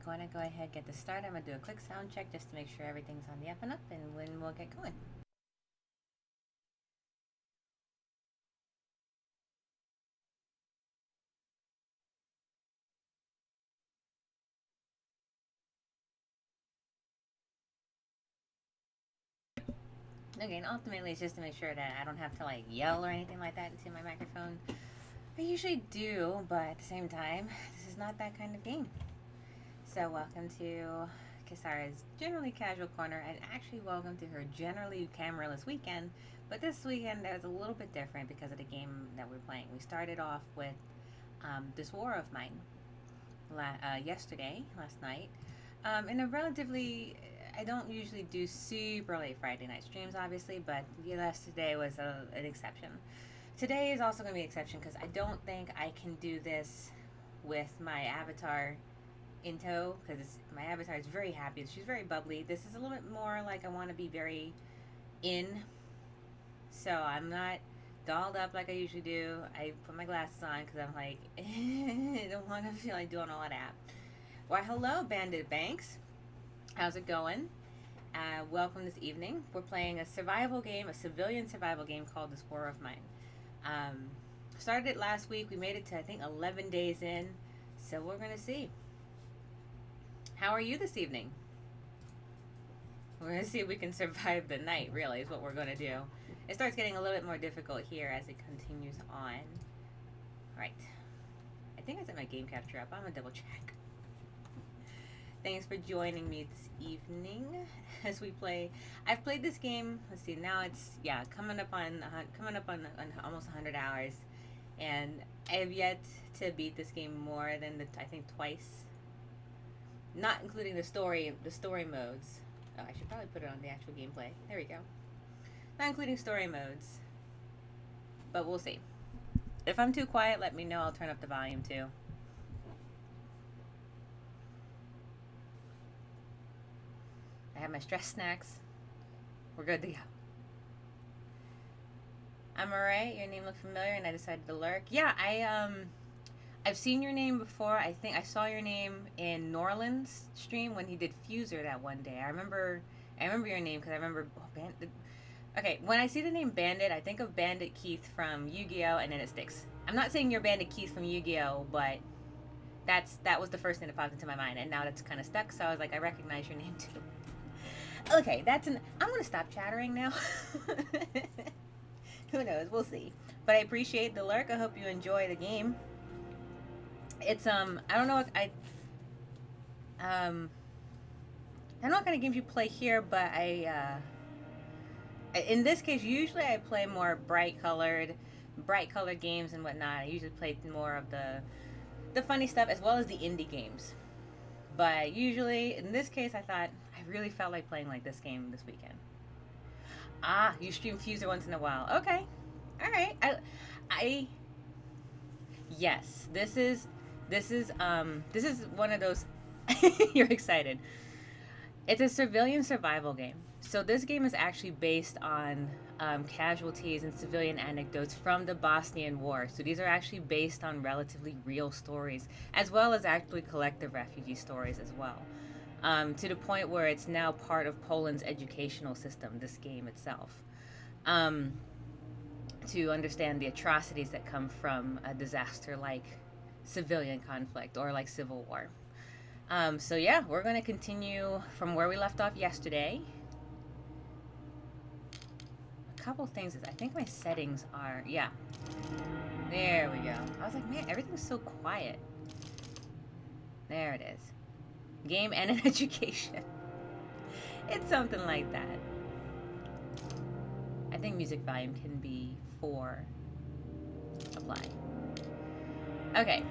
gonna go ahead and get this started. I'm gonna do a quick sound check just to make sure everything's on the up and up, and when we'll get going. Okay, and ultimately it's just to make sure that I don't have to like yell or anything like that into my microphone. I usually do, but at the same time, this is not that kind of game. So welcome to Kisara's generally casual corner, and actually welcome to her generally cameraless weekend. But this weekend it was a little bit different because of the game that we're playing. We started off with this war of mine last night, in a relatively. I don't usually do super late Friday night streams, obviously, but yesterday was an exception. Today is also going to be an exception because I don't think I can do this with my avatar in tow because my avatar is very happy. She's very bubbly. This is a little bit more like I want to be very in, so I'm not dolled up like I usually do. I put my glasses on because I'm like, I don't want to feel like doing all of that. Why, hello, Bandit Banks. How's it going? Welcome this evening. We're playing a survival game, a civilian survival game called This War of Mine. Started it last week. We made it to, I think, 11 days in. So we're going to see. How are you this evening? We're going to see if we can survive the night, really, is what we're going to do. It starts getting a little bit more difficult here as it continues on. Right. I think I set my game capture up. I'm going to double check. Thanks for joining me this evening as we play. I've played this game. Let's see. Now it's coming up on almost 100 hours, and I have yet to beat this game more than I think twice. Not including the story modes. Oh, I should probably put it on the actual gameplay. There we go. Not including story modes, but we'll see. If I'm too quiet, let me know. I'll turn up the volume too. I have my stress snacks. We're good to go. I'm alright. Your name looked familiar, and I decided to lurk. Yeah, I've seen your name before. I think I saw your name in Norland's stream when he did Fuser that one day. I remember your name because I remember. Okay, when I see the name Bandit, I think of Bandit Keith from Yu-Gi-Oh, and then it sticks. I'm not saying you're Bandit Keith from Yu-Gi-Oh, but that was the first thing that popped into my mind, and now that's kind of stuck. So I was like, I recognize your name too. Okay, I'm gonna stop chattering now. Who knows? We'll see. But I appreciate the lurk. I hope you enjoy the game. It's I don't know what kind of games you play here, but in this case usually I play more bright colored games and whatnot. I usually play more of the funny stuff as well as the indie games. But usually, in this case, I thought I really felt like playing like this game this weekend. Ah, you stream Fuser once in a while. Okay, all right. Yes, this is one of those. You're excited. It's a civilian survival game. So this game is actually based on casualties and civilian anecdotes from the Bosnian War. So these are actually based on relatively real stories, as well as actually collective refugee stories as well. To the point where it's now part of Poland's educational system, this game itself. To understand the atrocities that come from a disaster like civilian conflict or like civil war. So yeah, we're going to continue from where we left off yesterday. Couple things is I think my settings are there we go. I was like, man, everything's so quiet. There it is. Game and an education. It's something like that. I think music volume can be 4. Apply. Okay.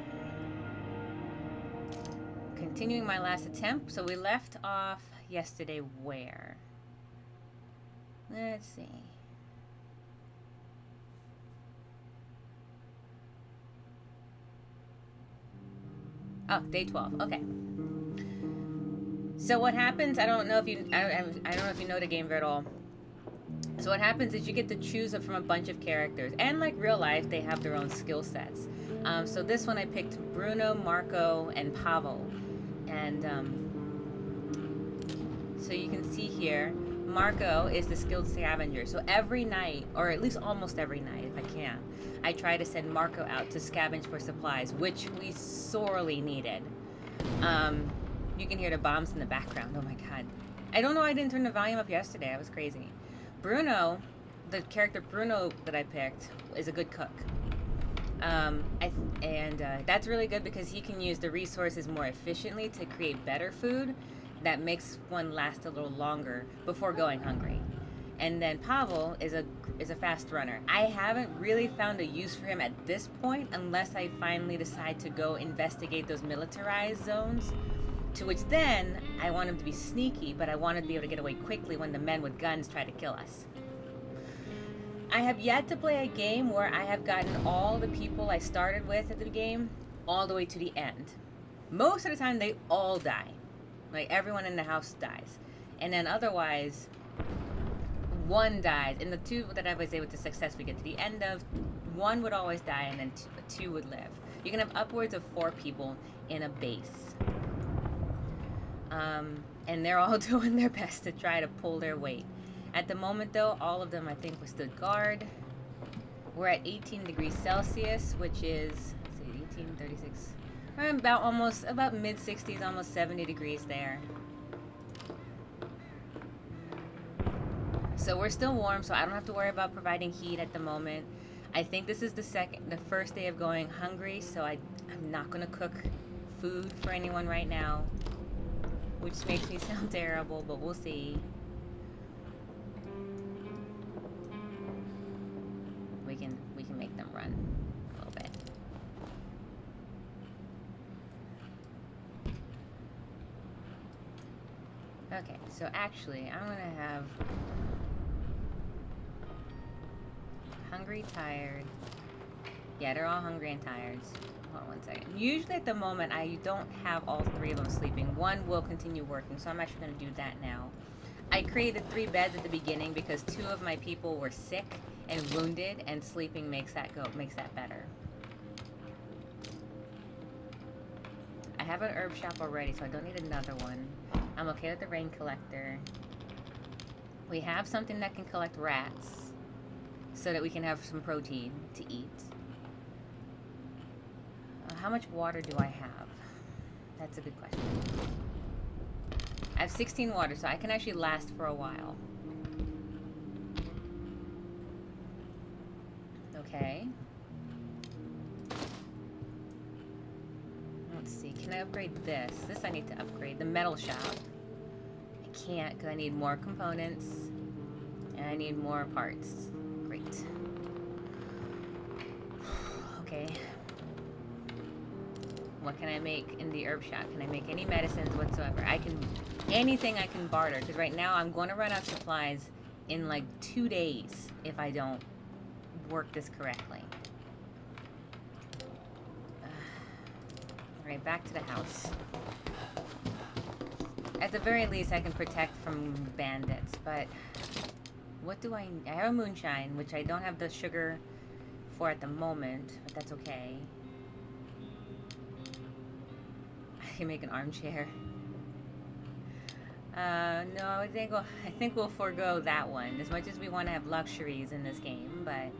Continuing my last attempt. So we left off yesterday where? Let's see. Oh, day 12. Okay. So what happens? I don't know if you know the game at all. So what happens is you get to choose from a bunch of characters, and like real life, they have their own skill sets. So this one I picked Bruno, Marco, and Pavel, And so you can see here, Marco is the skilled scavenger. So every night, or at least almost every night if I can, I try to send Marco out to scavenge for supplies, which we sorely needed. You can hear the bombs in the background. Oh my god. I don't know why I didn't turn the volume up yesterday. I was crazy. Bruno, the character Bruno that I picked, is a good cook. That's really good because he can use the resources more efficiently to create better food that makes one last a little longer before going hungry. And then Pavel is a fast runner. I haven't really found a use for him at this point unless I finally decide to go investigate those militarized zones, to which then I want him to be sneaky, but I want him to be able to get away quickly when the men with guns try to kill us. I have yet to play a game where I have gotten all the people I started with at the game all the way to the end. Most of the time they all die. Like everyone in the house dies. And then otherwise, one dies. And the two that I was able to successfully get to the end of, one would always die and then two would live. You can have upwards of 4 people in a base. And they're all doing their best to try to pull their weight. At the moment, though, all of them, I think, were stood guard. We're at 18 degrees Celsius, which is, let's see, 18, 36. We're about mid-60s, almost 70 degrees there. So we're still warm, so I don't have to worry about providing heat at the moment. I think this is the first day of going hungry, so I'm not going to cook food for anyone right now, which makes me sound terrible, but we'll see. We can make them run a little bit. Okay, so actually I'm gonna have hungry, tired. Yeah, they're all hungry and tired. Hold on one second. Usually at the moment I don't have all 3 of them sleeping. One will continue working, so I'm actually gonna do that now. I created 3 beds at the beginning because 2 of my people were sick and wounded, and sleeping makes that better. I have an herb shop already, so I don't need another one. I'm okay with the rain collector. We have something that can collect rats, so that we can have some protein to eat. How much water do I have? That's a good question. I have 16 water, so I can actually last for a while. Okay. Let's see. Can I upgrade this? This I need to upgrade. The metal shop. I can't because I need more components. And I need more parts. Great. Okay. What can I make in the herb shop? Can I make any medicines whatsoever? Anything I can barter. Because right now I'm going to run out of supplies in like 2 days if I don't work this correctly. Alright, back to the house. At the very least, I can protect from bandits, but what do I have a moonshine, which I don't have the sugar for at the moment, but that's okay. I can make an armchair. No, I think we'll forego that one. As much as we want to have luxuries in this game, but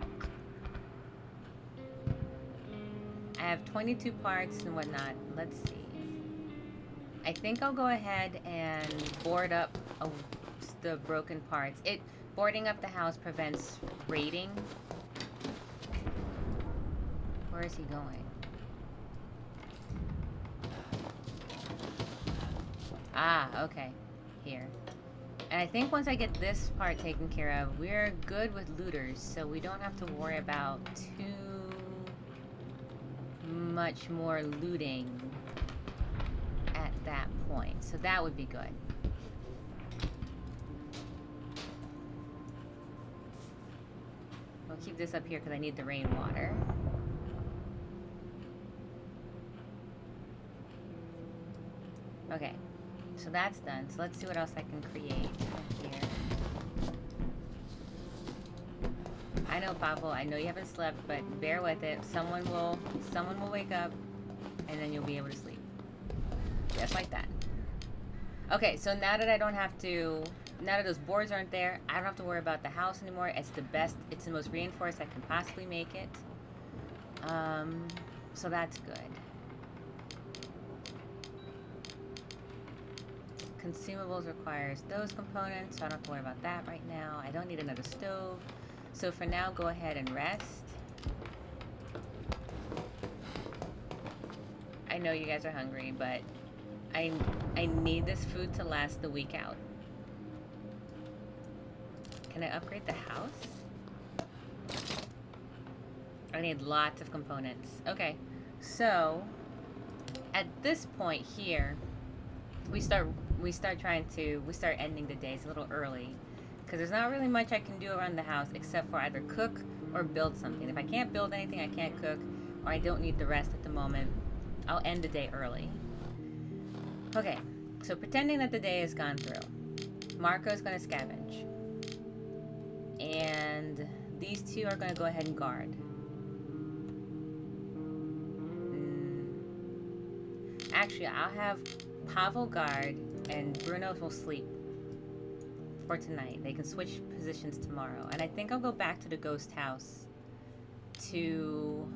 I have 22 parts and whatnot. Let's see. I think I'll go ahead and board up the broken parts. Boarding up the house prevents raiding. Where is he going? Ah, okay. Here. And I think once I get this part taken care of, we're good with looters, so we don't have to worry about too much more looting at that point. So that would be good. I'll keep this up here because I need the rainwater. Okay. So that's done. So let's see what else I can create here. I know, Pavel, I know you haven't slept, but bear with it. Someone will wake up, and then you'll be able to sleep. Just like that. Okay, so now that I don't have to, now that those boards aren't there, I don't have to worry about the house anymore. It's the best, it's the most reinforced I can possibly make it. So that's good. Consumables requires those components, so I don't have to worry about that right now. I don't need another stove. So for now, go ahead and rest. I know you guys are hungry, but I need this food to last the week out. Can I upgrade the house? I need lots of components. Okay, so at this point here, we start ending the days a little early, because there's not really much I can do around the house except for either cook or build something. If I can't build anything, I can't cook, or I don't need the rest at the moment, I'll end the day early. Okay, so pretending that the day has gone through, Marco's going to scavenge, and these two are going to go ahead and guard. Actually, I'll have Pavel guard and Bruno will sleep for tonight. They can switch positions tomorrow. And I think I'll go back to the ghost house to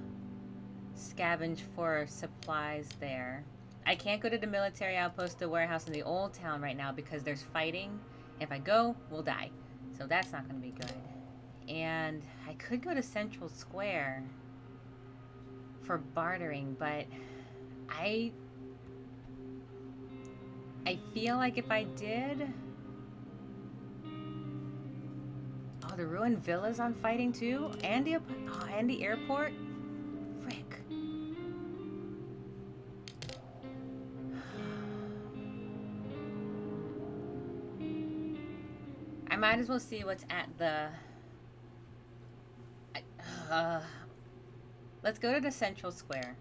scavenge for supplies there. I can't go to the military outpost, the warehouse in the old town right now because there's fighting. If I go, we'll die. So that's not going to be good. And I could go to Central Square for bartering, but I feel like if I did... Oh, the ruined villa's on fighting too? And the airport? Frick. I might as well see what's at the... let's go to the Central Square.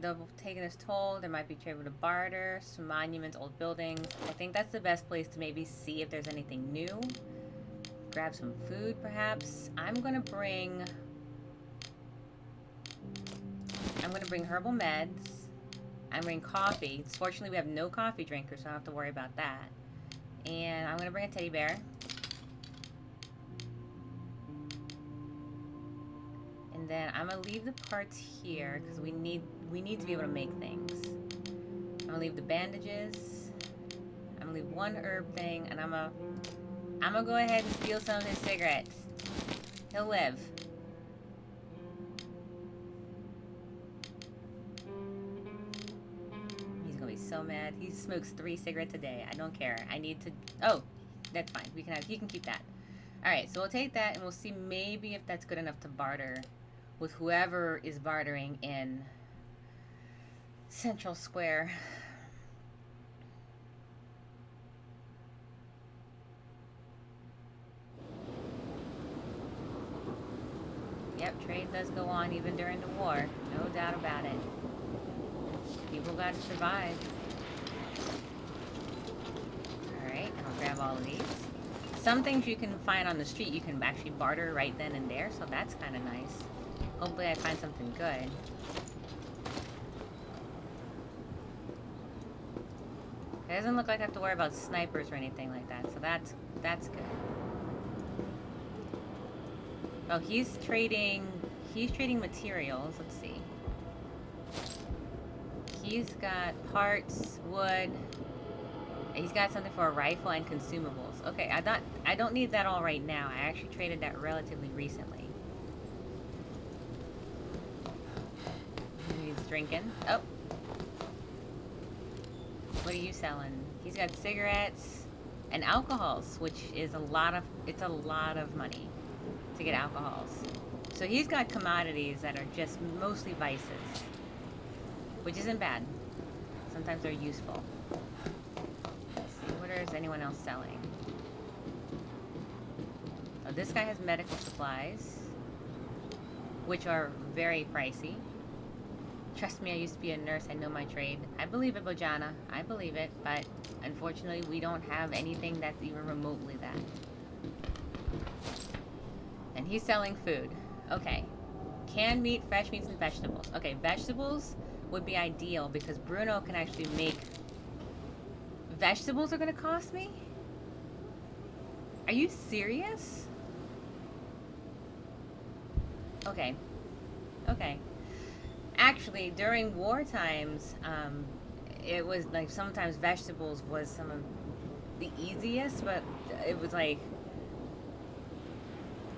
They've taken this toll. There might be trade with a barter, some monuments, old buildings. I think that's the best place to maybe see if there's anything new. Grab some food, perhaps. I'm gonna bring herbal meds. I'm bringing coffee. Fortunately, we have no coffee drinkers, so I don't have to worry about that. And I'm gonna bring a teddy bear. And then I'm gonna leave the parts here because we need to be able to make things. I'm gonna leave the bandages. I'm gonna leave one herb thing, and I'm gonna go ahead and steal some of his cigarettes. He'll live. He's gonna be so mad. He smokes 3 cigarettes a day. I don't care. I need to. Oh, that's fine. He can keep that. All right, so we'll take that and we'll see maybe if that's good enough to barter with whoever is bartering in Central Square. Yep, trade does go on even during the war. No doubt about it. People gotta survive. Alright, and I'll grab all of these. Some things you can find on the street you can actually barter right then and there, so that's kind of nice. Hopefully I find something good. It doesn't look like I have to worry about snipers or anything like that, so that's good. Oh, he's trading materials. Let's see. He's got parts, wood. He's got something for a rifle and consumables. Okay, I don't need that all right now. I actually traded that relatively recently. He's drinking. Oh. What are you selling? He's got cigarettes and alcohols, which is a lot of money to get alcohols. So he's got commodities that are just mostly vices, which isn't bad. Sometimes they're useful. Let's see, what is anyone else selling? Oh, this guy has medical supplies, which are very pricey. Trust me, I used to be a nurse. I know my trade. I believe it, Bojana. I believe it, but unfortunately, we don't have anything that's even remotely that. And he's selling food. Okay. Canned meat, fresh meats, and vegetables. Okay, vegetables would be ideal because Bruno can actually make vegetables are going to cost me? Are you serious? Okay. Okay. Actually, during war times, it was like sometimes vegetables was some of the easiest, but it was like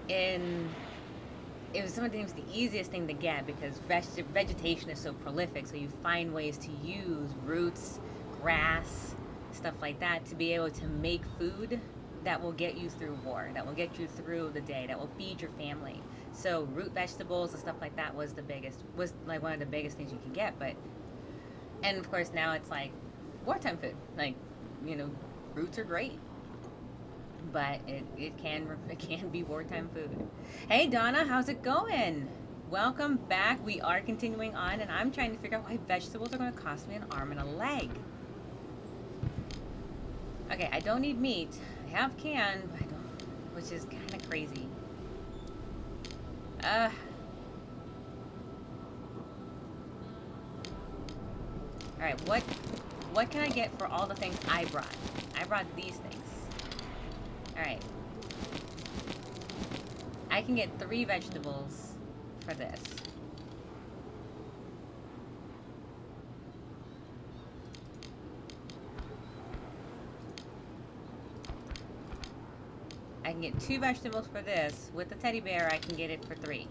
in it was sometimes the easiest thing to get because vegetation is so prolific. So you find ways to use roots, grass, stuff like that to be able to make food that will get you through war, that will get you through the day, that will feed your family. So root vegetables and stuff like that was like one of the biggest things you can get. But and of course now it's like wartime food. Like, you know, roots are great, but it can be wartime food. Hey Donna, how's it going? Welcome back. We are continuing on, and I'm trying to figure out why vegetables are going to cost me an arm and a leg. Okay, I don't need meat. I have canned, but I don't, which is kind of crazy. All right, what can I get for all the things I brought? I brought these things. All right. I can get 3 vegetables for this. I can get 2 vegetables for this. With the teddy bear, I can get it for 3.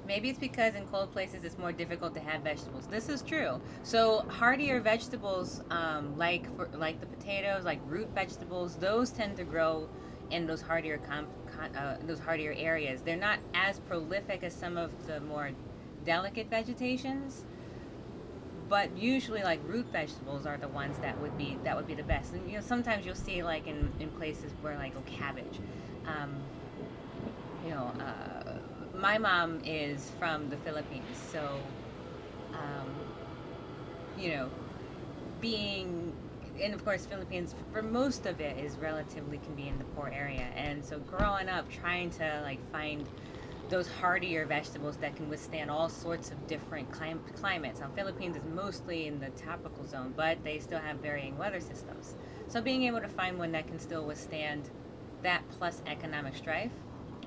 Maybe it's because in cold places it's more difficult to have vegetables. This is true. So hardier vegetables, like the potatoes, like root vegetables, those tend to grow in those hardier areas. They're not as prolific as some of the more delicate vegetations, but usually like root vegetables are the ones that would be the best. And you know, sometimes you'll see like in places where like cabbage, you know. My mom is from the Philippines, so, you know, and of course, Philippines, for most of it, is relatively can be in the poor area. And so growing up, trying to, like, find those hardier vegetables that can withstand all sorts of different climates. Now, Philippines is mostly in the tropical zone, but they still have varying weather systems. So being able to find one that can still withstand that plus economic strife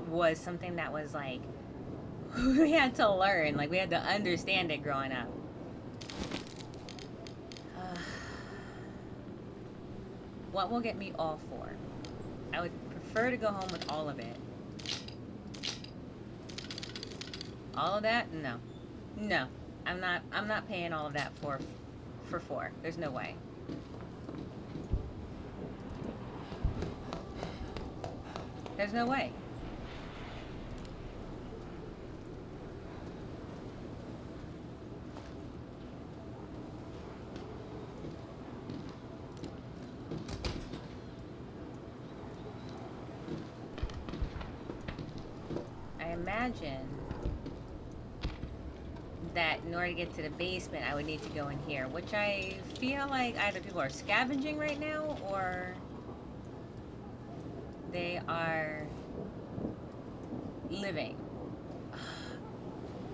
was something that was like we had to learn, like we had to understand it growing up. What will get me all 4? I would prefer to go home with all of it. All of that? No, I'm not paying all of that for 4. There's no way. There's no way. I imagine that in order to get to the basement, I would need to go in here, which I feel like either people are scavenging right now or they are living.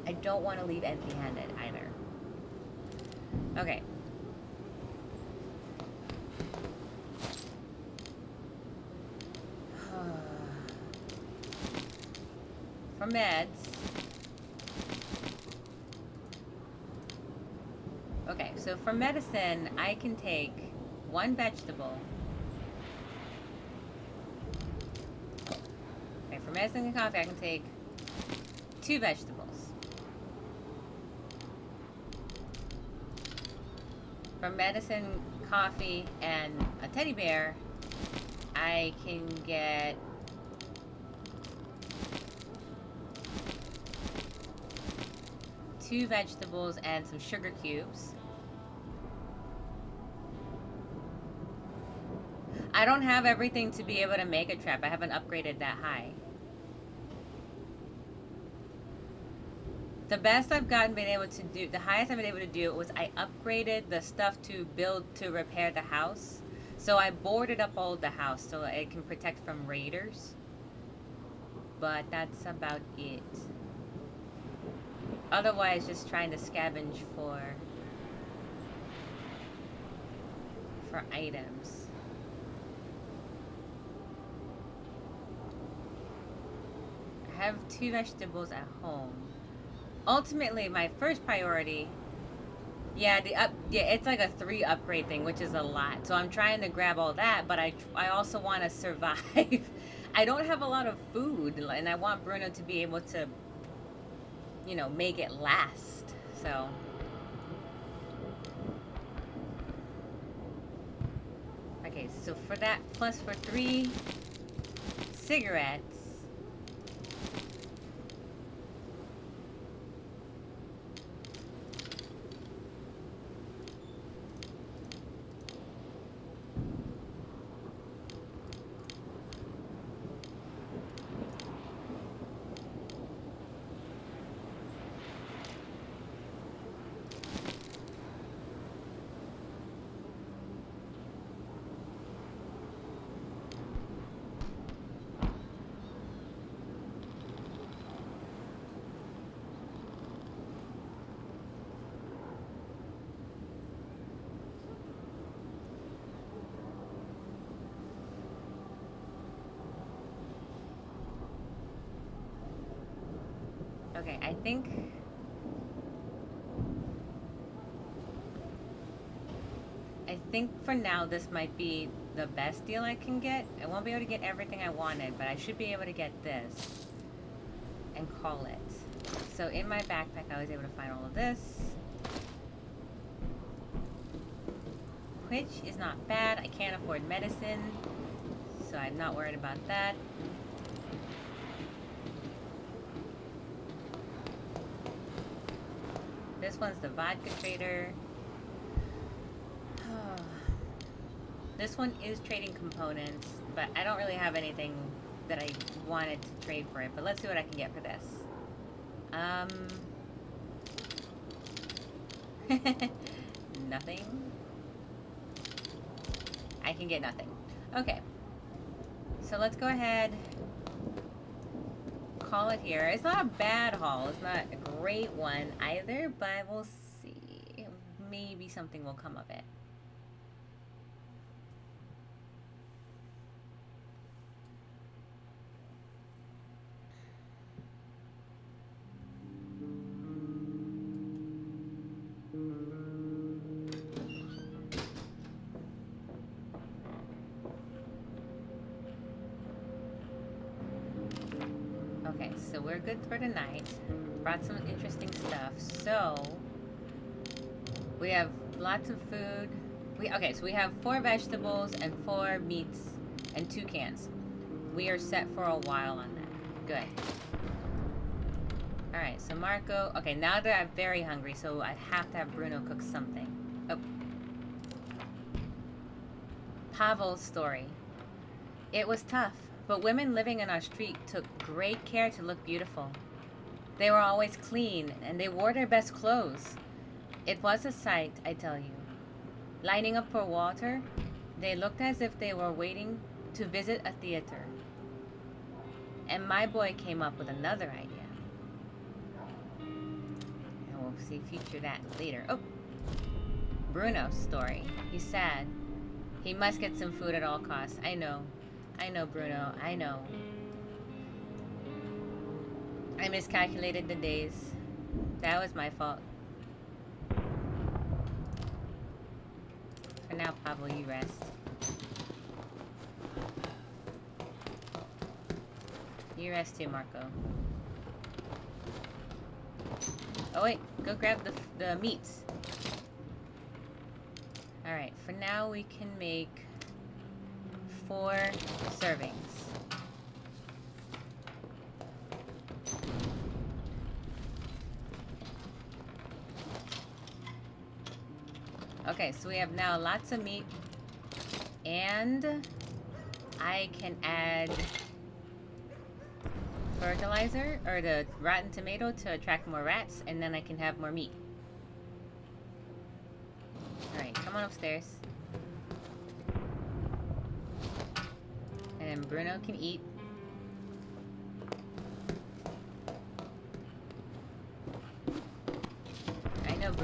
I don't want to leave empty-handed either. Okay. For meds. Okay, so for medicine, I can take 1 vegetable. Okay, for medicine and coffee, I can take 2 vegetables. For medicine, coffee, and a teddy bear, I can get 2 vegetables and some sugar cubes. I don't have everything to be able to make a trap. I haven't upgraded that high. The best I've been able to do, the highest I've been able to do was I upgraded the stuff to repair the house. So I boarded up all the house so it can protect from raiders. But that's about it. Otherwise, just trying to scavenge for items. I have 2 vegetables at home. Ultimately, my first priority, yeah, it's like a 3 upgrade thing, which is a lot. So I'm trying to grab all that, but I also want to survive. I don't have a lot of food, and I want Bruno to be able to, you know, make it last. So okay, so for that, plus for 3 cigarettes. Okay, I think for now this might be the best deal I can get. I won't be able to get everything I wanted, but I should be able to get this and call it. So in my backpack I was able to find all of this, which is not bad. I can't afford medicine, so I'm not worried about that. This one's the vodka trader. This one is trading components, but I don't really have anything that I wanted to trade for it. But let's see what I can get for this. Nothing. I can get nothing. Okay. So let's go ahead. Call it here. It's not a bad haul. It's not a great one either, but we'll see. Maybe something will come of it. Okay, so we're good for tonight. Brought some interesting stuff. So we have lots of food. So we have 4 vegetables and 4 meats and 2 cans. We are set for a while on that. Good. Alright, so Marco. Okay, now that I'm very hungry, so I have to have Bruno cook something. Oh. Pavel's story. It was tough. But women living in our street took great care to look beautiful. They were always clean, and they wore their best clothes. It was a sight, I tell you. Lining up for water, they looked as if they were waiting to visit a theater. And my boy came up with another idea. And we'll feature that later. Oh! Bruno's story. He's sad. He must get some food at all costs. I know, Bruno. I know. I miscalculated the days. That was my fault. For now, Pablo, you rest. You rest too, Marco. Oh wait, go grab the meats. Alright, for now we can make 4 servings. Okay, so we have now lots of meat, and I can add fertilizer, or the rotten tomato, to attract more rats, and then I can have more meat. Alright, come on upstairs. And then Bruno can eat.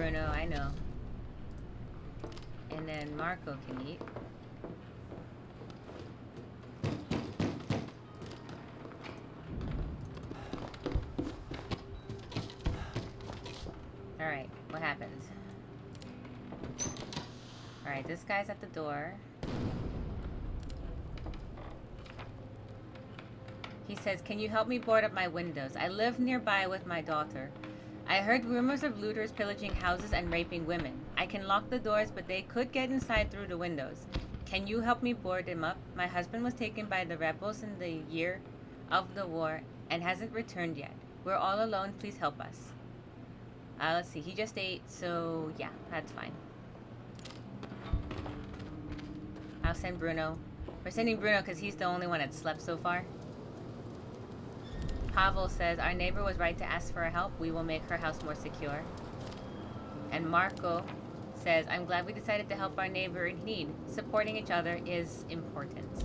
Bruno, I know. And then Marco can eat. Alright, what happened? Alright, this guy's at the door. He says, "Can you help me board up my windows? I live nearby with my daughter. I heard rumors of looters pillaging houses and raping women. I can lock the doors, but they could get inside through the windows. Can you help me board them up? My husband was taken by the rebels in the year of the war and hasn't returned yet. We're all alone. Please help us." Let's see. He just ate, so yeah, that's fine. I'll send Bruno. We're sending Bruno because he's the only one that slept so far. Pavel says, "Our neighbor was right to ask for our help. We will make her house more secure." And Marco says, "I'm glad we decided to help our neighbor in need. Supporting each other is important."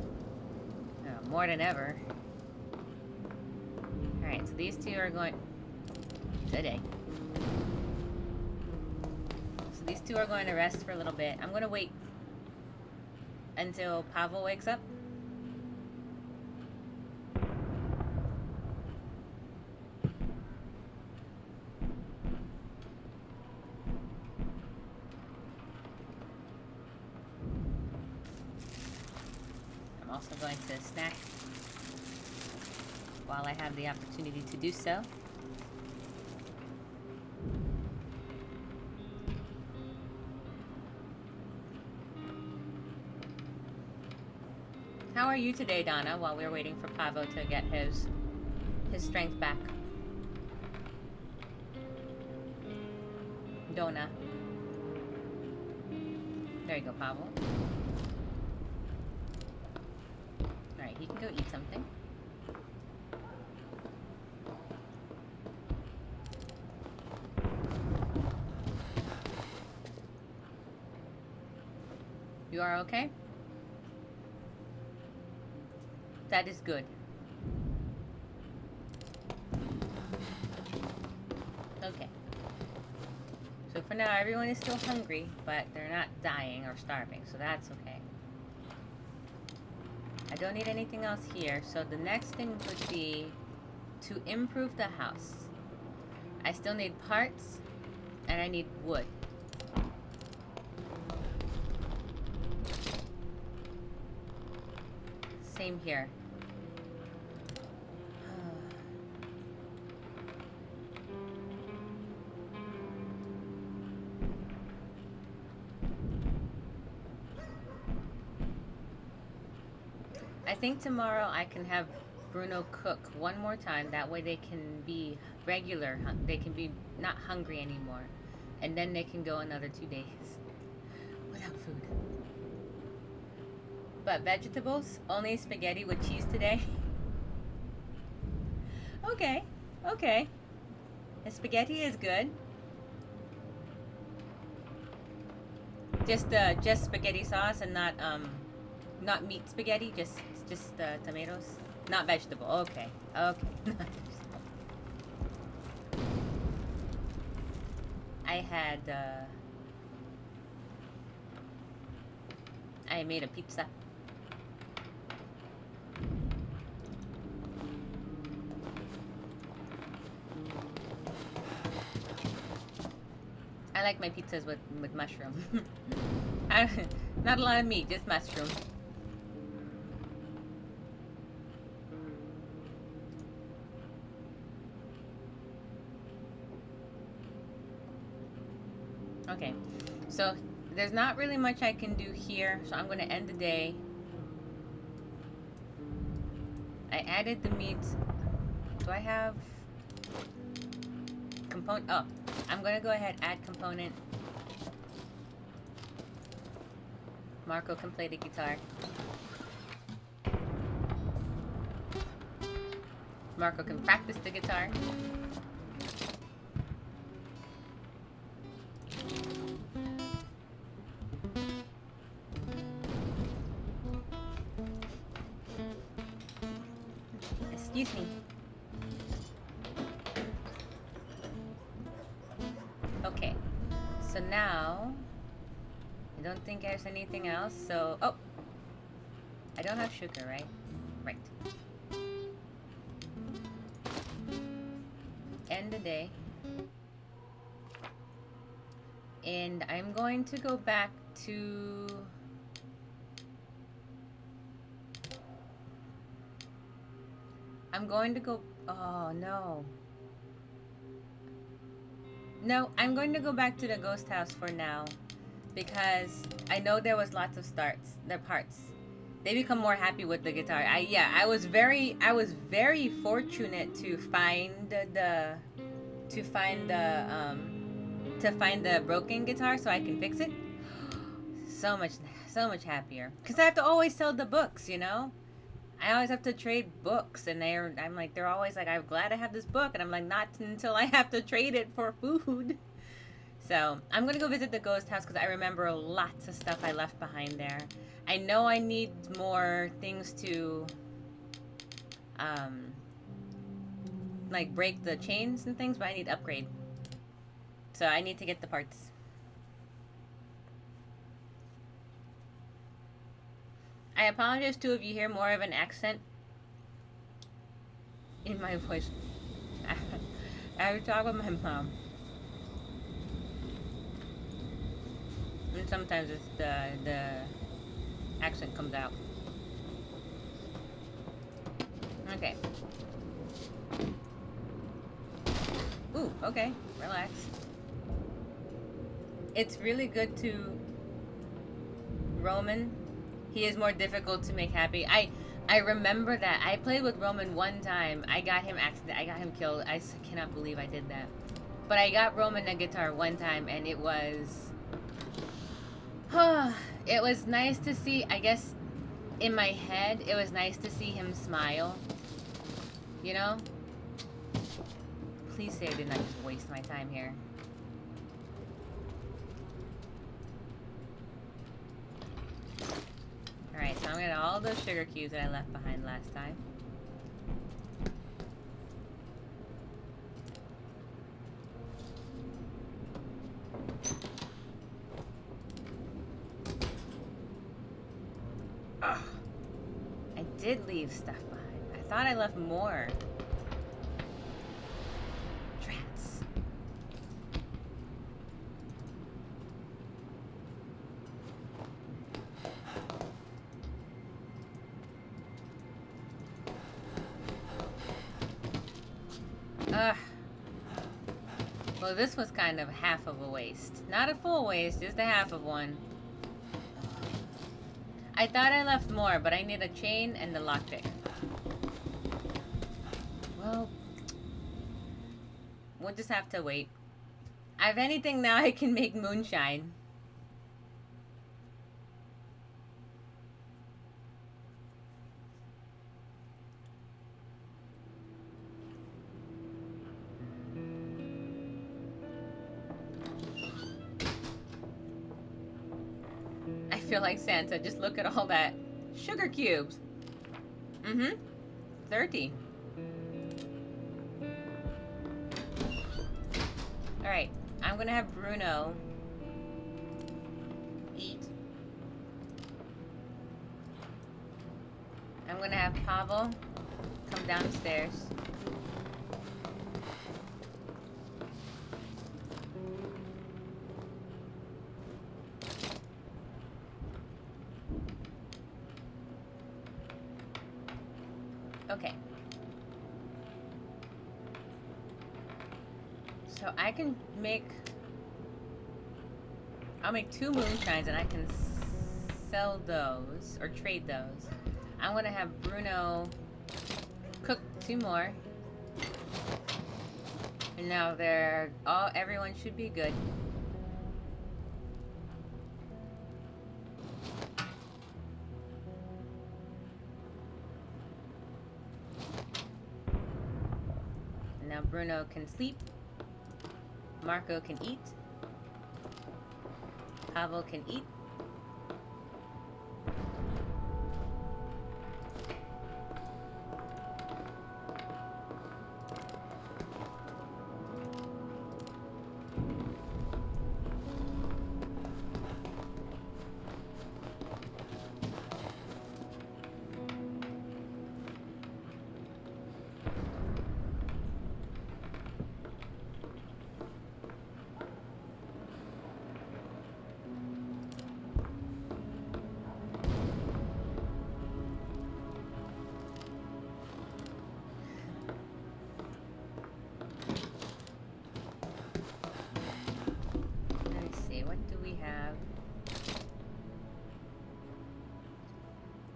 More than ever. Alright, so these two are going... Today. So these two are going to rest for a little bit. I'm going to wait until Pavel wakes up. I'm also going to snack while I have the opportunity to do so. How are you today, Donna, while we're waiting for Pavo to get his strength back? Donna. There you go, Pavo. Alright, he can go eat something. You are okay? That is good. Okay. So for now, everyone is still hungry, but they're not dying or starving, so that's okay. I don't need anything else here, so the next thing would be to improve the house. I still need parts, and I need wood. Same here. I think tomorrow I can have Bruno cook one more time. That way they can be regular. They can be not hungry anymore. And then they can go another 2 days without food. But vegetables, only spaghetti with cheese today. Okay, okay. The spaghetti is good. Just spaghetti sauce and not meat spaghetti. Just tomatoes, not vegetable. Okay, okay. I made a pizza. I like my pizzas with mushroom. Not a lot of meat, just mushroom. Okay, so there's not really much I can do here, so I'm going to end the day. I added the meat. Do I have component? Oh, I'm going to go ahead, add component. Marco can play the guitar. Marco can practice the guitar. Excuse me. Okay. think there's anything else. So, oh, I don't have sugar, right? Right. End the day. And I'm going to go back to... I'm going to go... Oh, no. No, I'm going to go back to the ghost house for now. Because I know there was lots of parts. They become more happy with the guitar. I was very fortunate to find the broken guitar so I can fix it. So much happier. Because I have to always sell the books, you know? I always have to trade books, and they're always like, I'm glad I have this book, and I'm like, not until I have to trade it for food. So I'm gonna go visit the ghost house because I remember lots of stuff I left behind there. I know I need more things to like break the chains and things, but I need to upgrade. So I need to get the parts. I apologize too if you hear more of an accent in my voice. I would talk with my mom. And sometimes it's the accent comes out. Okay. Ooh, okay. Relax. It's really good to Roman. He is more difficult to make happy. I remember that. I played with Roman one time. I got him killed. I cannot believe I did that. But I got Roman a guitar one time, and it was... it was nice to see, I guess, in my head, it was nice to see him smile. You know? Please say I did not just waste my time here. Alright, so I'm gonna get all those sugar cubes that I left behind last time. Ugh. I did leave stuff behind. I thought I left more. Drats. Ugh. Well, this was kind of half of a waste. Not a full waste, just a half of one. I thought I left more, but I need a chain and the lockpick. Well, we'll just have to wait. If anything, now I can make moonshine. I feel like Santa. Just look at all that sugar cubes. 30. Alright, I'm gonna have Bruno eat. I'm gonna have Pavel come downstairs. Okay. So I can make... I'll make 2 moonshines and I can sell those, or trade those. I'm gonna have Bruno cook 2 more. And now everyone should be good. Now Bruno can sleep. Marco can eat. Pavel can eat.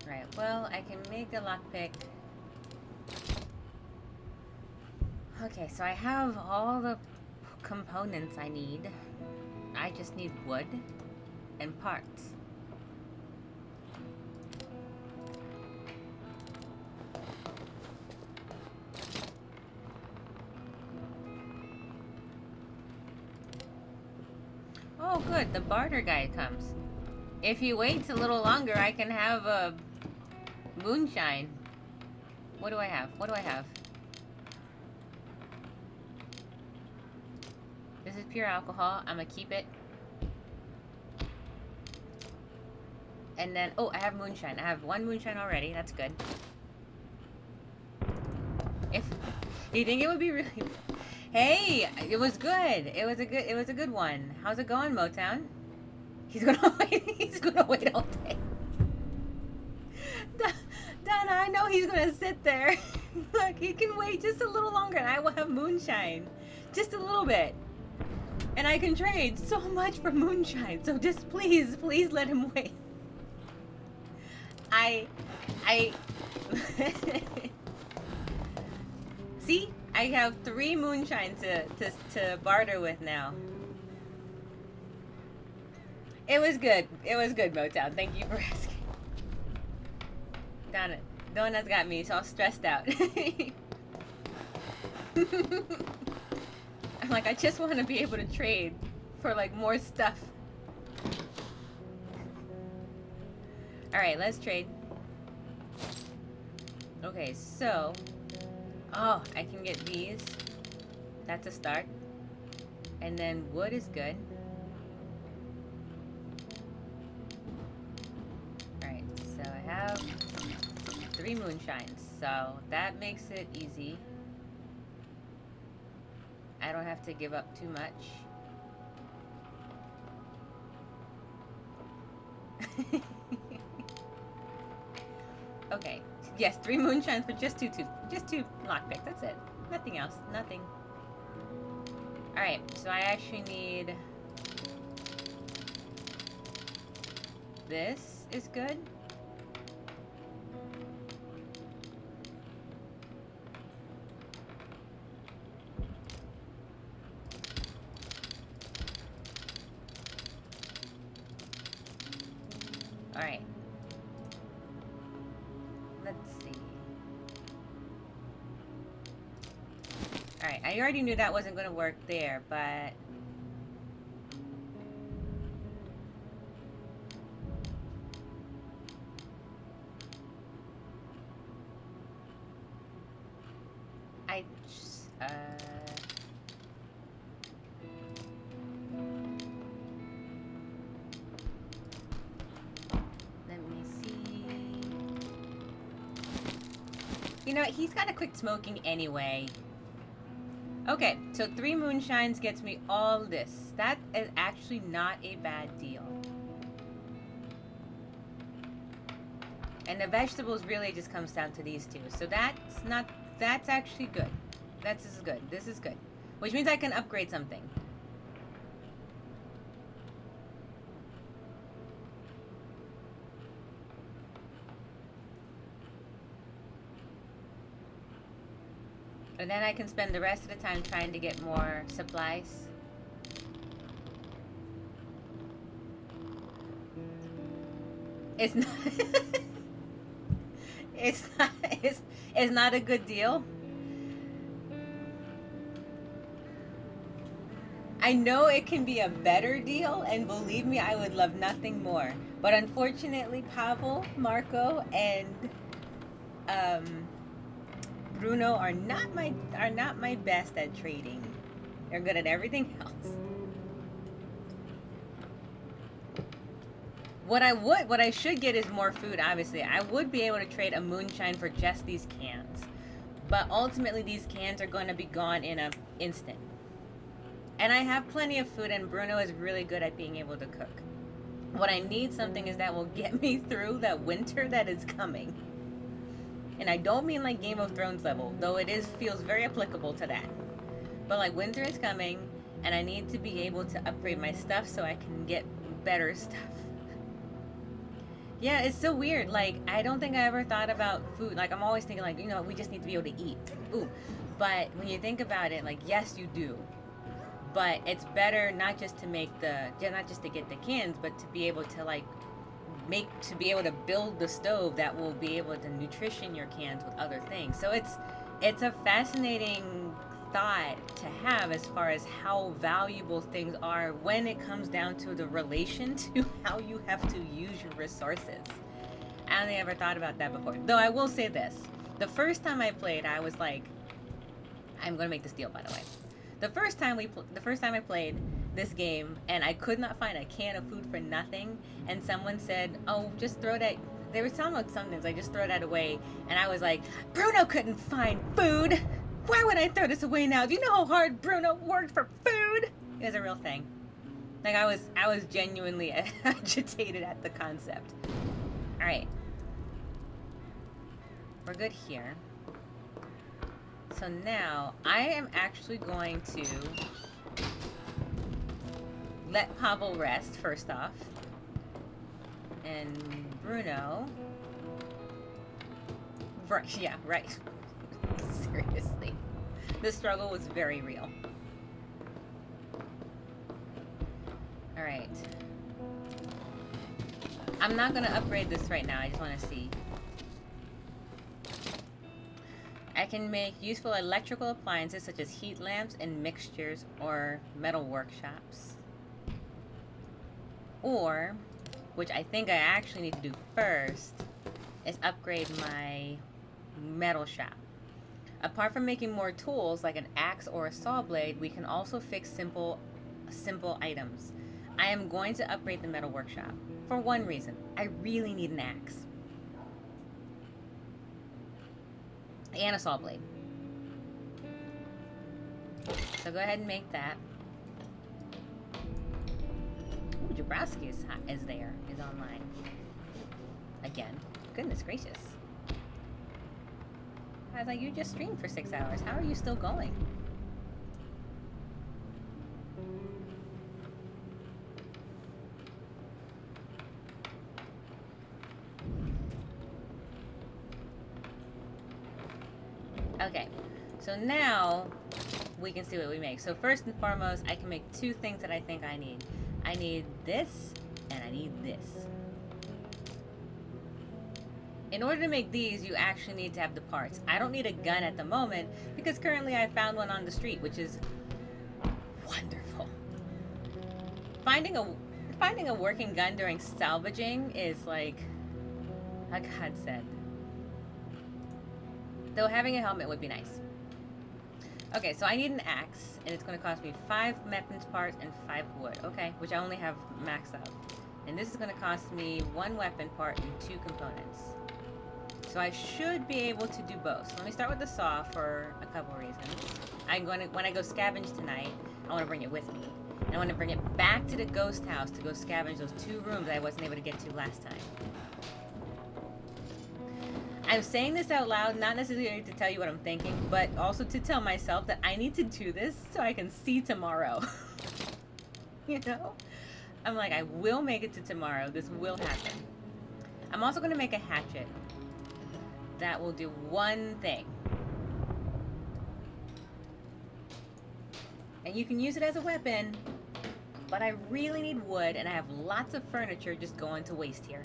Right, well, I can make a lockpick. Okay, so I have all the components I need. I just need wood and parts. Oh, good, the barter guy comes. If he waits a little longer, I can have a moonshine. What do I have? What do I have? This is pure alcohol. I'm gonna keep it. And then, oh, I have moonshine. I have one moonshine already. That's good. If do you think it would be really? Hey, it was good. It was a good one. How's it going, Motown? He's gonna wait. He's gonna wait all day. Donna, I know he's gonna sit there. Look, he can wait just a little longer, and I will have moonshine, just a little bit, and I can trade so much for moonshine. So just please, please let him wait. I see. I have 3 moonshine to barter with now. It was good. It was good, Motown. Thank you for asking. Donut's got me so all stressed out. I'm like, I just want to be able to trade for like more stuff. Alright, let's trade. Okay, so... Oh, I can get these. That's a start. And then wood is good. Alright, so I have 3 moonshines. So that makes it easy. I don't have to give up too much. Okay. Yes, 3 moonshines for just two lockpicks. That's it. Nothing else. Nothing. Alright, so I actually need... This is good. Alright. Let's see. Alright, I already knew that wasn't going to work there, but... I just, let me see. You know what? He's got to quit smoking anyway. Okay, so 3 moonshines gets me all this. That is actually not a bad deal. And the vegetables really just comes down to these 2. So that's actually good. This is good. This is good. Which means I can upgrade something. And then I can spend the rest of the time trying to get more supplies. It's not it's not a good deal. I know it can be a better deal, and believe me, I would love nothing more. But unfortunately, Pavel, Marco, and Bruno are not my best at trading. They're good at everything else. What I should get is more food, obviously. I would be able to trade a moonshine for just these cans. But ultimately, these cans are going to be gone in an instant. And I have plenty of food, and Bruno is really good at being able to cook. What I need something is that will get me through that winter that is coming. And I don't mean like Game of Thrones level, though it feels very applicable to that. But like winter is coming, and I need to be able to upgrade my stuff so I can get better stuff. Yeah, it's so weird. Like, I don't think I ever thought about food. Like, I'm always thinking, like, we just need to be able to eat. Ooh. But when you think about it, like, yes, you do. But it's better not just to make not just to get the cans, but to be able to, like, to be able to build the stove that will be able to nutrition your cans with other things. So it's a fascinating thought to have as far as how valuable things are when it comes down to the relation to how you have to use your resources. I don't think I ever thought about that before. Though I will say this. The first time I played, I was like, I'm going to make this deal, by the way. The first time I played this game, and I could not find a can of food for nothing, and someone said, "Oh, just throw that." They were telling me something, I just throw that away, and I was like, "Bruno couldn't find food. Why would I throw this away now? Do you know how hard Bruno worked for food?" It was a real thing. Like I was genuinely agitated at the concept. All right, we're good here. So now I am actually going to let Pavel rest first off, and Bruno. Yeah, right. Seriously, the struggle was very real. All right, I'm not gonna upgrade this right now. I just want to see. I can make useful electrical appliances such as heat lamps and mixtures or metal workshops. Or, which I think I actually need to do first, is upgrade my metal shop. Apart from making more tools like an axe or a saw blade, we can also fix simple items. I am going to upgrade the metal workshop for one reason. I really need an axe. And a saw blade. So go ahead and make that. Ooh, Jabrowski is online. Again. Goodness gracious. I was like, you just streamed for 6 hours. How are you still going? Okay, so now we can see what we make. So first and foremost, I can make two things that I think I need. I need this, and I need this. In order to make these, you actually need to have the parts. I don't need a gun at the moment, because currently I found one on the street, which is wonderful. Finding a working gun during salvaging is like a godsend. Though having a helmet would be nice. Okay, so I need an axe, and it's going to cost me 5 weapons parts and 5 wood. Okay, which I only have maxed out. And this is going to cost me 1 weapon part and 2 components. So I should be able to do both. So let me start with the saw for a couple reasons. When I go scavenge tonight, I want to bring it with me. And I want to bring it back to the ghost house to go scavenge those 2 rooms I wasn't able to get to last time. I'm saying this out loud, not necessarily to tell you what I'm thinking, but also to tell myself that I need to do this so I can see tomorrow. You know? I'm like, I will make it to tomorrow. This will happen. I'm also going to make a hatchet that will do one thing. And you can use it as a weapon, but I really need wood, and I have lots of furniture just going to waste here.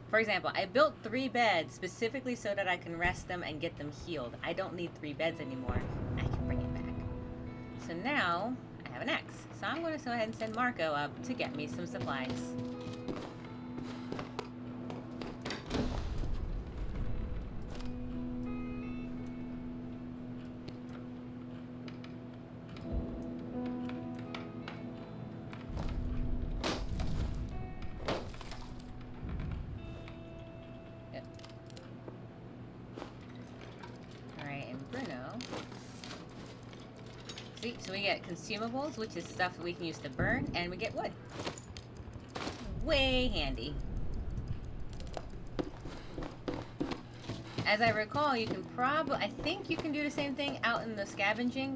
For example, I built 3 beds specifically so that I can rest them and get them healed. I don't need 3 beds anymore. I can bring it back. So now, I have an axe. So I'm going to go ahead and send Marco up to get me some supplies. So we get consumables, which is stuff that we can use to burn, and we get wood. Way handy. As I recall, you can I think you can do the same thing out in the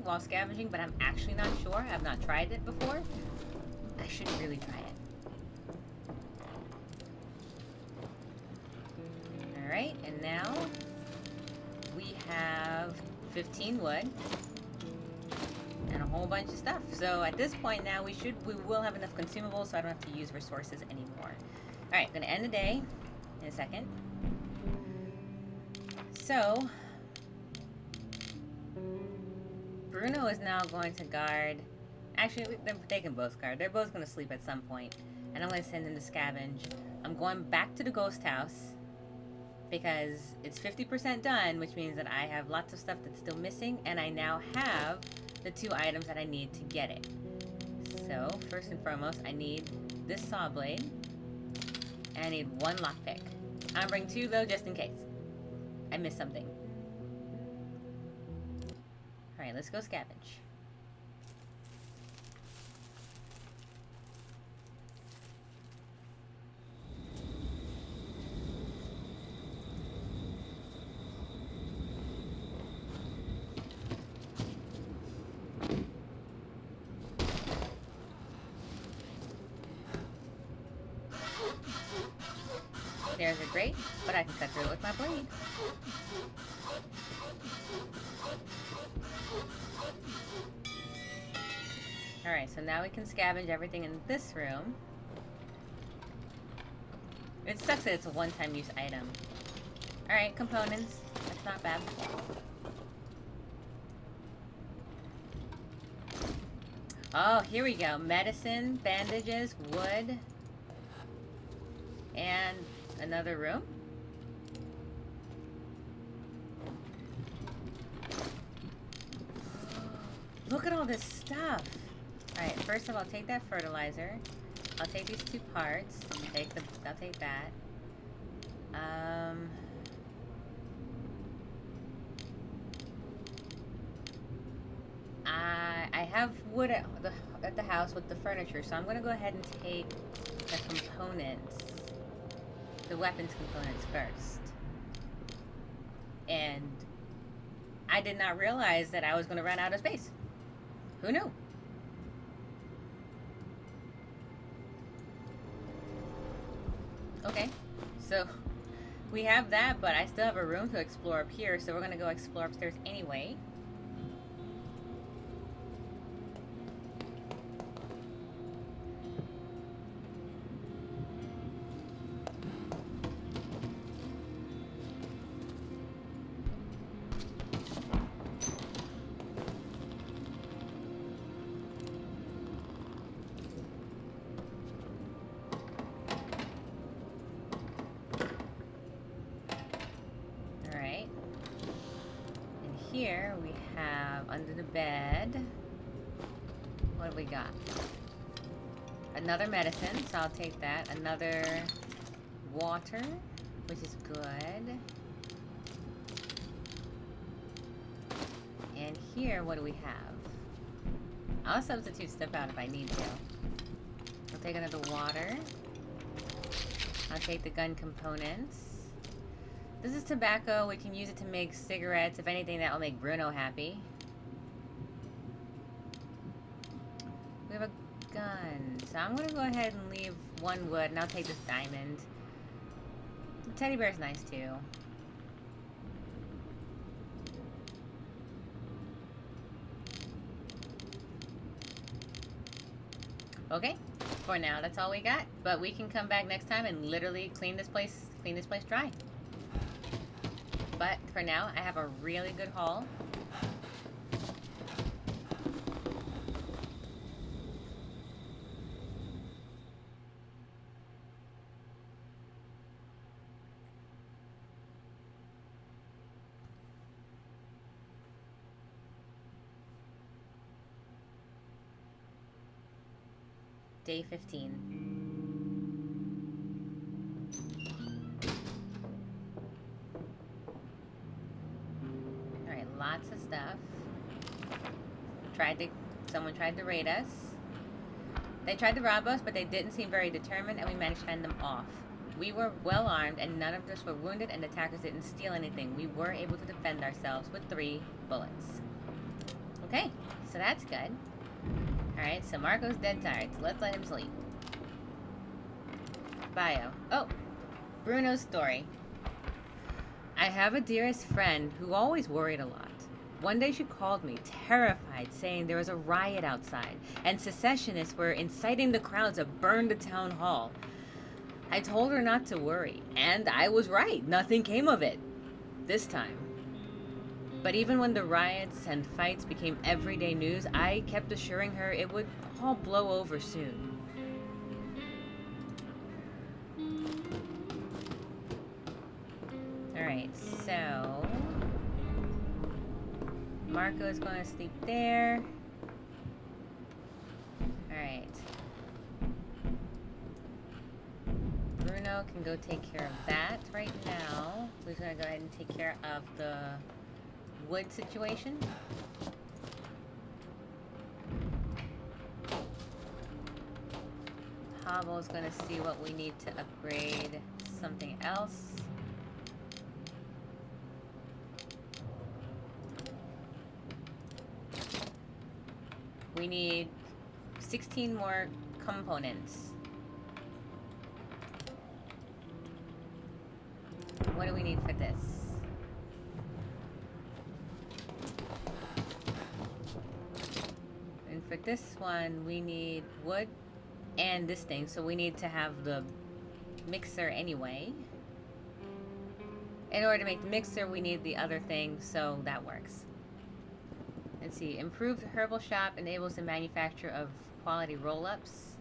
while scavenging, but I'm actually not sure. I've not tried it before. I should really try it. Alright, and now we have 15 wood and a whole bunch of stuff. So at this point now we will have enough consumables so I don't have to use resources anymore. Alright, gonna end the day in a second. So Bruno is now going to guard. Actually, they can both guard. They're both going to sleep at some point. And I'm going to send them to scavenge. I'm going back to the ghost house because it's 50% done, which means that I have lots of stuff that's still missing, and I now have the 2 items that I need to get it. So, first and foremost, I need this saw blade, and I need 1 lockpick. I'm bringing 2 though, just in case I missed something. Alright, let's go scavenge. There's a grate, but I can cut through it with my blade. Alright, so now we can scavenge everything in this room. It sucks that it's a one-time use item. Alright, components. That's not bad. Oh, here we go. Medicine, bandages, wood, and another room. Look at all this stuff. Alright, first of all, I'll take that fertilizer. I'll take these 2 parts. I'll take that. I have wood at the house with the furniture, so I'm gonna go ahead and take the components, the weapons components first. And I did not realize that I was gonna run out of space. Who knew? Okay, so we have that, but I still have a room to explore up here, so we're gonna go explore upstairs anyway. Here we have under the bed, what do we got? Another medicine, so I'll take that. Another water, which is good. And here, what do we have? I'll substitute stuff out if I need to. I'll take another water. I'll take the gun components. This is tobacco. We can use it to make cigarettes. If anything, that will make Bruno happy. We have a gun. So I'm going to go ahead and leave 1 wood, and I'll take this diamond. The teddy bear's nice, too. Okay. For now, that's all we got. But we can come back next time and literally clean this place dry. But for now, I have a really good haul. Day 15. Lots of stuff. Someone tried to raid us. They tried to rob us, but they didn't seem very determined, and we managed to fend them off. We were well armed, and none of us were wounded, and the attackers didn't steal anything. We were able to defend ourselves with 3 bullets. Okay, so that's good. Alright. Alright, so Marco's dead tired, so let's let him sleep. Bio. Oh! Bruno's story. I have a dearest friend who always worried a lot. One day she called me, terrified, saying there was a riot outside, and secessionists were inciting the crowd to burn the town hall. I told her not to worry, and I was right. Nothing came of it. This time. But even when the riots and fights became everyday news, I kept assuring her it would all blow over soon. Alright, so... Marco is going to sleep there. Alright. Bruno can go take care of that right now. We're going to go ahead and take care of the wood situation. Herbal is going to see what we need to upgrade something else. We need 16 more components. What do we need for this? And for this one, we need wood and this thing. So we need to have the mixer anyway. In order to make the mixer, we need the other thing, so that works. Let's see. Improved herbal shop enables the manufacture of quality roll-ups.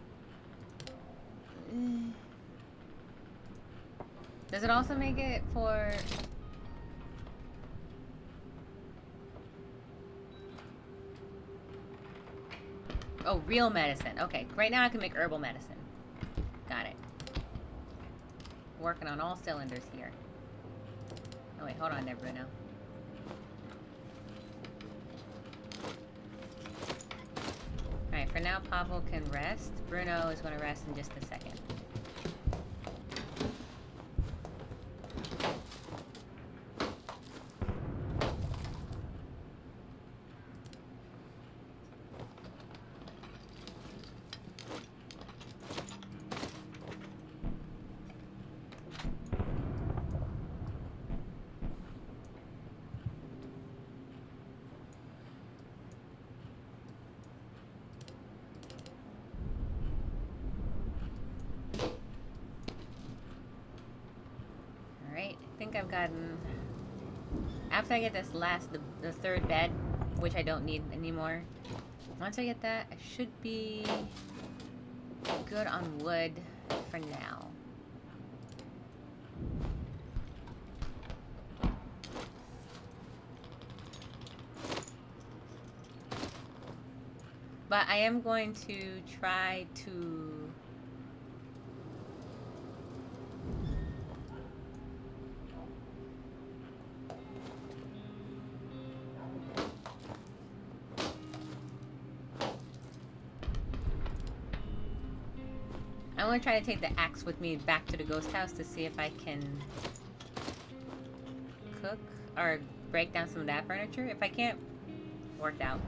Does it also make it for... Oh, real medicine. Okay, right now I can make herbal medicine. Got it. Working on all cylinders here. Oh wait, hold on there, Bruno. Alright, for now Pavel can rest. Bruno is going to rest in just a second. I think I've gotten... After I get this last, the third bed, which I don't need anymore. Once I get that, I should be good on wood for now. But I am going to try to... I'm going to try to take the axe with me back to the ghost house to see if I can cook or break down some of that furniture. If I can't, work out.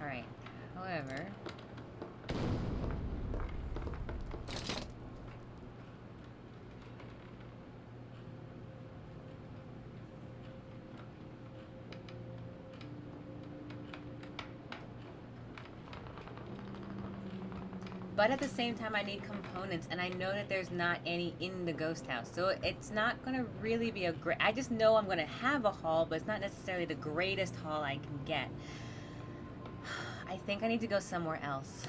Alright, however... But at the same time, I need components, and I know that there's not any in the ghost house. So it's not going to really be a great... I just know I'm going to have a haul, but it's not necessarily the greatest haul I can get. I think I need to go somewhere else.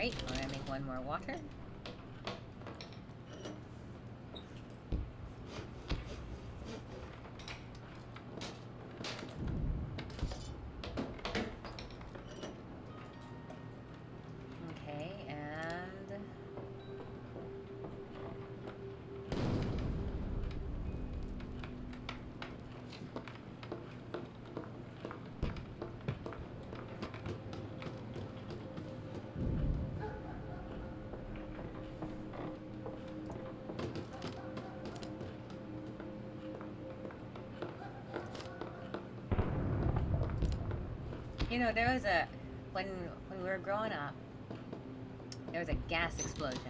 Alright, I'm going to make one more water. Okay, and You know, there was a when we were growing up, there was a gas explosion.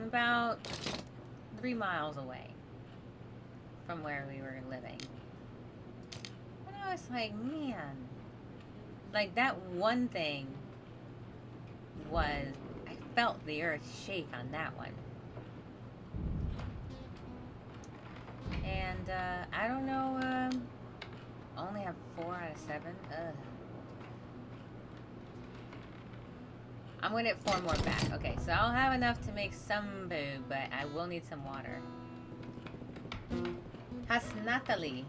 About 3 miles away from where we were living. And I was like, man, like that one thing was, I felt the earth shake on that one. And I don't know, only have 4 out of 7. Ugh. I'm gonna get 4 more back. Okay, so I'll have enough to make some food, but I will need some water. Hasnatali.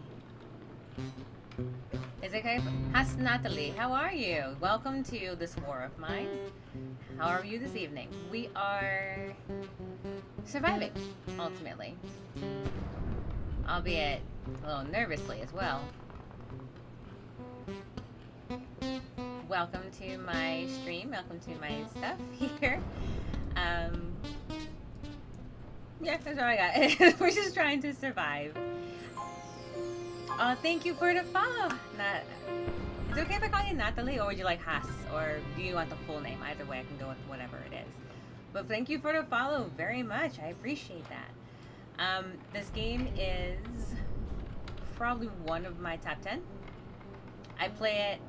Is it okay? Hasnatali, how are you? Welcome to this war of mine. How are you this evening? We are surviving, ultimately. Albeit a little nervously as well. Welcome to my stream. Welcome to my stuff here. Yeah, that's all I got. We're just trying to survive. Oh, thank you for the follow. Is it okay if I call you Natalie, or would you like Haas, or do you want the full name? Either way, I can go with whatever it is. But thank you for the follow very much. I appreciate that. This game is probably one of my top 10. I play it.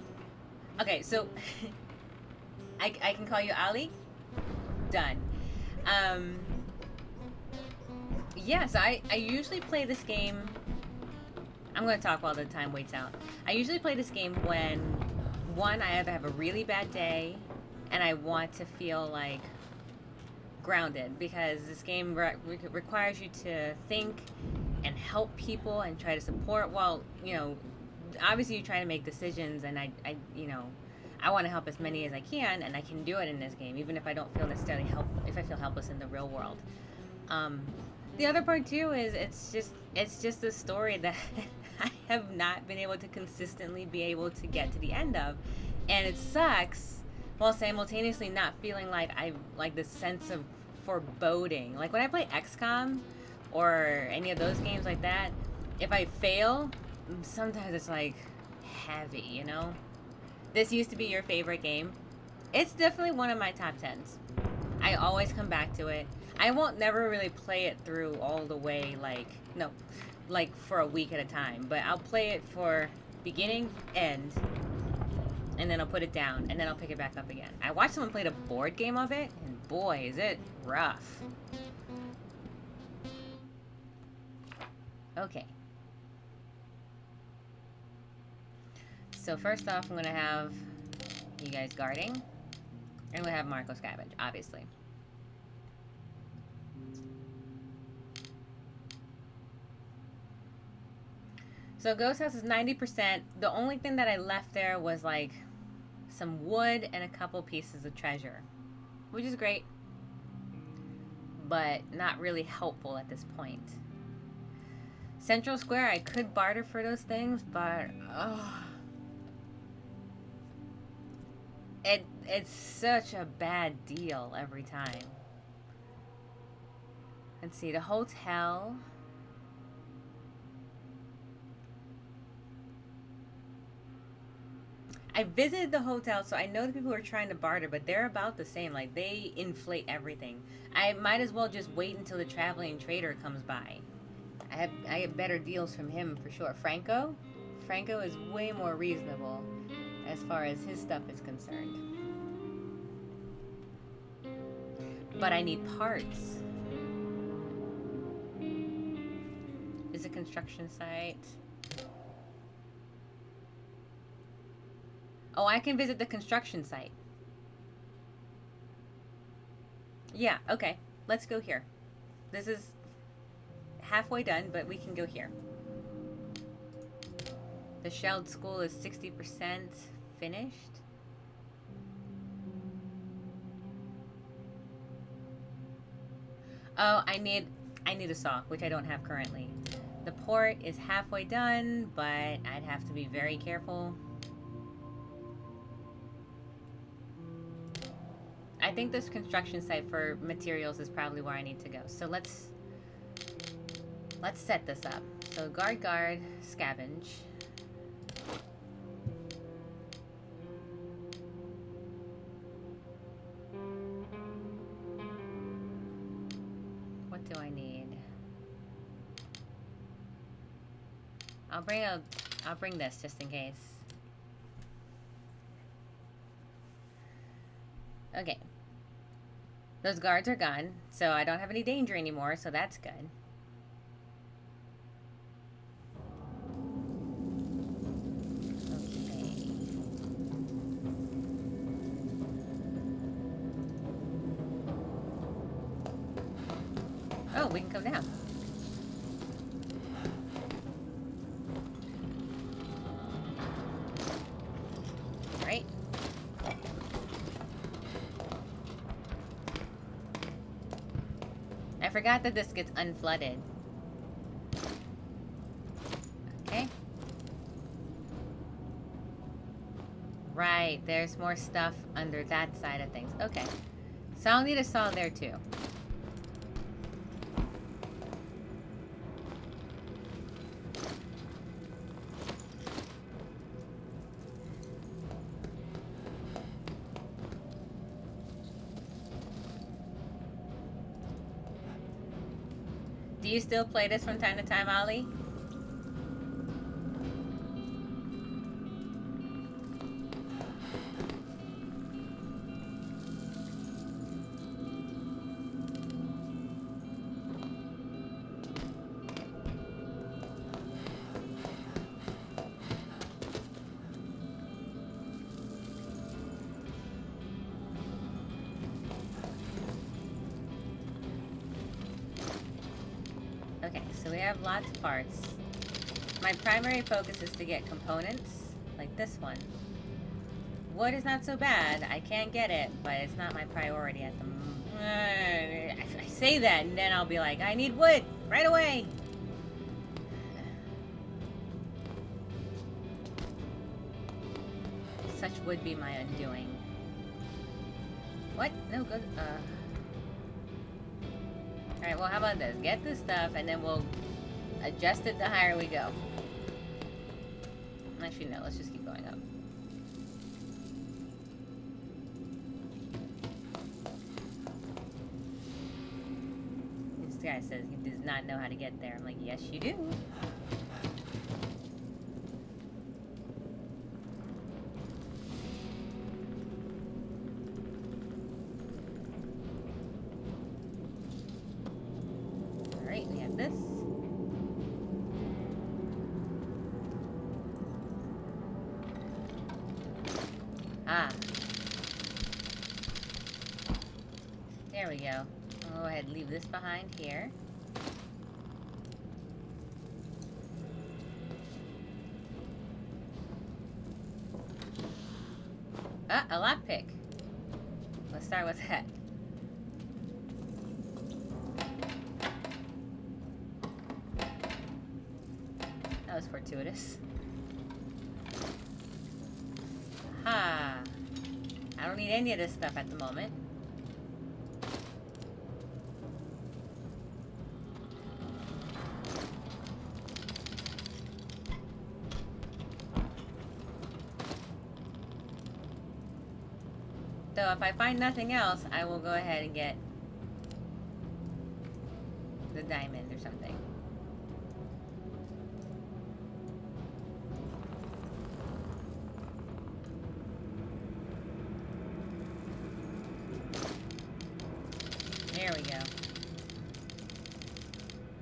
Okay, so I can call you Ali. Done. Yeah, so I usually play this game. I'm going to talk while the time waits out. I usually play this game when, one, I either have a really bad day and I want to feel like grounded, because this game requires you to think and help people and try to support. Well, you know, obviously you try to make decisions, and I want to help as many as I can, and I can do it in this game, even if I don't feel necessarily if I feel helpless in the real world. The other part too is it's just a story that I have not been able to consistently be able to get to the end of, and it sucks, while simultaneously not feeling like I like this sense of foreboding. Like when I play XCOM or any of those games like that, if I fail, sometimes it's like heavy, you know? This used to be your favorite game. It's definitely one of my top 10s. I always come back to it. I won't never really play it through all the way, like for a week at a time, but I'll play it for beginning, end, and then I'll put it down, and then I'll pick it back up again. I watched someone play a board game of it, and boy, is it rough. Okay. So first off, I'm going to have you guys guarding, and I'm going to have Marco scavenge, obviously. So Ghost House is 90%. The only thing that I left there was like some wood and a couple pieces of treasure, which is great, but not really helpful at this point. Central Square, I could barter for those things, but it's such a bad deal every time. Let's see, the hotel. I visited the hotel, so I know the people who are trying to barter, but they're about the same. Like, they inflate everything. I might as well just wait until the traveling trader comes by. I have better deals from him for sure. Franco is way more reasonable as far as his stuff is concerned. But I need parts. Is a construction site. Oh, I can visit the construction site. Yeah, okay. Let's go here. This is halfway done, but we can go here. The shelled school is 60% finished. Oh, I need a saw, which I don't have currently. The port is halfway done, but I'd have to be very careful. I think this construction site for materials is probably where I need to go. So let's set this up. So guard, scavenge. I'll bring this just in case. Okay. Those guards are gone, so I don't have any danger anymore, so that's good. Okay. Oh, we can come down. Right. I forgot that this gets unflooded. Okay. Right, there's more stuff under that side of things. Okay. So I'll need a saw there too. Do you still play this from time to time, Ollie? Okay, so we have lots of parts. My primary focus is to get components, like this one. Wood is not so bad. I can get it, but it's not my priority at the moment. I say that, and then I'll be like, I need wood, right away! Such would be my undoing. What? No good. Alright, well, how about this? Get this stuff, and then we'll adjust it the higher we go. Actually, no, let's just keep going up. This guy says he does not know how to get there. I'm like, yes, you do. Alright, we have this. Ah. There we go. I'll go ahead and leave this behind here. Ah, a lockpick. Let's start with that. That was fortuitous. Ha! I don't need any of this stuff at the moment. So if I find nothing else, I will go ahead and get the diamond or something. There we go.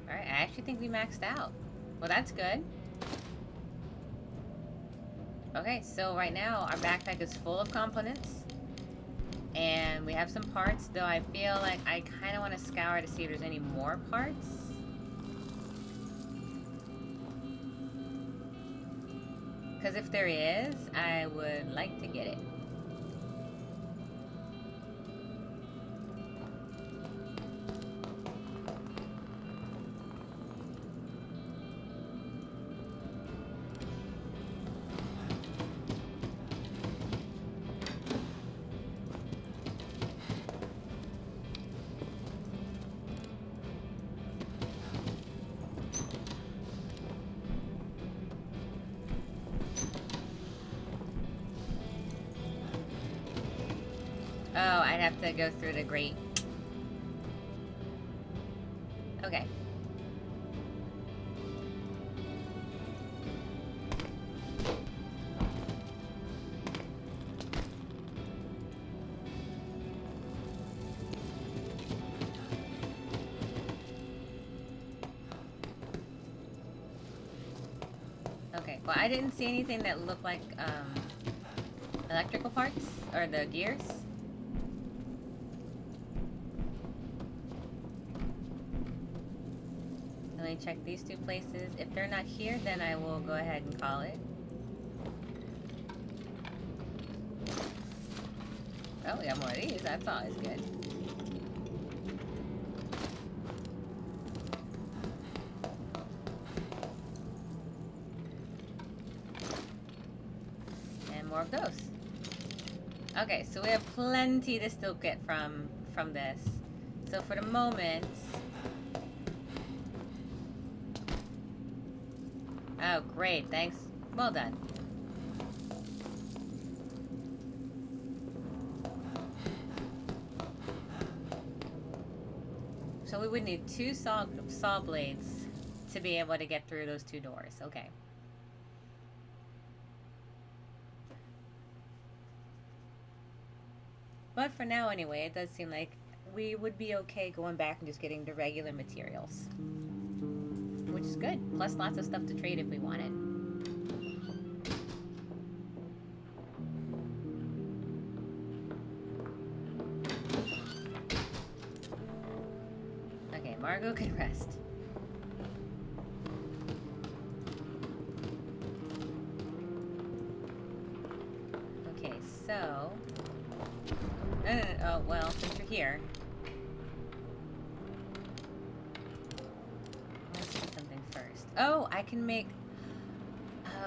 Alright, I actually think we maxed out. Well, that's good. Okay, so right now our backpack is full of components. And we have some parts, though I feel like I kind of want to scour to see if there's any more parts. Because if there is, I would like to get it. Oh, I'd have to go through the grate. Okay. Well, I didn't see anything that looked like electrical parts or the gears. Let me check these two places. If they're not here, then I will go ahead and call it. Oh, we got more of these. That's always good. And more of those. Okay, so we have plenty to still get from this. So for the moment... Oh, great. Thanks. Well done. So we would need 2 saw blades to be able to get through those 2 doors. Okay. But for now, anyway, it does seem like we would be okay going back and just getting the regular materials. Which is good. Plus lots of stuff to trade if we wanted. Okay, Margot can rest. Okay, so... Oh, well, since you're here... Oh, I can make...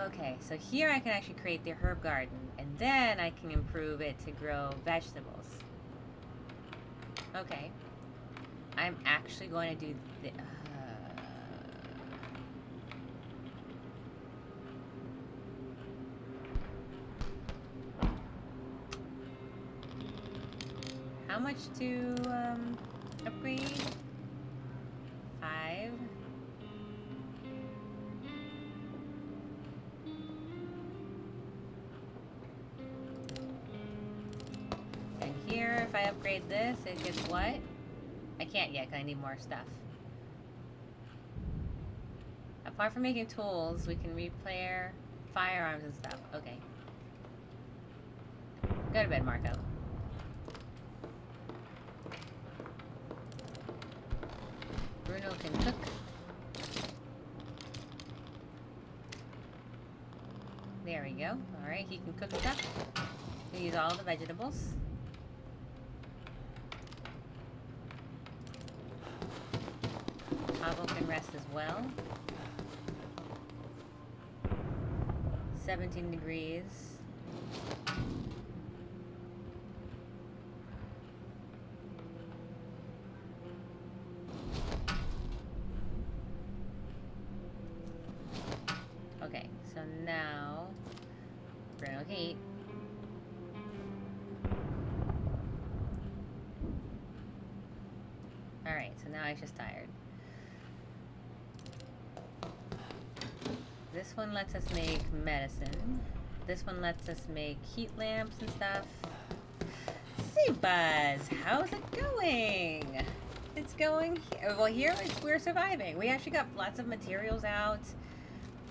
Okay, so here I can actually create the herb garden, and then I can improve it to grow vegetables. Okay. I'm actually going to do the... How much to upgrade? 5. Here, if I upgrade this, it gets what? I can't yet because I need more stuff. Apart from making tools, we can repair firearms and stuff. Okay. Go to bed, Marco. Bruno can cook. There we go. Alright, he can cook stuff. We use all the vegetables. Herbal can rest as well. 17 degrees. Okay, so now Bruno can eat. Alright, so now he's just tired. This one lets us make medicine. This one lets us make heat lamps and stuff. See, Buzz, how's it going? It's going well. Here we're surviving. We actually got lots of materials out.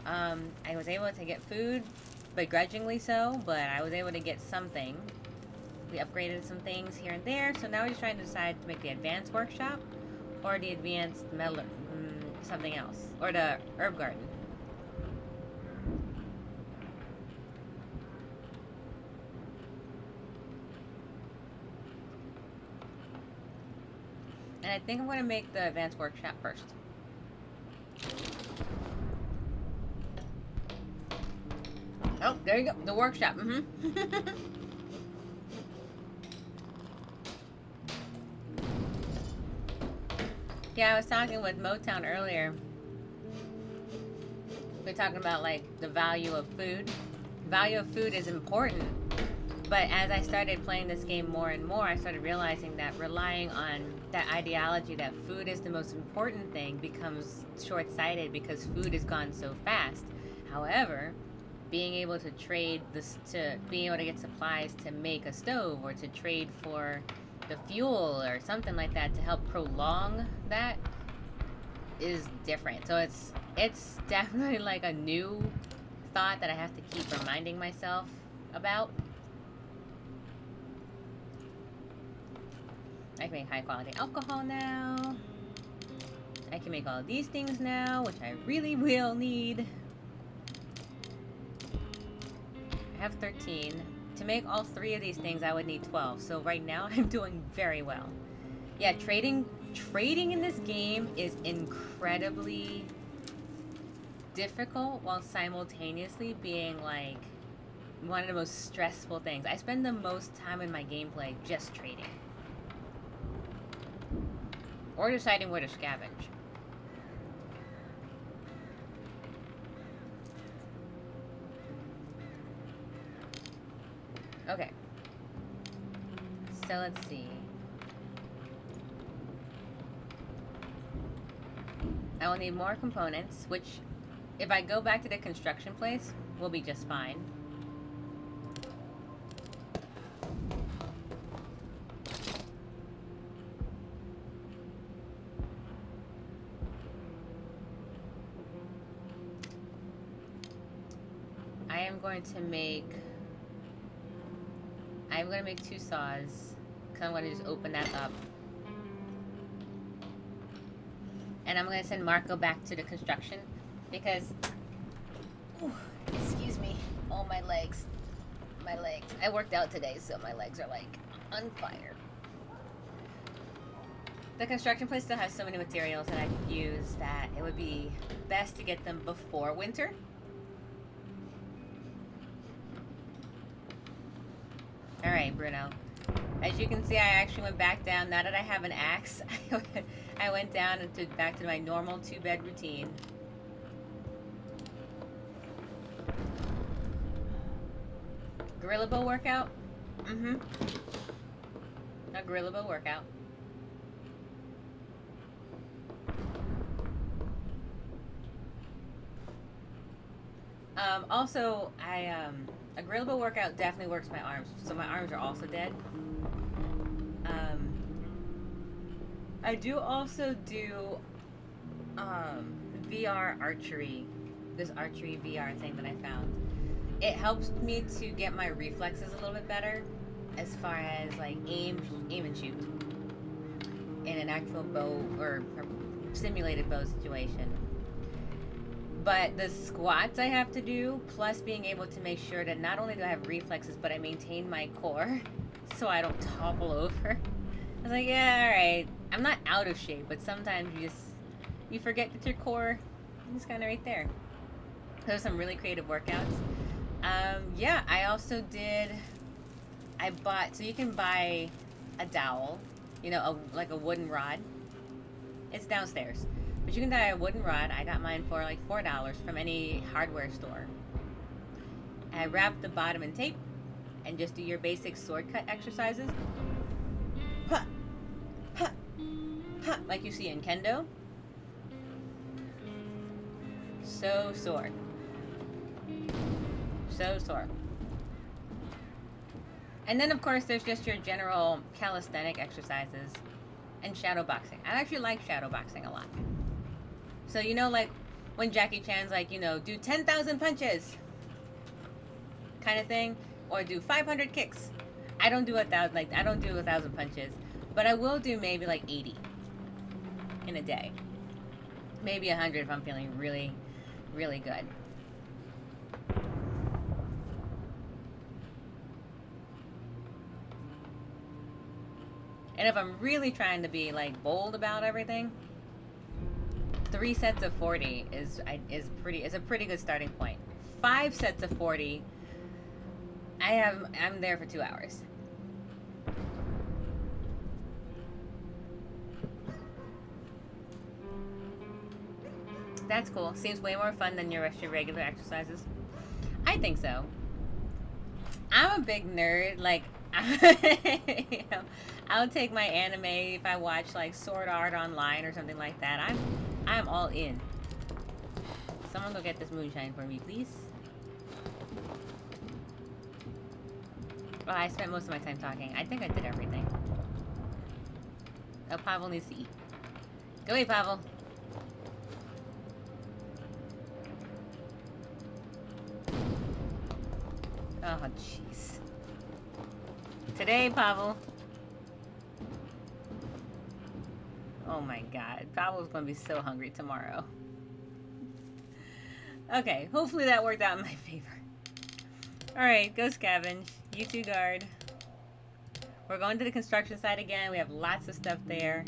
I was able to get food, begrudgingly so, but I was able to get something. We upgraded some things here and there, so now we're just trying to decide to make the advanced workshop or the advanced something else, or the herb garden. And I think I'm going to make the advanced workshop first. Oh, there you go. The workshop. Yeah, I was talking with Motown earlier. We were talking about, like, the value of food. Value of food is important. But as I started playing this game more and more, I started realizing that relying on that ideology that food is the most important thing becomes short-sighted because food has gone so fast. However, being able to trade this, to being able to get supplies to make a stove or to trade for the fuel or something like that to help prolong that is different. So it's definitely like a new thought that I have to keep reminding myself about. I can make high quality alcohol now. I can make all of these things now, which I really will need. I have 13. To make all 3 of these things, I would need 12. So right now, I'm doing very well. Yeah, trading in this game is incredibly difficult while simultaneously being like one of the most stressful things. I spend the most time in my gameplay just trading. Or deciding where to scavenge. Okay. So let's see. I will need more components, which, if I go back to the construction place, will be just fine. I'm going to make 2 saws, because I'm going to just open that up. And I'm going to send Marco back to the construction, because, excuse me, oh, my legs. I worked out today, so my legs are like on fire. The construction place still has so many materials that I could use that it would be best to get them before winter. Alright, Bruno. As you can see, I actually went back down. Now that I have an axe, I went down back to my normal 2-bed routine. Gorilla bow workout? Mm-hmm. A gorilla bow workout. Also, a gorilla bow workout definitely works my arms, so my arms are also dead. I do also do VR archery, this archery VR thing that I found. It helps me to get my reflexes a little bit better as far as like aim and shoot in an actual bow or simulated bow situation. But the squats I have to do, plus being able to make sure that not only do I have reflexes, but I maintain my core so I don't topple over. I was like, yeah, alright. I'm not out of shape, but sometimes you forget that your core is kind of right there. Those are some really creative workouts. Yeah, I also bought, so you can buy a dowel, you know, like a wooden rod. It's downstairs. But you can buy a wooden rod. I got mine for like $4 from any hardware store. I wrap the bottom in tape and just do your basic sword cut exercises. Ha! Ha! Ha! Like you see in kendo. So sore. So sore. And then of course there's just your general calisthenic exercises and shadow boxing. I actually like shadow boxing a lot. So, you know, like when Jackie Chan's like, you know, do 10,000 punches kind of thing, or do 500 kicks. I don't do 1,000, like, I don't do 1,000 punches, but I will do maybe like 80 in a day. Maybe 100 if I'm feeling really, really good. And if I'm really trying to be like bold about everything, 3 sets of 40 is a pretty good starting point. 5 sets of 40, I'm there for 2 hours. That's cool. Seems way more fun than your regular exercises. I think so. I'm a big nerd. Like, you know, I'll take my anime if I watch like Sword Art Online or something like that. I'm all in. Someone go get this moonshine for me, please. Oh, I spent most of my time talking. I think I did everything. Oh, Pavel needs to eat. Go away, Pavel. Oh, jeez. Today, Pavel. Oh my god. Pavel's gonna be so hungry tomorrow. Okay, hopefully that worked out in my favor. Alright, go scavenge. You two guard. We're going to the construction site again. We have lots of stuff there.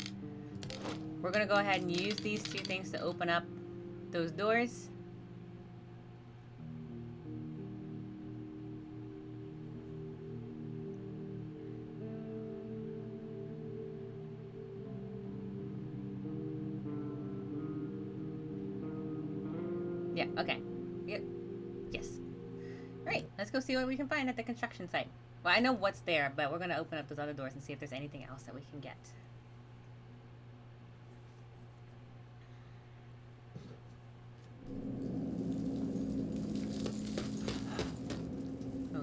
We're gonna go ahead and use these two things to open up those doors. Yeah, okay. Yep. Yes. Alright, let's go see what we can find at the construction site. Well, I know what's there, but we're gonna open up those other doors and see if there's anything else that we can get.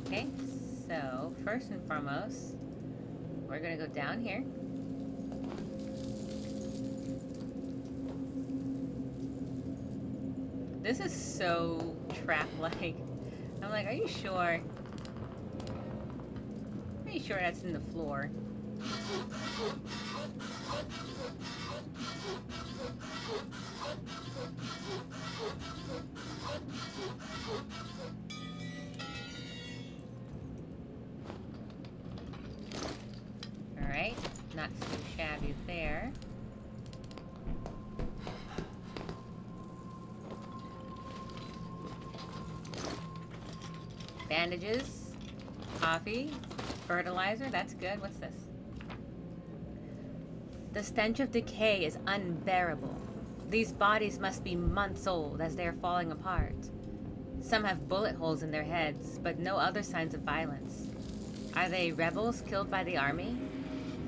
Okay, so first and foremost, we're gonna go down here. This is so trap-like. I'm like, are you sure? Are you sure that's in the floor? Alright, not too shabby there. Bandages, coffee, fertilizer, that's good. What's this? The stench of decay is unbearable. These bodies must be months old as they are falling apart. Some have bullet holes in their heads, but no other signs of violence. Are they rebels killed by the army?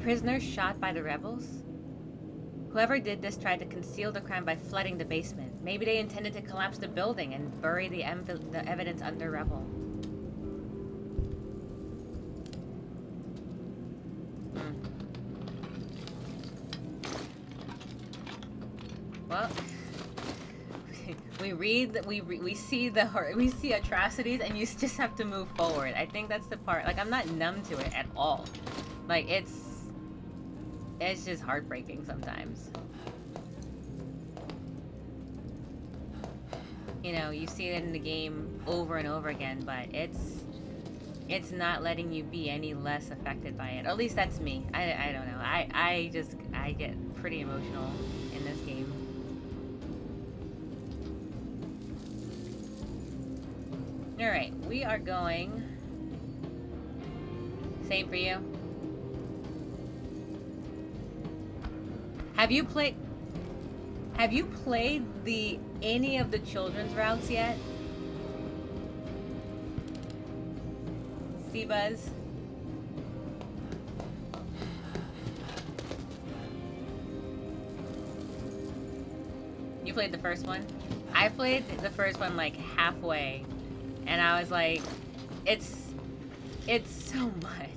Prisoners shot by the rebels? Whoever did this tried to conceal the crime by flooding the basement. Maybe they intended to collapse the building and bury the evidence under rubble. Well, we see atrocities, and you just have to move forward. I think that's the part. Like, I'm not numb to it at all. Like, it's just heartbreaking sometimes. You know, you see it in the game over and over again, but it's not letting you be any less affected by it. Or at least that's me. I don't know. I get pretty emotional in this game. Alright, we are going. Same for you. Have you played any of the children's routes yet? Buzz. You played the first one? I played the first one like halfway, and I was like, it's so much.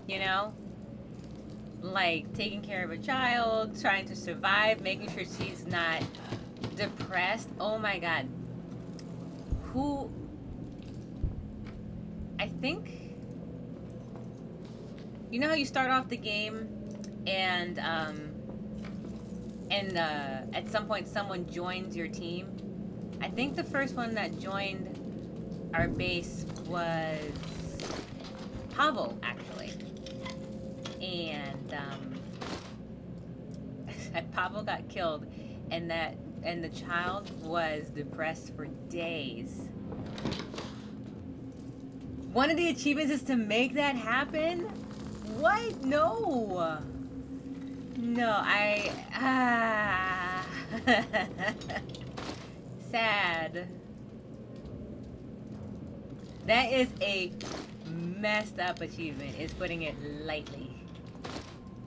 You know? Like, taking care of a child, trying to survive, making sure she's not depressed. Oh my god. I think, you know how you start off the game and at some point someone joins your team? I think the first one that joined our base was Herbal, actually. And Pavel got killed, and the child was depressed for days. One of the achievements is to make that happen? What? No. No, sad. That is a messed up achievement, is putting it lightly.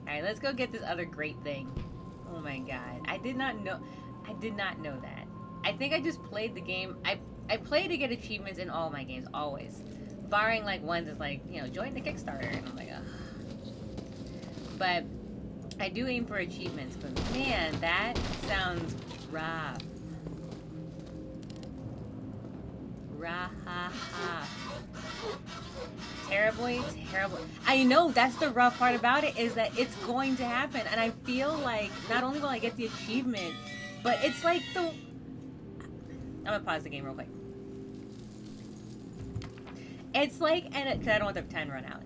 Alright, let's go get this other great thing. Oh my god. I did not know that. I think I just played the game. I play to get achievements in all my games, always. Barring like ones that's like, you know, join the Kickstarter, and I'm like, ugh. But I do aim for achievements, but man, that sounds rough. Terribly, terrible. I know that's the rough part about it, is that it's going to happen, and I feel like not only will I get the achievement, but it's like the. I'm gonna pause the game real quick. It's like, and because I don't want the time to run out.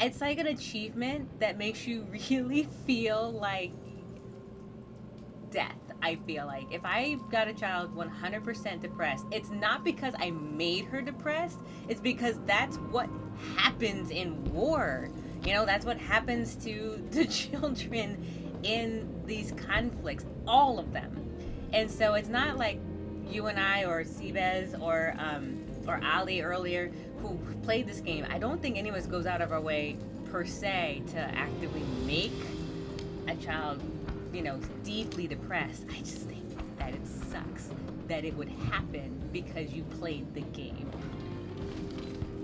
It's like an achievement that makes you really feel like death. I feel like if I got a child 100% depressed, it's not because I made her depressed. It's because that's what happens in war. You know, that's what happens to the children in these conflicts, all of them. And so it's not like you and I, or Seabez, or Ali earlier, who played this game. I don't think any of us goes out of our way per se to actively make a child, you know, deeply depressed. I just think that it sucks that it would happen because you played the game.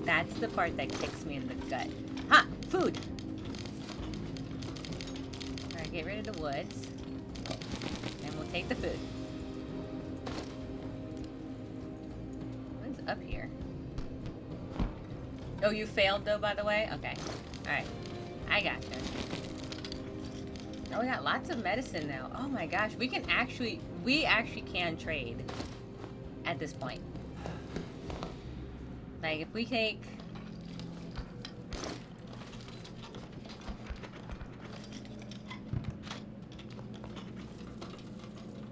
That's the part that kicks me in the gut. Ha! Food! Alright, get rid of the woods. And we'll take the food. What's up here? Oh, you failed though, by the way? Okay. Alright. I gotcha. Oh, we got lots of medicine now. Oh my gosh. We actually can trade at this point. Like, if we take...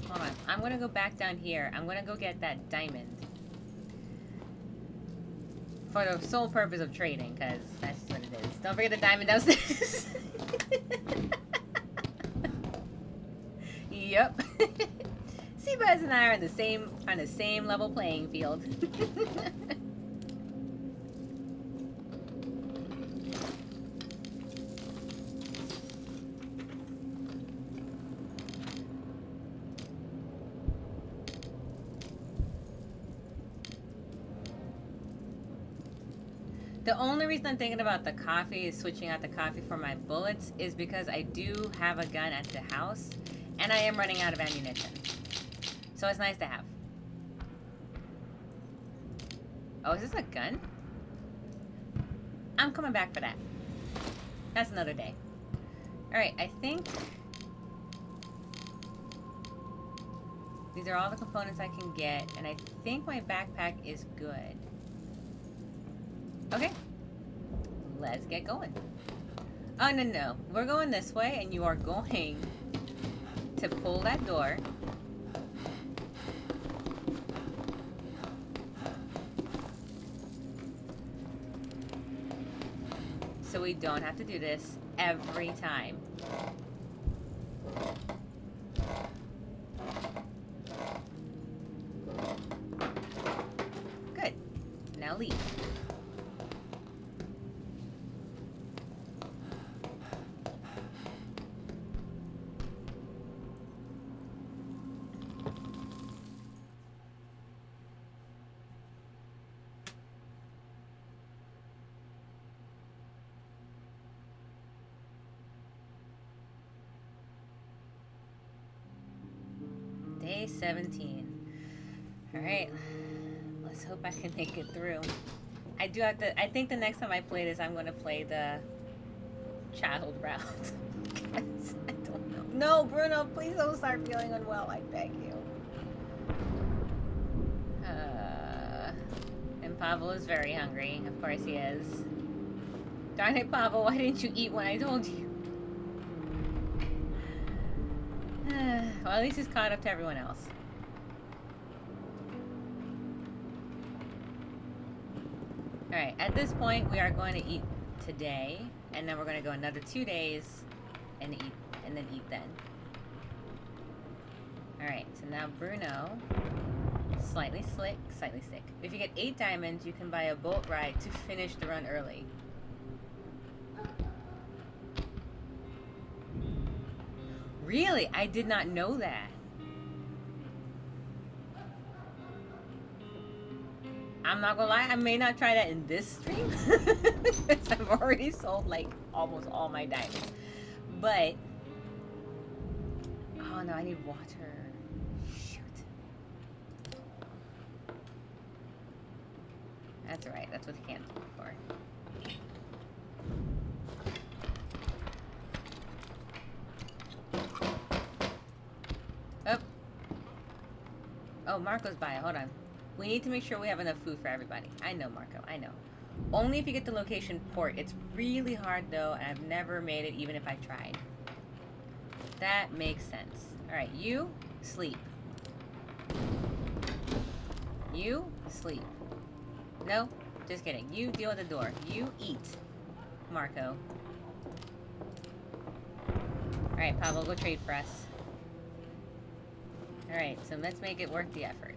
Hold on. I'm gonna go back down here. I'm gonna go get that diamond. For the sole purpose of trading, because that's what it is. Don't forget the diamond downstairs. Yep. Seabuzz and I are on the same level playing field. The only reason I'm thinking about the coffee, is switching out the coffee for my bullets, is because I do have a gun at the house, and I am running out of ammunition. So it's nice to have. Oh, is this a gun? I'm coming back for that. That's another day. Alright, I think... these are all the components I can get, and I think my backpack is good. Okay, let's get going. Oh, no. We're going this way, and you are going to pull that door. So we don't have to do this every time. Good. Now leave. Day 17. Alright. Let's hope I can make it through. I think the next time I play this, I'm going to play the child route. I don't know. No, Bruno, please don't start feeling unwell. I beg you. And Pavel is very hungry. Of course he is. Darn it, Pavel, why didn't you eat when I told you? Well, at least he's caught up to everyone else. Alright, at this point, we are going to eat today, and then we're going to go another 2 days and eat, and then eat then. Alright, so now Bruno, slightly sick. If you get 8 diamonds, you can buy a boat ride to finish the run early. Really? I did not know that. I'm not gonna lie, I may not try that in this stream. Because I've already sold like almost all my diamonds. But, oh no, I need water. Shoot. That's alright. That's what the candle's for. Oh. Oh, Marco's by. Hold on. We need to make sure we have enough food for everybody. I know, Marco. I know. Only if you get the location port. It's really hard, though, and I've never made it, even if I tried. That makes sense. Alright, you, sleep. You, sleep. No, just kidding. You deal with the door. You eat, Marco. Alright, Pablo, go trade for us. Alright, so let's make it worth the effort.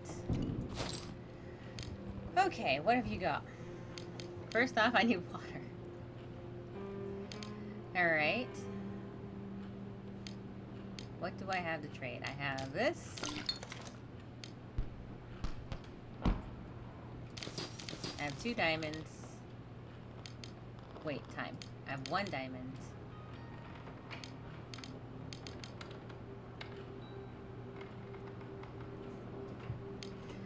Okay, what have you got? First off, I need water. Alright. What do I have to trade? I have this. I have 2 diamonds. Wait, time. I have 1 diamond.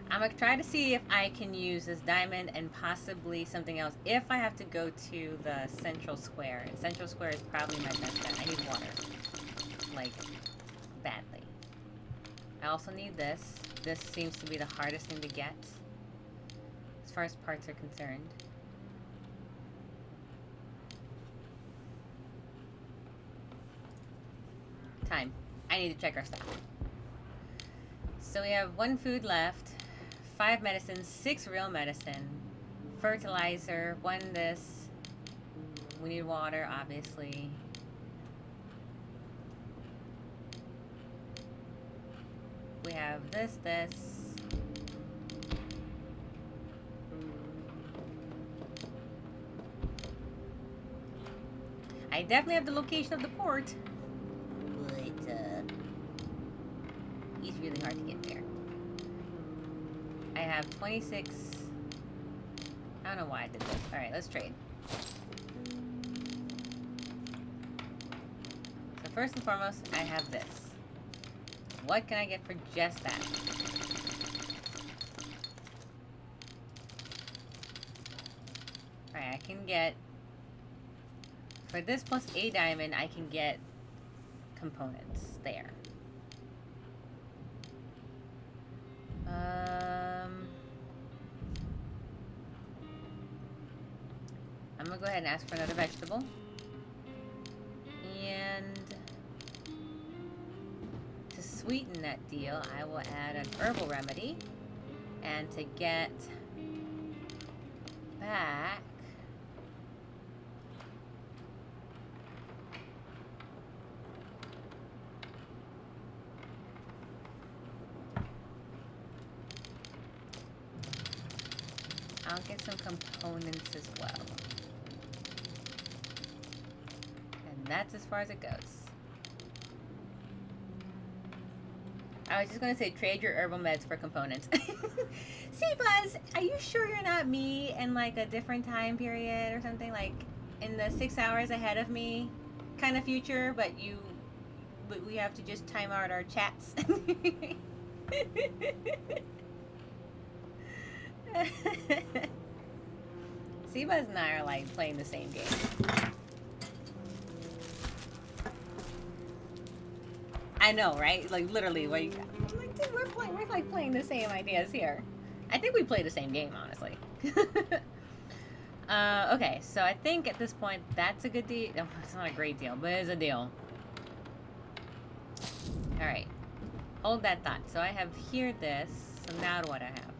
I'm gonna try to see if I can use this diamond and possibly something else if I have to go to the central square. And central square is probably my best bet. I need water. Like, badly. I also need this. This seems to be the hardest thing to get as far as parts are concerned. Time. I need to check our stuff. So we have 1 food left. 5 medicines, 6 real medicine, fertilizer, 1 this. We need water, obviously. We have this. I definitely have the location of the port. But, it's really hard to get there. I have 26. I don't know why I did this. Alright, let's trade. So first and foremost, I have this. What can I get for just that? Alright, I can get... For this plus a diamond, I can get components there. I'm gonna go ahead and ask for another vegetable. And to sweeten that deal, I will add an herbal remedy. And to get back... I'll get some components as well. And that's as far as it goes. I was just going to say trade your herbal meds for components. See, Buzz, are you sure you're not me in like a different time period or something? Like in the 6 hours ahead of me kind of future, but we have to just time out our chats. Seabuzz and I are like playing the same game. I know, right? Like literally, like, I'm like, dude, we're like playing the same ideas here. I think we play the same game, honestly. Okay, so I think at this point that's a good deal. No, it's not a great deal, but it's a deal. All right, hold that thought. So I have here this. So now what I have?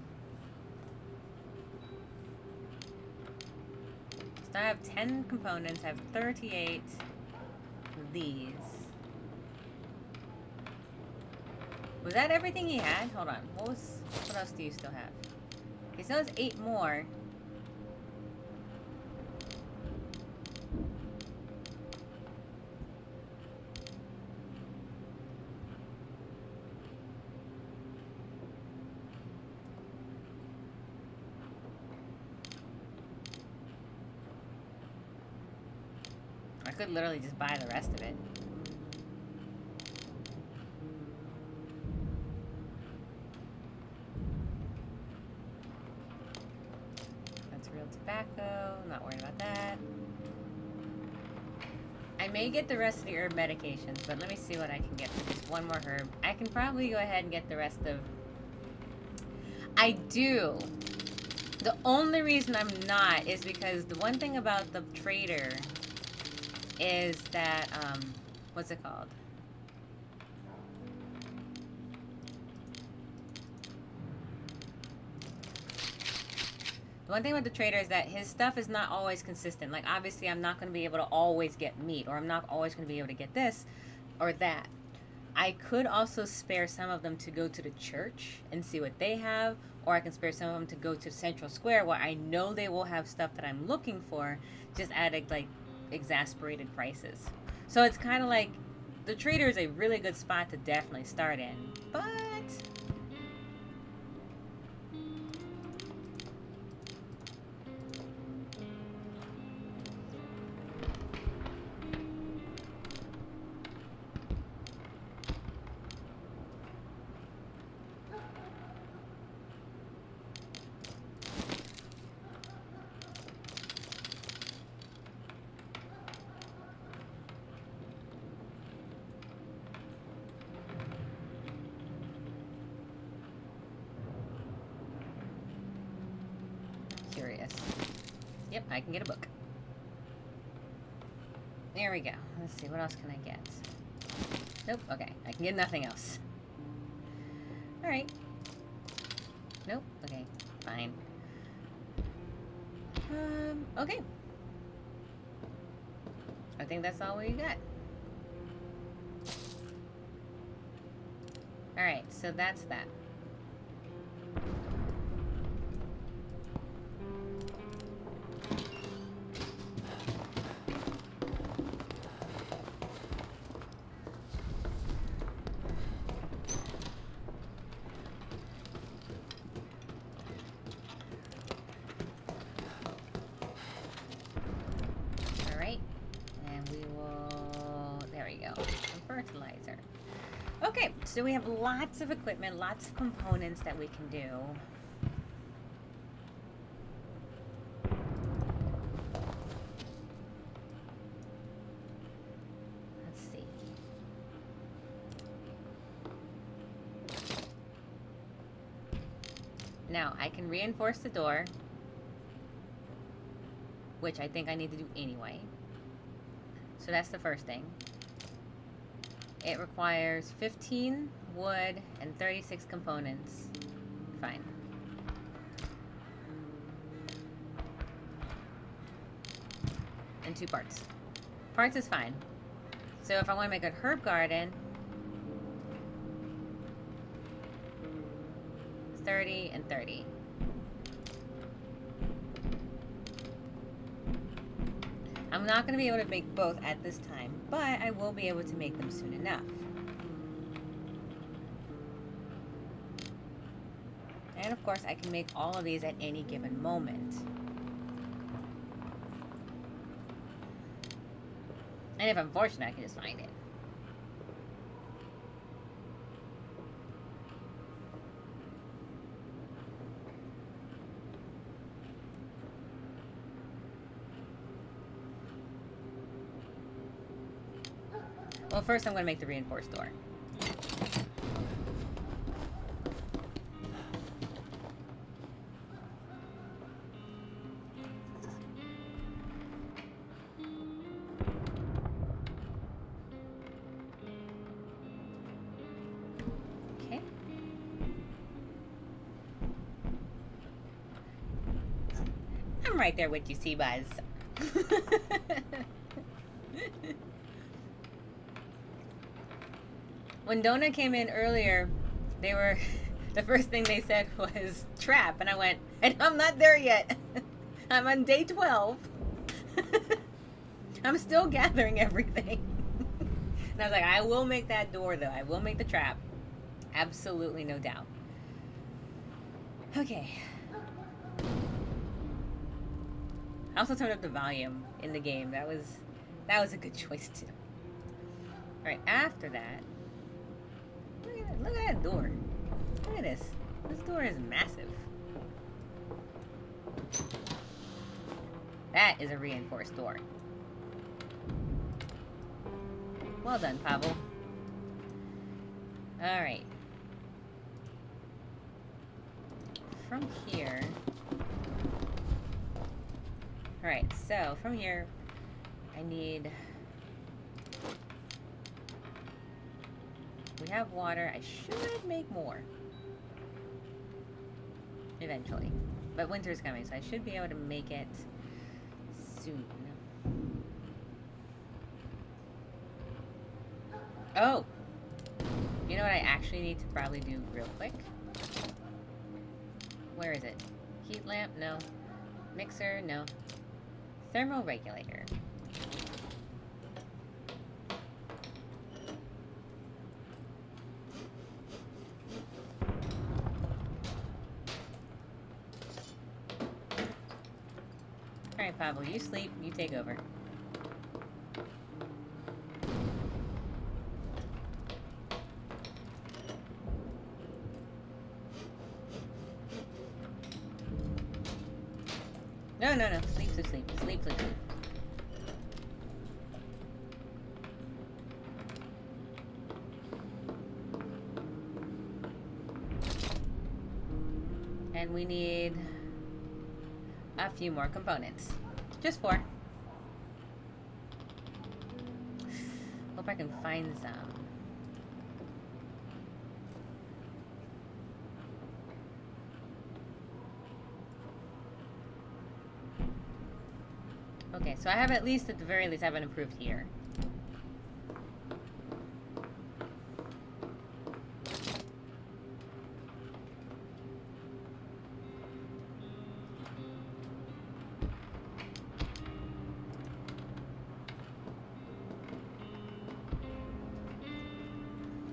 So I have 10 components. I have 38 of these. Was that everything he had? Hold on. What else do you still have? He still has 8 more. I could literally just buy the rest of it. tobacco. Not worried about that. I may get the rest of the herb medications, but let me see what I can get for just one more herb. I can probably go ahead and get the rest of... I do. The only reason I'm not is because the one thing about the trader is that, what's it called? The one thing with the trader is that his stuff is not always consistent. Like, obviously, I'm not going to be able to always get meat, or I'm not always going to be able to get this or that. I could also spare some of them to go to the church and see what they have, or I can spare some of them to go to Central Square where I know they will have stuff that I'm looking for, just at like exasperated prices. So it's kind of like the trader is a really good spot to definitely start in, but curious. Yep, I can get a book. There we go. Let's see, what else can I get? Nope, okay. I can get nothing else. Alright. Nope, okay. Fine. Okay. I think that's all we got. Alright, so that's that. Fertilizer. Okay, so we have lots of equipment, lots of components that we can do. Let's see. Now, I can reinforce the door, which I think I need to do anyway. So that's the first thing. It requires 15 wood and 36 components. Fine. And 2 parts. Parts is fine. So if I want to make a herb garden, 30 and 30. I'm not going to be able to make both at this time, but I will be able to make them soon enough. And of course, I can make all of these at any given moment. And if I'm fortunate, I can just find it. Well, first I'm going to make the reinforced door. Okay. I'm right there with you, Seabuzz. When Donut came in earlier, they were, the first thing they said was trap, and I went, and I'm not there yet. I'm on day 12. I'm still gathering everything. And I was like, I will make that door though. I will make the trap. Absolutely, no doubt. Okay. I also turned up the volume in the game. That was a good choice too. All right, after that, look at that door. Look at this. This door is massive. That is a reinforced door. Well done, Pavel. Alright. From here... Alright, so from here, I need... We have water. I should make more. Eventually. But winter's coming, so I should be able to make it soon. Oh! You know what I actually need to probably do real quick? Where is it? Heat lamp? No. Mixer? No. Thermoregulator. Alright, Pavel, you sleep, you take over. No, no, no. Sleep, sleep, sleep. Sleep, sleep, sleep. And we need a few more components. Just 4. Hope I can find some. Okay, so I have at least, at the very least, I have an improved heater.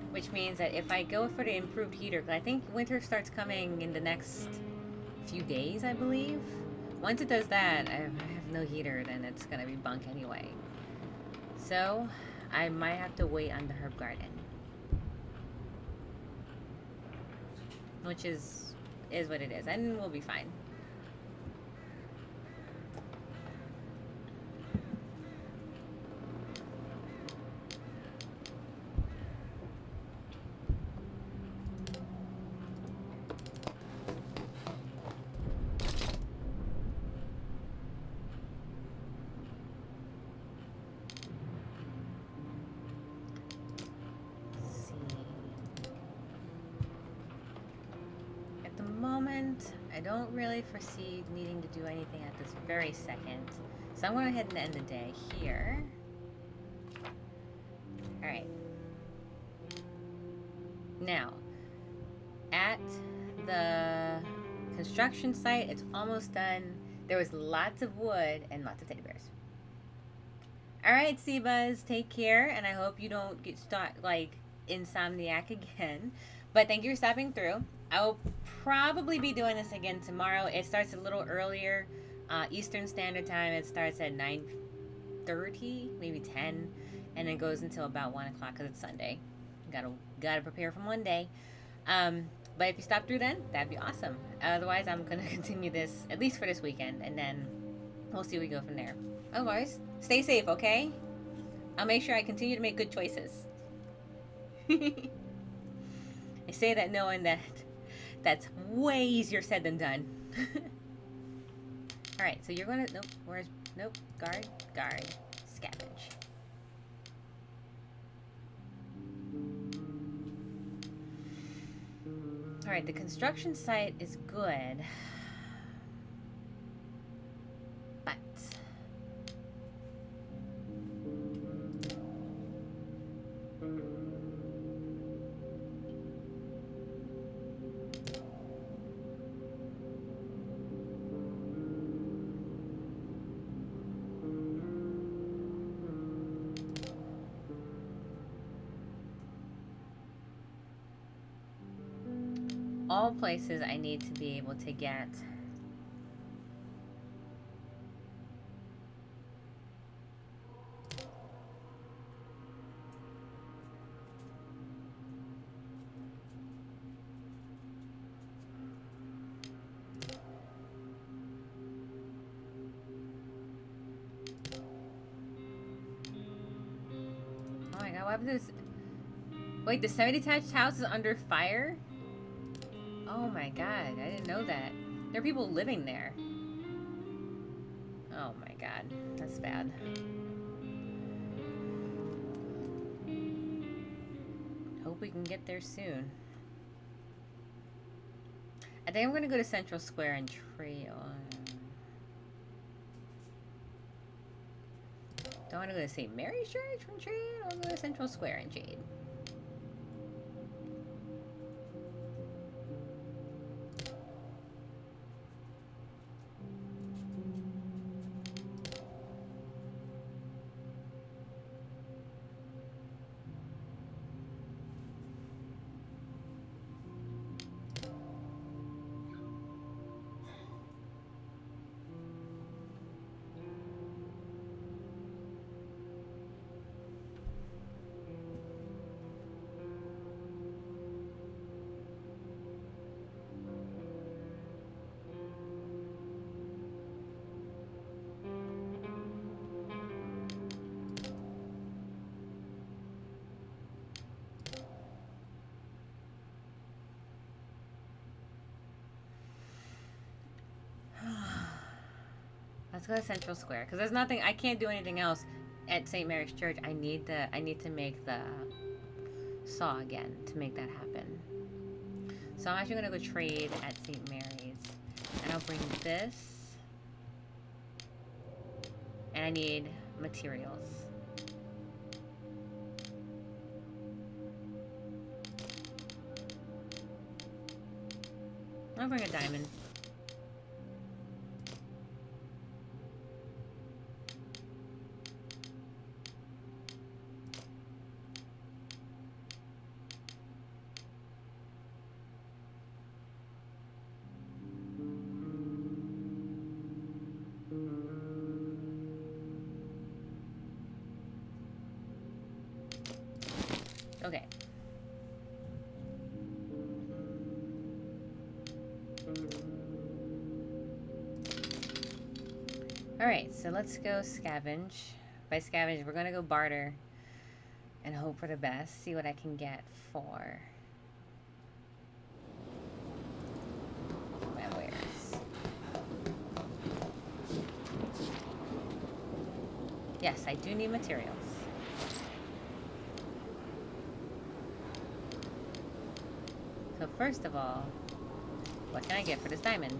Which means that if I go for the improved heater, because I think winter starts coming in the next few days, I believe. Once it does that, I have no heater, then it's gonna be bunk anyway. So, I might have to wait on the herb garden. Which is what it is, and we'll be fine. I don't really foresee needing to do anything at this very second. So I'm going to go ahead and end the day here. Alright. Now, at the construction site, it's almost done. There was lots of wood and lots of teddy bears. Alright, Seabuzz, take care, and I hope you don't get insomniac again. But thank you for stopping through. I will probably be doing this again tomorrow. It starts a little earlier, Eastern Standard Time. It starts at 9:30, maybe 10, and it goes until about 1 o'clock because it's Sunday. Gotta prepare for Monday. But if you stop through then, that'd be awesome. Otherwise, I'm gonna continue this at least for this weekend, and then we'll see where we go from there. Otherwise, stay safe, okay? I'll make sure I continue to make good choices. I say that knowing that that's way easier said than done. Alright, so you're gonna... Nope. Guard. Scavenge. Alright, the construction site is good. But... all places I need to be able to get of this. Wait, the semi-detached house is under fire? Oh my god, I didn't know that. There are people living there. Oh my god, that's bad. Hope we can get there soon. I think I'm gonna go to Central Square and trade. Don't want to go to St. Mary's Church and trade. I'll go to Central Square and trade. Let's go to Central Square because there's nothing. I can't do anything else at St. Mary's Church. I need to make the saw again to make that happen. So I'm actually gonna go trade at St. Mary's, and I'll bring this. And I need materials. I'll bring a diamond. Okay. Alright, so let's go scavenge. By scavenge, we're gonna go barter and hope for the best. See what I can get for my wares. Yes, I do need materials. So first of all, what can I get for this diamond?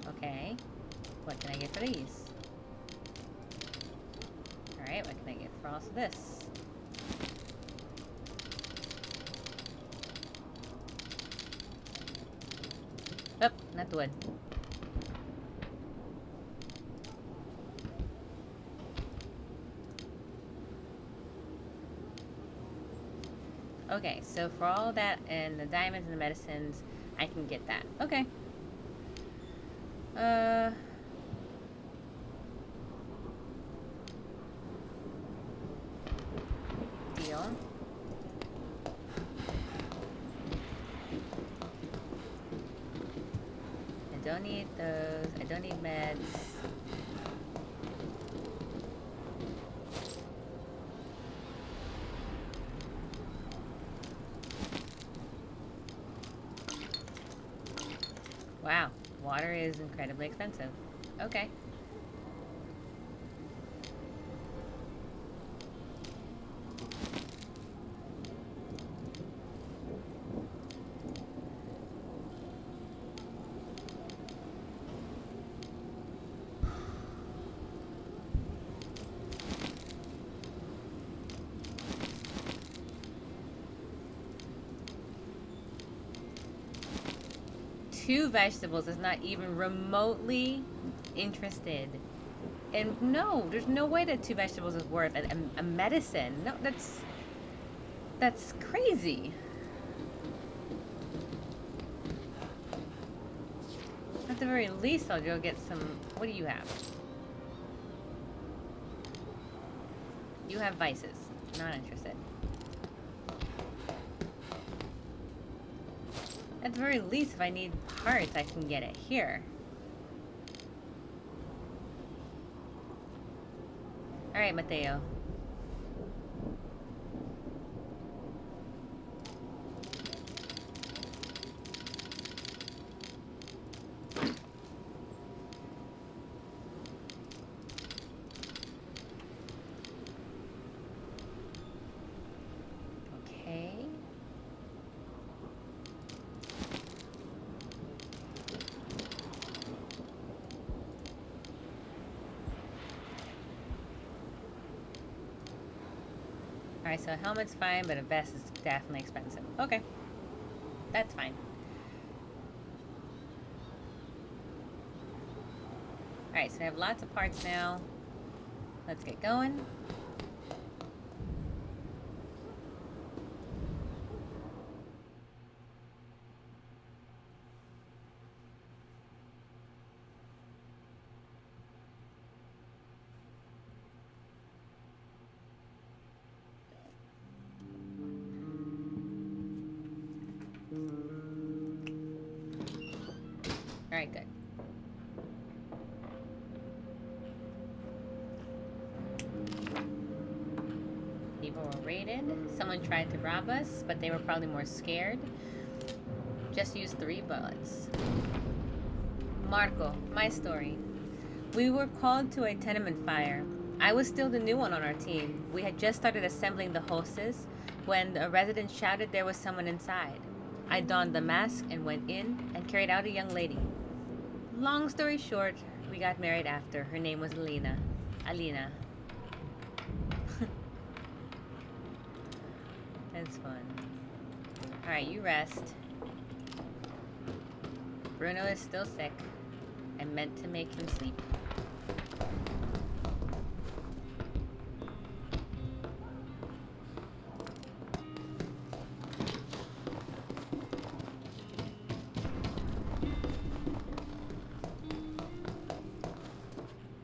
Okay. What can I get for these? Alright, what can I get for also this? Oh, not the wood. Okay, so for all that and the diamonds and the medicines, I can get that. Okay. Deal. I don't need those. I don't need meds. Wow, water is incredibly expensive. Okay. Two vegetables is not even remotely interested. And no, there's no way that two vegetables is worth a medicine. No, that's crazy. At the very least, I'll go get some. What do you have? You have vices. Not interested. At the very least, if I need parts, I can get it here. Alright, Mateo. Alright, so a helmet's fine, but a vest is definitely expensive. Okay. That's fine. Alright, so I have lots of parts now. Let's get going. Alright, good. People were raided. Someone tried to rob us, but they were probably more scared. Just used 3 bullets. Marco, my story. We were called to a tenement fire. I was still the new one on our team. We had just started assembling the hoses when a resident shouted there was someone inside. I donned the mask and went in and carried out a young lady. Long story short, we got married after. Her name was Alina. That's fun. Alright, you rest. Bruno is still sick. I meant to make him sleep.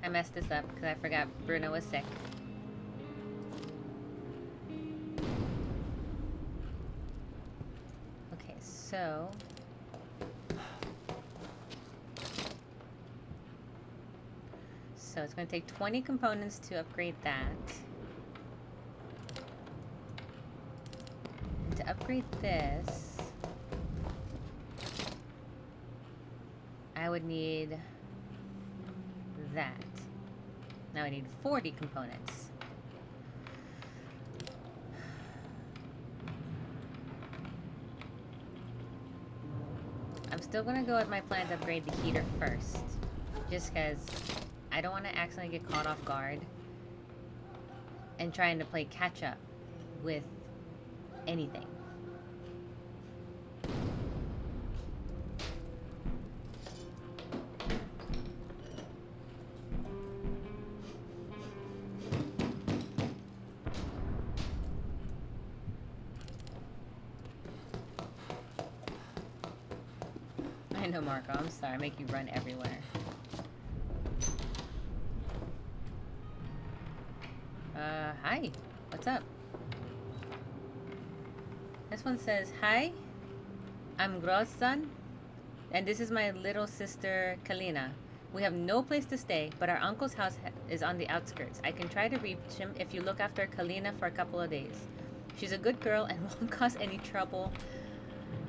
I messed this up because I forgot Bruno was sick. Okay, so... So it's going to take 20 components to upgrade that. And to upgrade this, I would need that. Now I need 40 components. I'm still going to go with my plan to upgrade the heater first. Just because I don't want to accidentally get caught off guard and trying to play catch up with anything. I know, Marco. I'm sorry. I make you run everywhere. Hi. What's up? This one says, hi. I'm Grossan, and this is my little sister, Kalina. We have no place to stay, but our uncle's house is on the outskirts. I can try to reach him if you look after Kalina for a couple of days. She's a good girl and won't cause any trouble.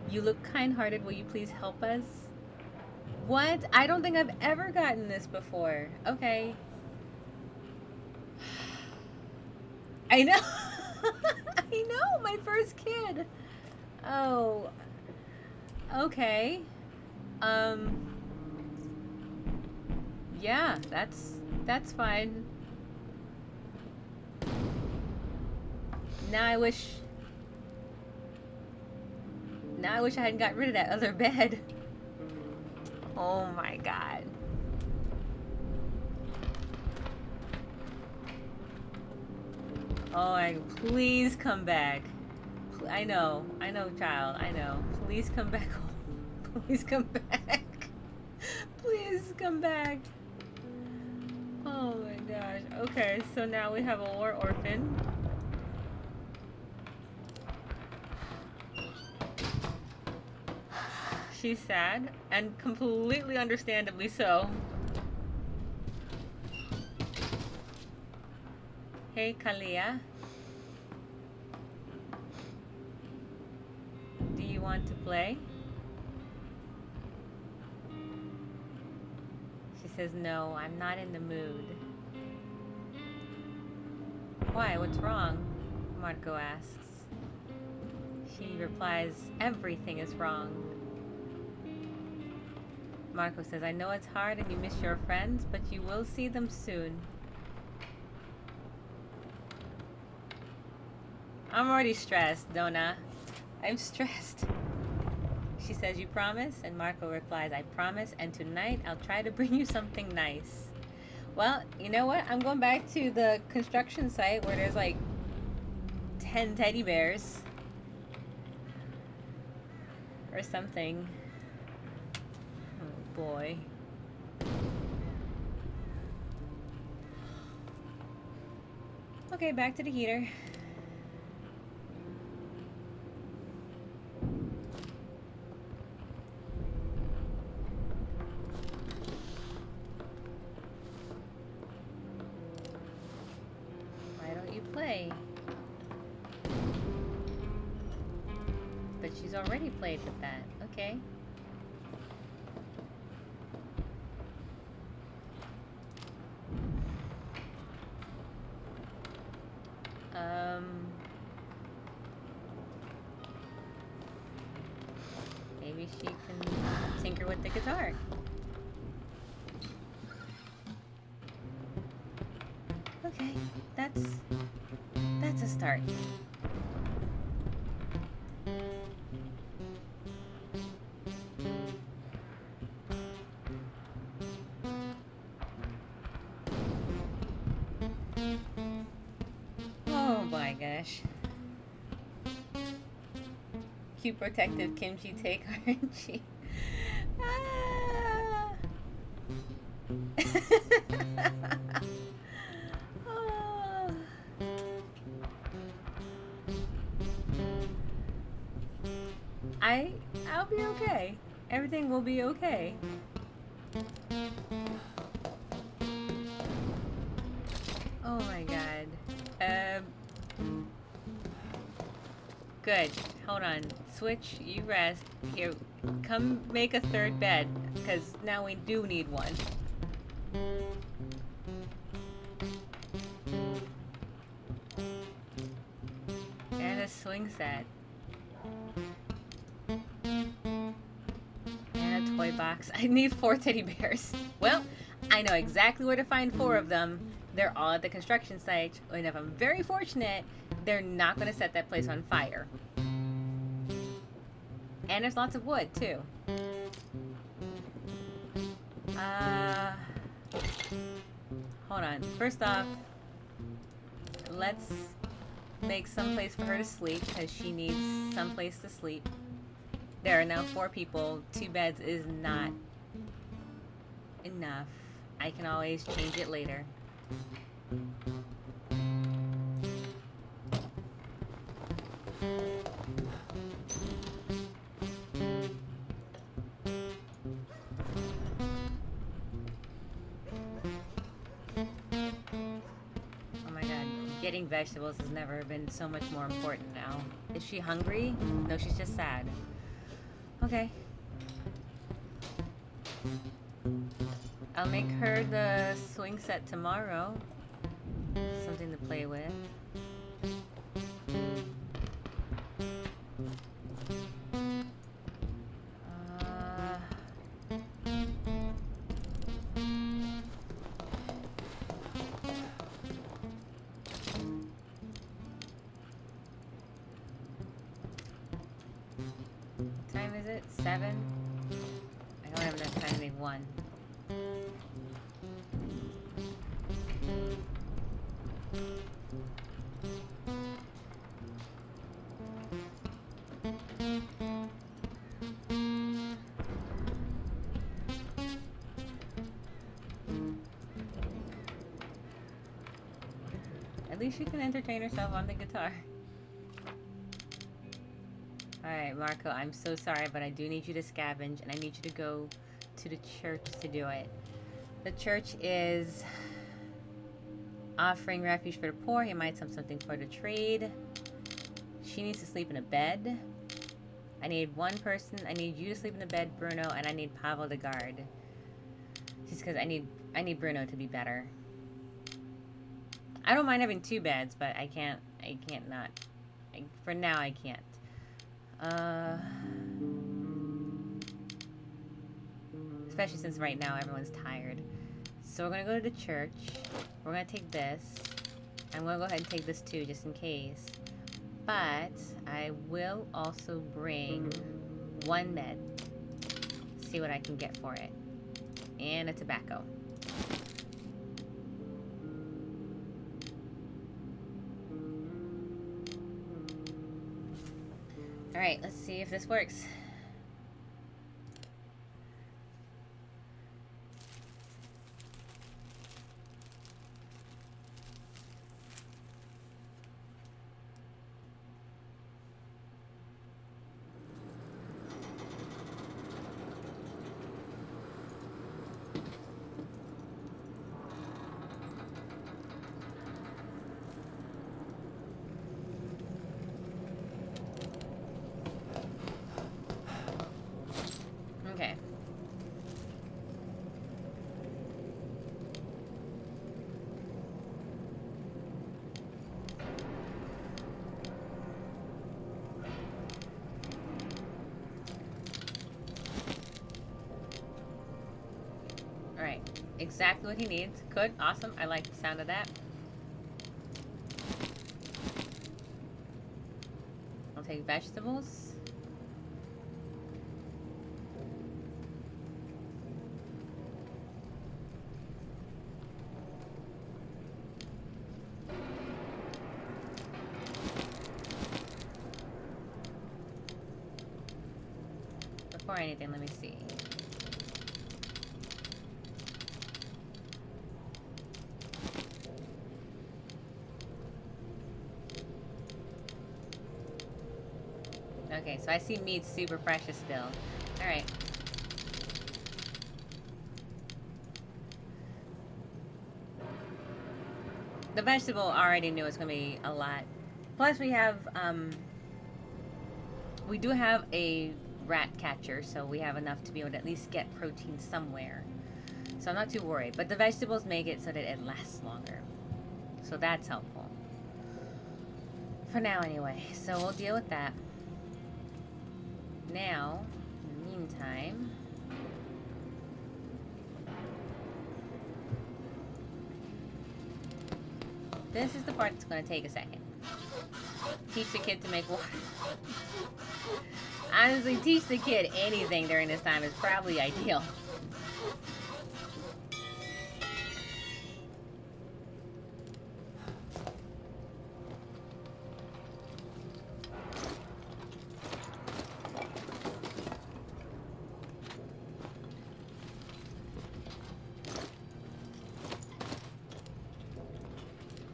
You look kind-hearted. Will you please help us? What? I don't think I've ever gotten this before. Okay. I know. I know. My first kid. Oh. Okay. Yeah, that's fine. Now I wish I hadn't got rid of that other bed. Oh my god. Oh, please come back. I know, child, I know. Please come back home. Please come back. Please come back. Oh my gosh. Okay, so now we have a war orphan. She's sad, and completely understandably so. Hey, Kalia. Do you want to play? She says, no, I'm not in the mood. Why? What's wrong? Marco asks. She replies, everything is wrong. Marco says, I know it's hard and you miss your friends, but you will see them soon. I'm already stressed, Donna. I'm stressed. She says, you promise? And Marco replies, I promise, and tonight I'll try to bring you something nice. Well, you know what? I'm going back to the construction site where there's like 10 teddy bears. Or something. Oh boy. Okay, back to the heater. Why don't you play? But she's already played with that. Okay. Maybe she can tinker with the guitar. Okay, that's a start. Oh my gosh. Cute protective kimchi take, aren't she? Ah. Oh. I'll be okay. Everything will be okay. Oh my god. Good. Hold on. Switch, you rest. Here, come make a third bed, because now we do need one. And a swing set. And a toy box. I need 4 teddy bears. Well, I know exactly where to find 4 of them. They're all at the construction site, and if I'm very fortunate, they're not going to set that place on fire. And there's lots of wood, too. Hold on. First off, let's make some place for her to sleep, because she needs some place to sleep. There are now 4 people. 2 beds is not enough. I can always change it later. Getting vegetables has never been so much more important now. Is she hungry? No, she's just sad. Okay. I'll make her the swing set tomorrow. Something to play with. Time is it? 7? I don't have enough time to make 1. At least she can entertain herself on the guitar. Alright, Marco, I'm so sorry, but I do need you to scavenge, and I need you to go to the church to do it. The church is Offering refuge for the poor. He might have something for the trade. She needs to sleep in a bed. I need one person. I need you to sleep in a bed, Bruno, and I need Pavel to guard. Just because I need Bruno to be better. I don't mind having 2 beds, but I can't not. For now, I can't. Especially since right now everyone's tired. So we're gonna go to the church. We're gonna take this. I'm gonna go ahead and take this too, just in case. But I will also bring 1 med. See what I can get for it. And a tobacco. Alright, let's see if this works. Okay. Alright. Exactly what he needs. Good. Awesome. I like the sound of that. I'll take vegetables. Before anything, let me see. Okay, so I see meat super precious still. Alright. The vegetable already knew it's gonna be a lot. Plus we have, we do have a rat catcher, so we have enough to be able to at least get protein somewhere. So I'm not too worried. But the vegetables make it so that it lasts longer. So that's helpful. For now anyway. So we'll deal with that. Now, in the meantime, this is the part that's going to take a second. Teach the kid to make water. Honestly, teach the kid anything during this time is probably ideal.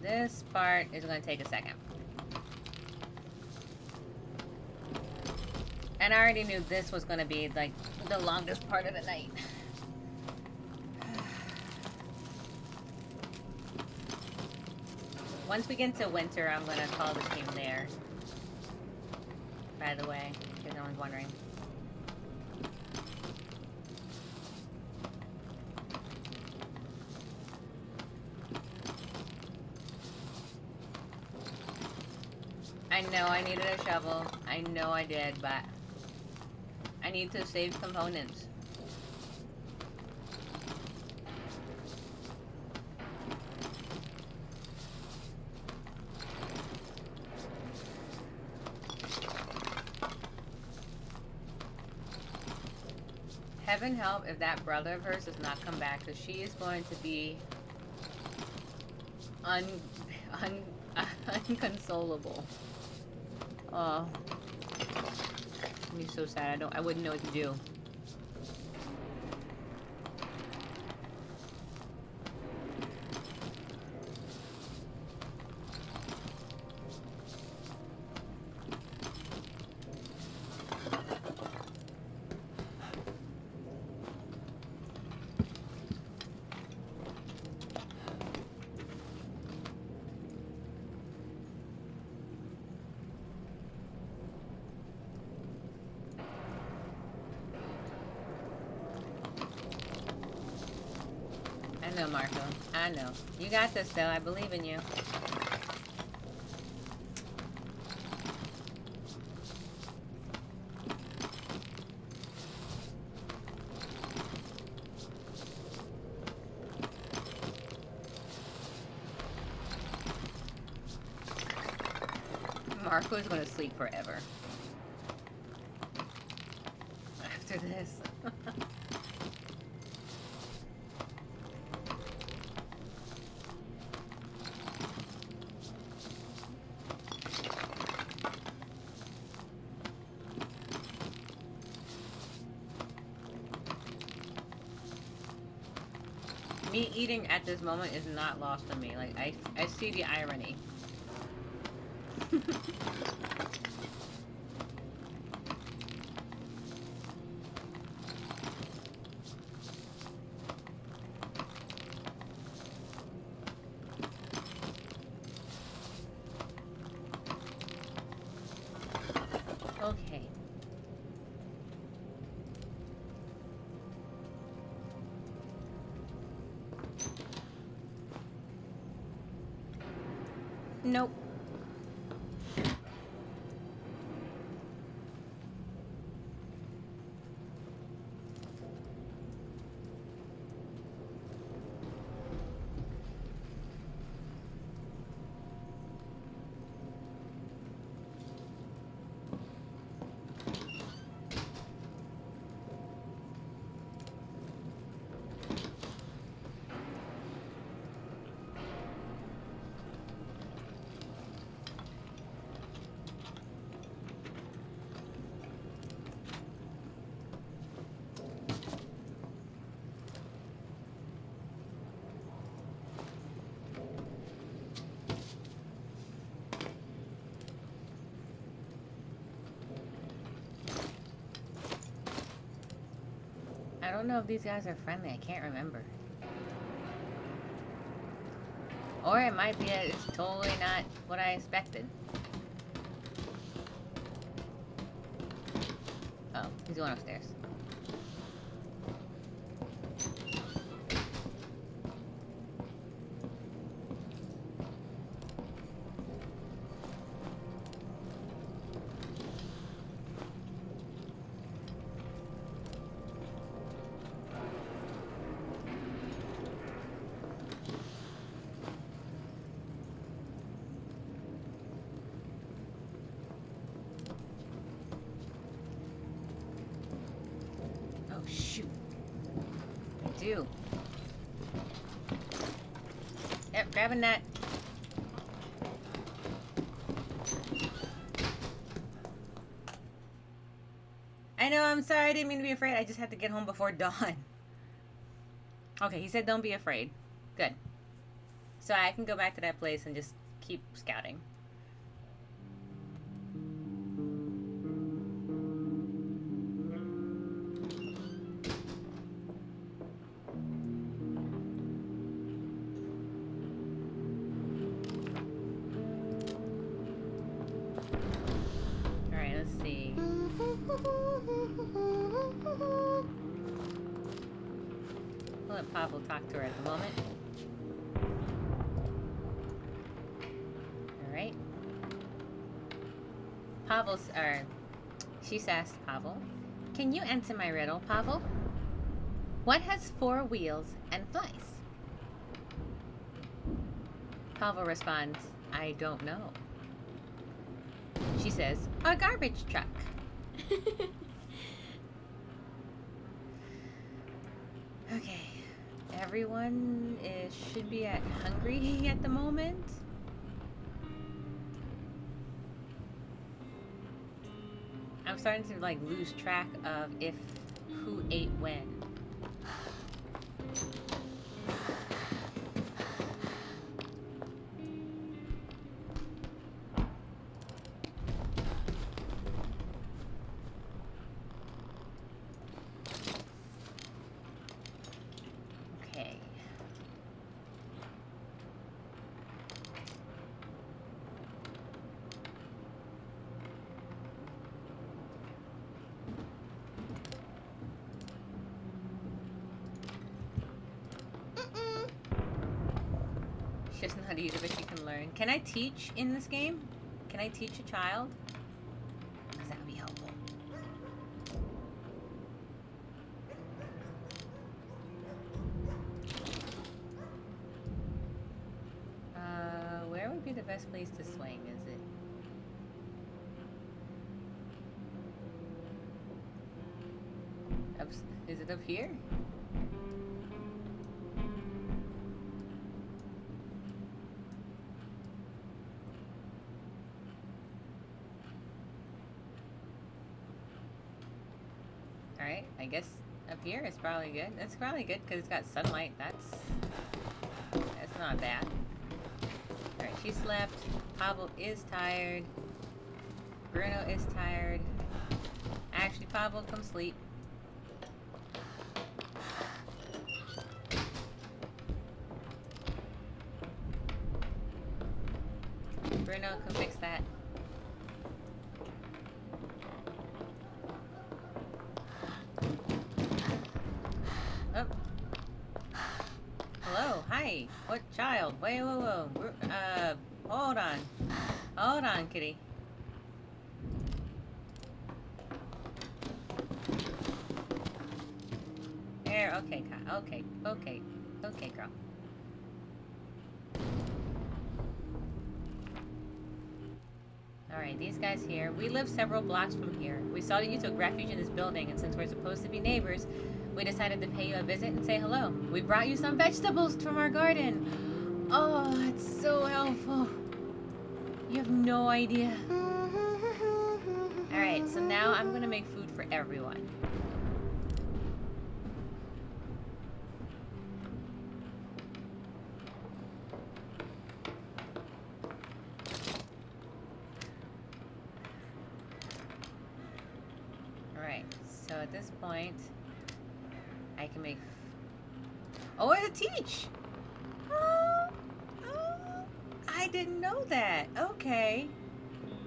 This part is going to take a second. And I already knew this was going to be like the longest part of the night. Once we get into winter, I'm going to call the team there. By the way, in case no one's wondering. I know I needed a shovel. I know I did, but I need to save components. Heaven help if that brother of hers does not come back, because she is going to be unconsolable. Oh, I'd be so sad. I wouldn't know what to do. Marco. I know. You got this, though. I believe in you. Marco is going to sleep forever. After this. Me eating at this moment is not lost on me. Like, I see the irony. Okay. Nope. I don't know if these guys are friendly. I can't remember. Or it might be that it's totally not what I expected. Oh, he's going upstairs. Shoot. I do. Yep, grabbing that. I know, I'm sorry, I didn't mean to be afraid. I just had to get home before dawn. Okay, he said don't be afraid. Good. So I can go back to that place and just keep scouting. I'll let Pavel talk to her at the moment. Alright. She's asked Pavel, "Can you answer my riddle, Pavel? What has 4 wheels and flies?" Pavel responds, "I don't know." She says, "A garbage truck." Okay. Everyone should be hungry at the moment. I'm starting to like lose track of who ate when. how to use it, but you can learn. Can I teach in this game? Can I teach a child? Because that would be helpful. Where would be the best place to swing, is it? Is it up here? Alright, I guess up here is probably good. That's probably good because it's got sunlight. That's not bad. Alright, she slept. Pablo is tired. Bruno is tired. Actually, Pablo, come sleep. Bruno, come fix that. Oh. Hello, hi. What child? Wait, whoa. Hold on. Hold on, kitty. There, okay, okay, girl. Alright, these guys here. We live several blocks from here. We saw that you took refuge in this building, and since we're supposed to be neighbors, we decided to pay you a visit and say hello. We brought you some vegetables from our garden. Oh, that's so helpful. You have no idea. Alright, so now I'm gonna make food for everyone. So at this point, I can make... Oh, I have to teach! Oh, I didn't know that. Okay.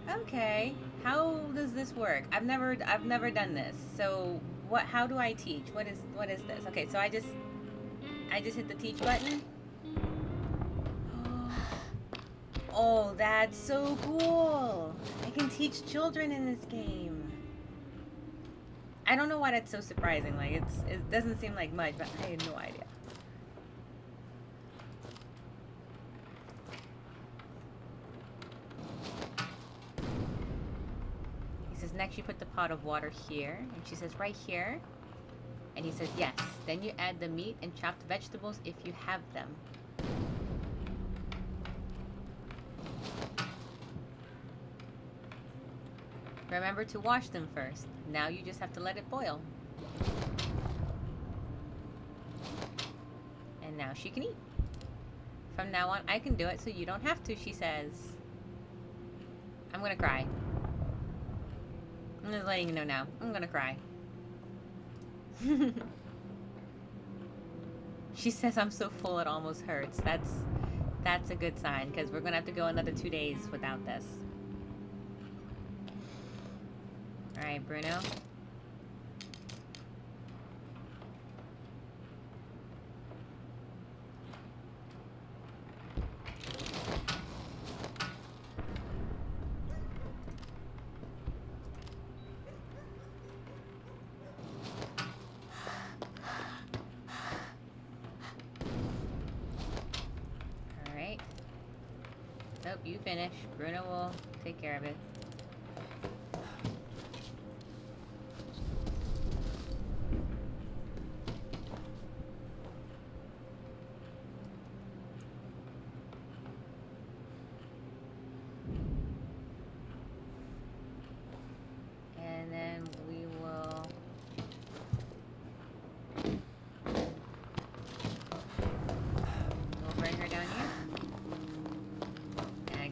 Okay. How does this work? I've never done this. So how do I teach? What is this? Okay, so I just hit the teach button. Oh, that's so cool. I can teach children in this game. I don't know why that's so surprising. Like, it doesn't seem like much, but I had no idea. He says, next you put the pot of water here. And she says, right here. And he says, yes. Then you add the meat and chopped vegetables if you have them. Remember to wash them first. Now you just have to let it boil. And now she can eat. From now on, I can do it so you don't have to, she says. I'm gonna cry. I'm just letting you know now. I'm gonna cry. She says I'm so full it almost hurts. That's a good sign, because we're gonna have to go another 2 days without this. Alright, Bruno. Alright. Nope, you finish. Bruno will take care of it.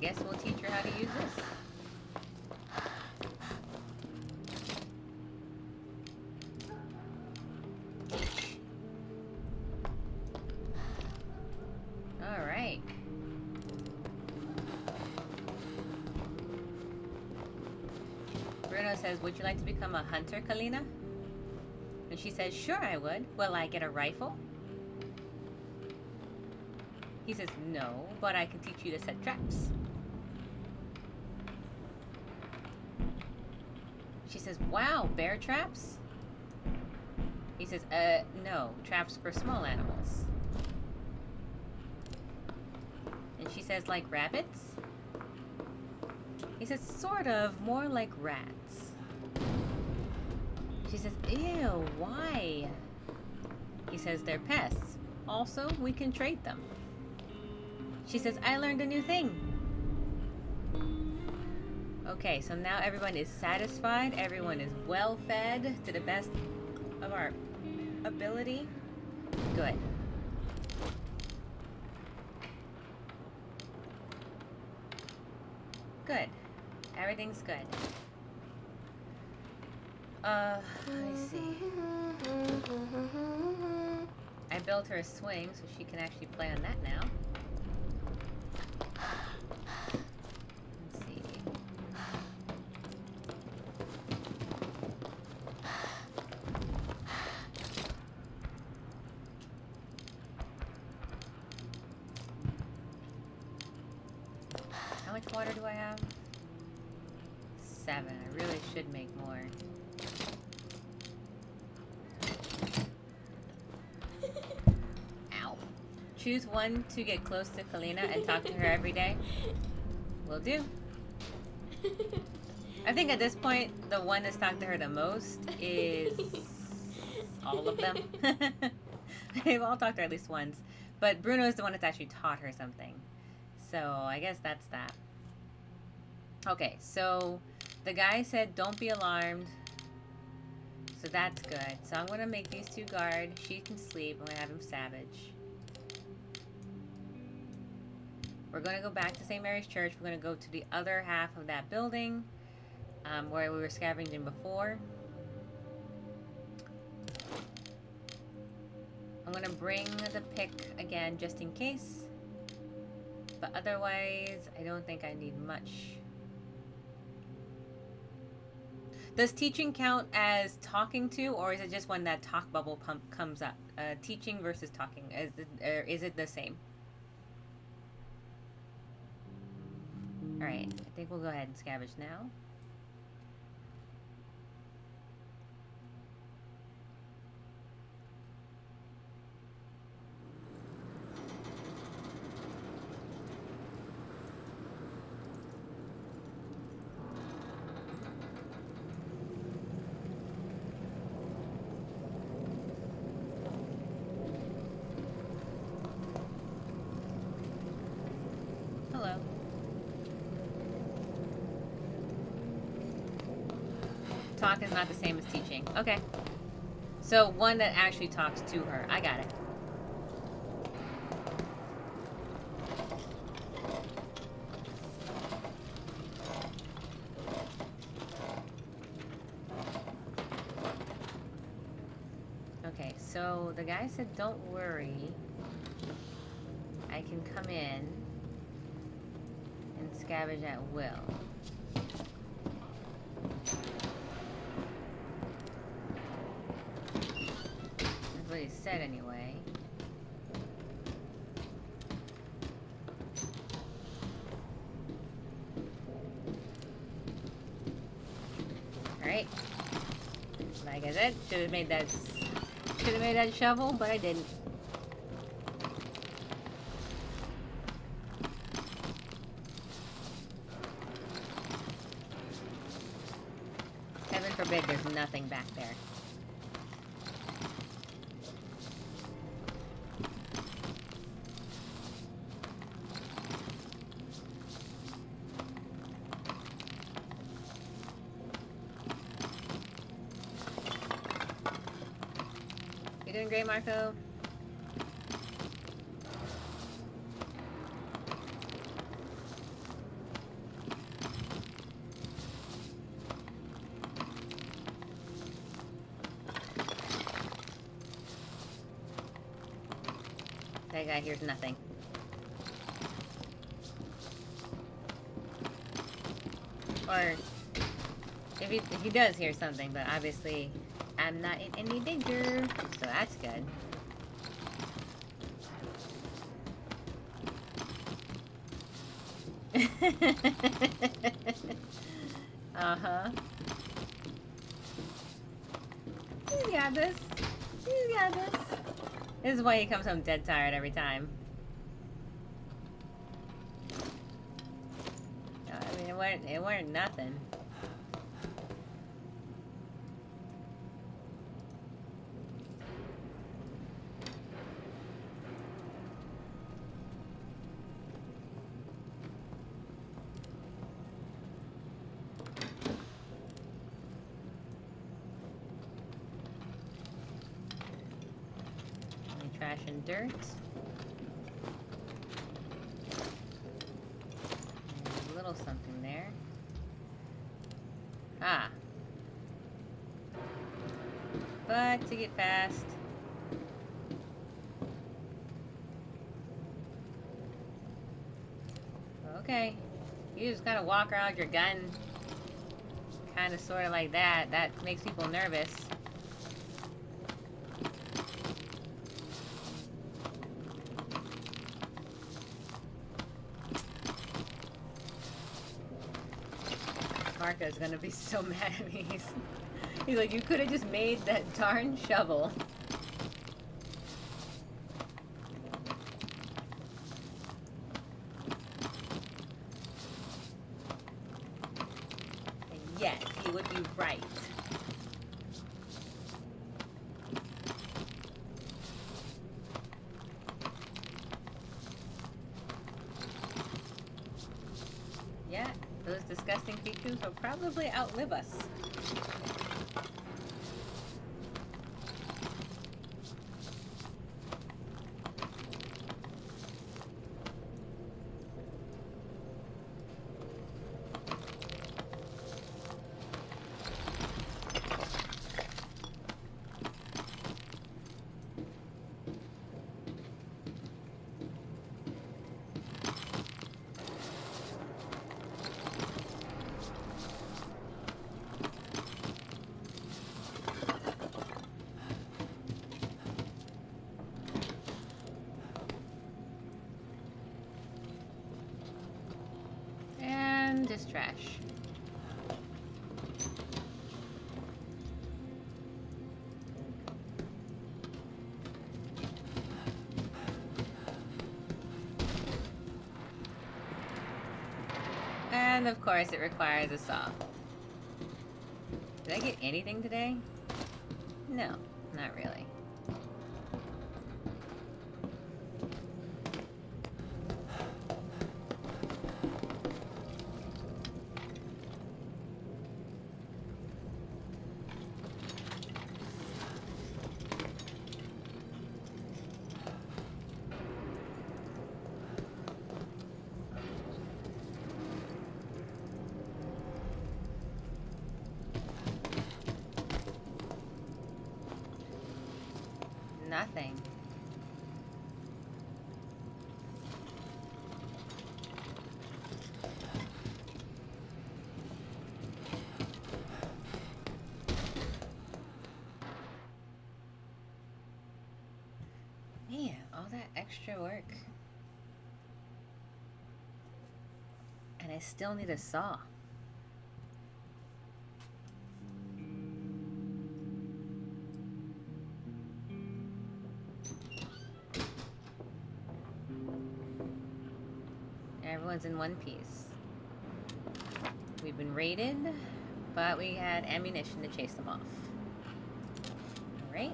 Guess we'll teach her how to use this. Alright. Bruno says, would you like to become a hunter, Kalina? And she says, sure I would. Will I get a rifle? He says, no, but I can teach you to set traps. She says, wow, bear traps? He says, no, traps for small animals. And she says, like rabbits? He says, sort of, more like rats. She says, ew, why? He says, they're pests. Also, we can trade them. She says, I learned a new thing. Okay, so now everyone is satisfied. Everyone is well fed to the best of our ability. Good. Good. Everything's good. Let me see. I built her a swing so she can actually play on that now. Let's see. How much water do I have? 7. I really should make more. Ow. Choose one to get close to Kalina and talk to her every day. Will do. I think at this point, the one that's talked to her the most is all of them. They've all talked to her at least once. But Bruno is the one that's actually taught her something. So I guess that's that. Okay, so the guy said don't be alarmed. So that's good. So I'm going to make these 2 guard. She can sleep. I'm going to have him savage. We're going to go back to St. Mary's Church. We're going to go to the other half of that building where we were scavenging before. I'm going to bring the pick again just in case. But otherwise, I don't think I need much. Does teaching count as talking to, or is it just when that talk bubble comes up? Teaching versus talking, is it the same? Alright, I think we'll go ahead and scavenge now. Hello. Talk is not the same as teaching. Okay. So one that actually talks to her. I got it. Okay, so the guy said don't worry. I can come in and scavenge at will. That's what he said anyway. Alright. Like I said, should have made that shovel, but I didn't. Heaven forbid there's nothing back there. You're doing great, Marco. That guy hears nothing. Or if he does hear something, but obviously I'm not in any danger, so that's good. Uh-huh. He's got this. He's got this. This is why he comes home dead tired every time. I mean, it weren't nothing. Trash and dirt. There's a little something there. Ah. But to get fast. Okay. You just gotta walk around with your gun. Kinda sorta like that. That makes people nervous. Marco's gonna be so mad at me. He's like, you could have just made that darn shovel. And yes, he would be right. Yeah. Those disgusting creatures will probably outlive us. Just trash. And of course it requires a saw. Did I get anything today? No, not really. Nothing. Man, all that extra work. And I still need a saw. Everyone's in one piece. We've been raided, but we had ammunition to chase them off. Alright.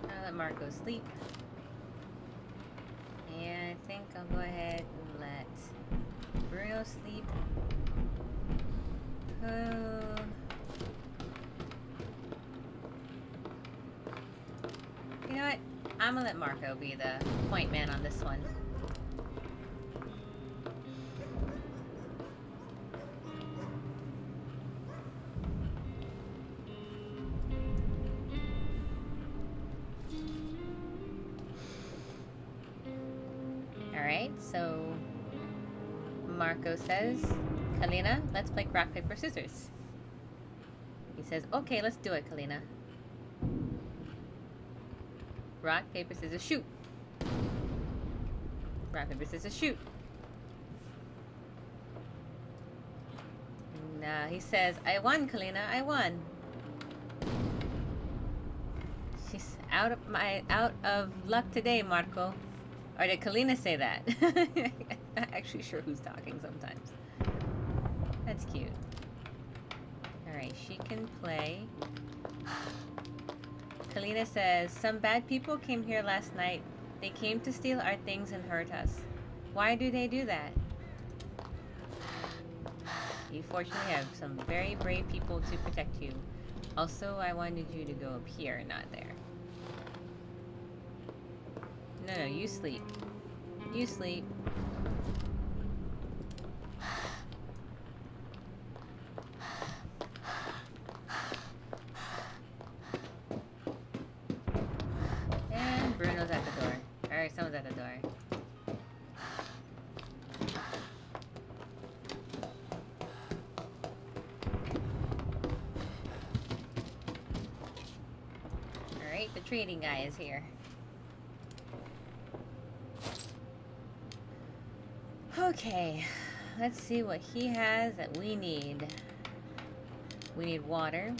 I'll let Marco sleep. And I think I'll go ahead and let Bruno sleep. You know what? I'm gonna let Marco be the point man on this one. Alright, so Marco says, Kalina, let's play rock, paper, scissors. He says, okay, let's do it, Kalina. Rock, paper, scissors, shoot. Rock, paper, scissors, shoot. And he says, I won, Kalina, I won. She's out of luck today, Marco. Or did Kalina say that? I'm not actually sure who's talking sometimes. That's cute. Alright, she can play. Kalina says, some bad people came here last night. They came to steal our things and hurt us. Why do they do that? You fortunately have some very brave people to protect you. Also, I wanted you to go up here, not there. No, you sleep. You sleep. And Bruno's at the door. Alright, someone's at the door. Alright, the trading guy is here. Okay, let's see what he has that we need. We need water.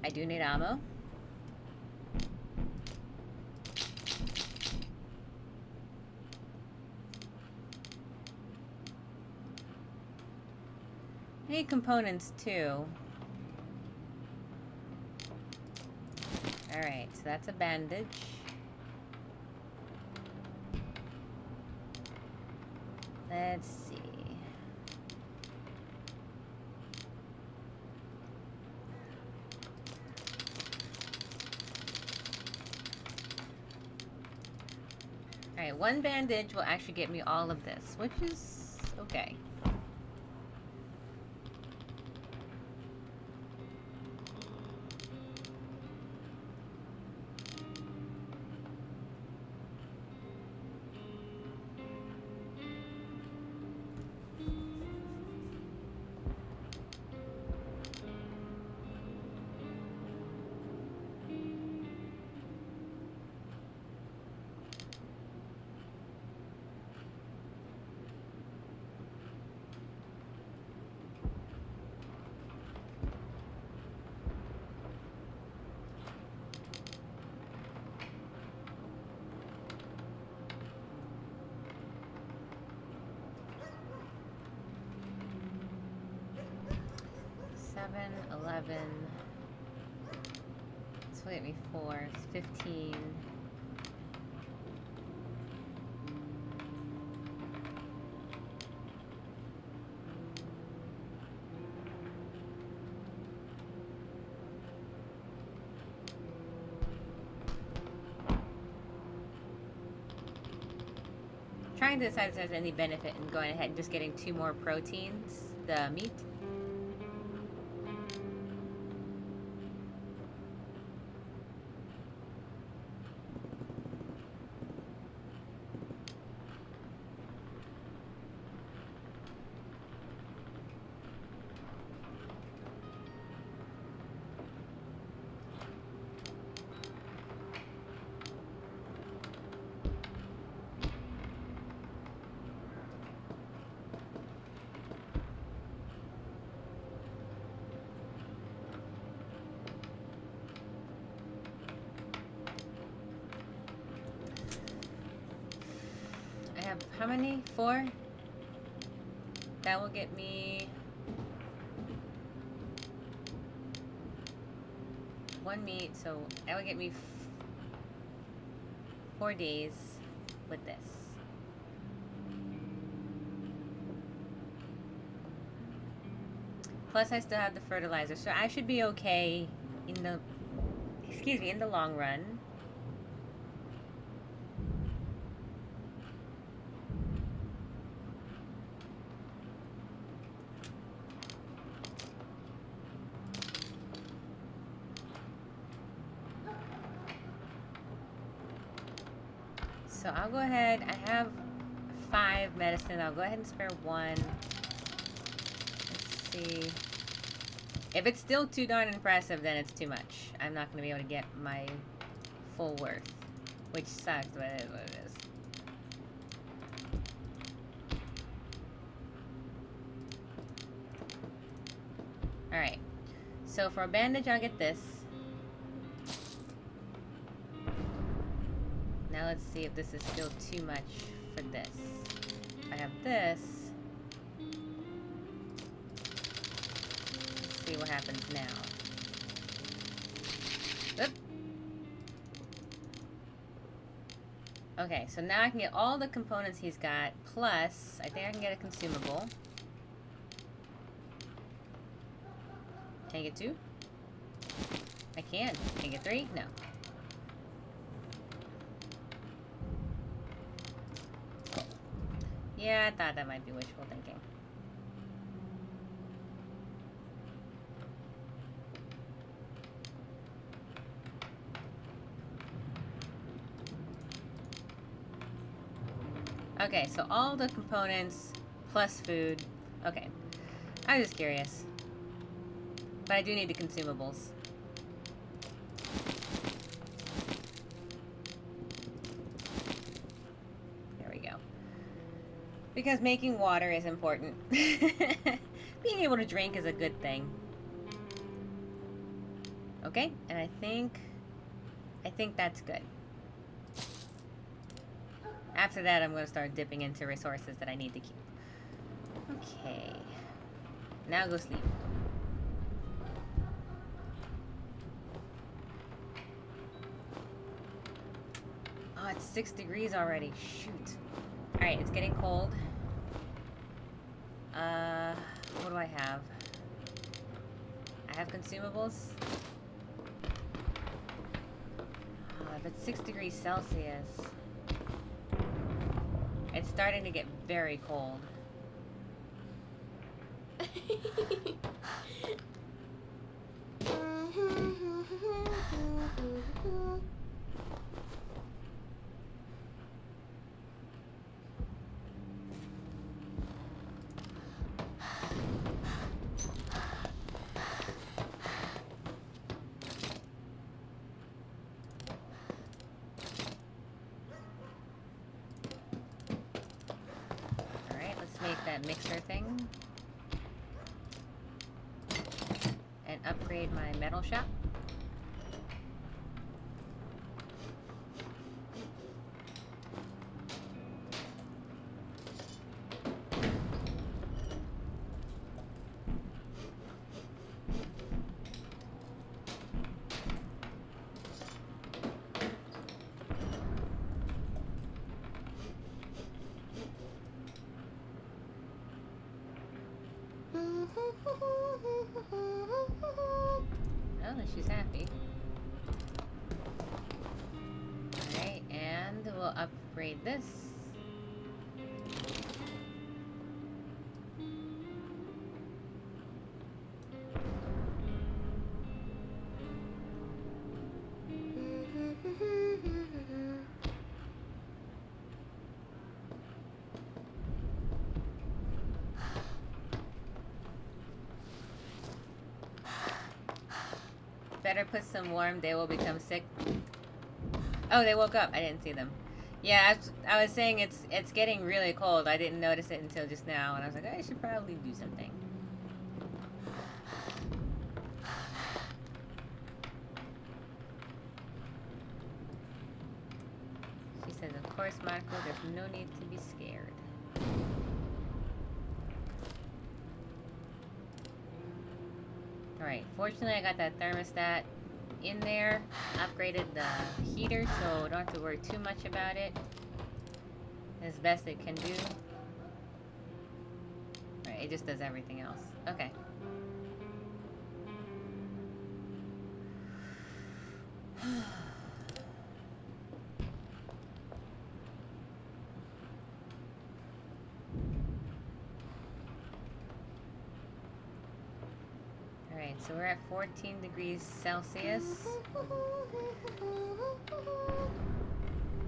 I do need ammo. I need components too. Alright, so that's a bandage. Let's see. Alright, one bandage will actually get me all of this, which is okay. Seven, 11. This will get me 4. It's 15. Trying to decide if there's any benefit in going ahead and just getting 2 more proteins, the meat. How many? 4? That will get me 1 meat, so that will get me 4 days with this. Plus I still have the fertilizer, so I should be okay in the excuse me, in the long run. So I'll go ahead. I have 5 medicine. I'll go ahead and spare 1. Let's see. If it's still too darn impressive, then it's too much. I'm not going to be able to get my full worth, which sucks, but it is what it is. Alright. So for a bandage, I'll get this. Now let's see if this is still too much for this. If I have this, let's see what happens now. Oop. Okay, so now I can get all the components he's got, plus I think I can get a consumable. Can I get 2? I can. Can I get 3? No. Yeah, I thought that might be wishful thinking. Okay, so all the components plus food. Okay. I was just curious. But I do need the consumables. There we go. Because making water is important. Being able to drink is a good thing. Okay, and I think that's good. After that, I'm going to start dipping into resources that I need to keep. Okay. Now go sleep. Oh, it's 6 degrees already. Shoot. Alright, it's getting cold. What do I have? I have consumables. Oh, if it's 6 degrees Celsius, it's starting to get very cold. Mixer thing and upgrade my metal shop. She's happy. Alright, and we'll upgrade this. Better put some warm, they will become sick. Oh, they woke up. I didn't see them. Yeah, I was saying it's getting really cold. I didn't notice it until just now, and I was like, I should probably do something. She says, of course, Marco, there's no need to be scared. Alright, fortunately I got that thermostat in there, upgraded the heater so I don't have to worry too much about it. As best it can do. Alright, it just does everything else. Okay. Alright, so we're at 14 degrees Celsius.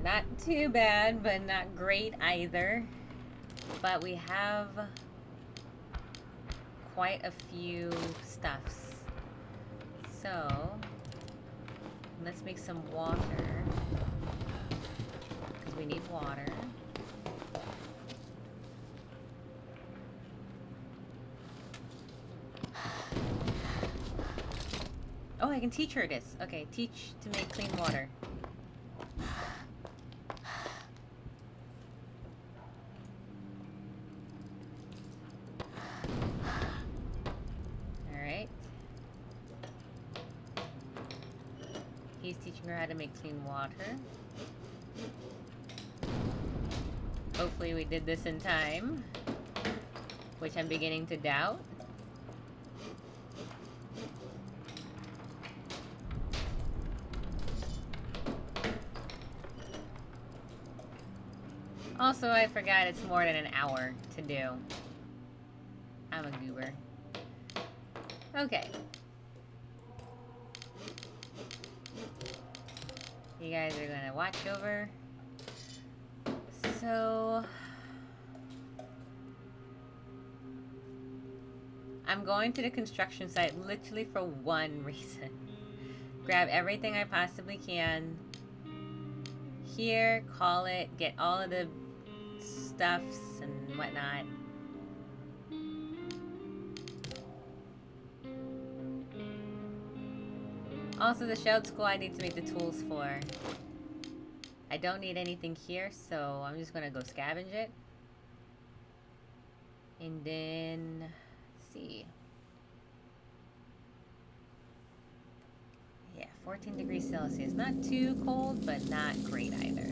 Not too bad, but not great either. But we have quite a few stuffs. So, let's make some water. Because we need water. Oh, I can teach her this. Okay, teach to make clean water. Alright. He's teaching her how to make clean water. Hopefully we did this in time, which I'm beginning to doubt. Also, I forgot it's more than an hour to do. I'm a goober. Okay. You guys are gonna watch over. So, I'm going to the construction site literally for one reason. Grab everything I possibly can. Here, call it, get all of the stuffs and whatnot. Also, the shelled school I need to make the tools for. I don't need anything here, so I'm just gonna go scavenge it. And then, let's see. Yeah, 14 degrees Celsius. Not too cold, but not great either.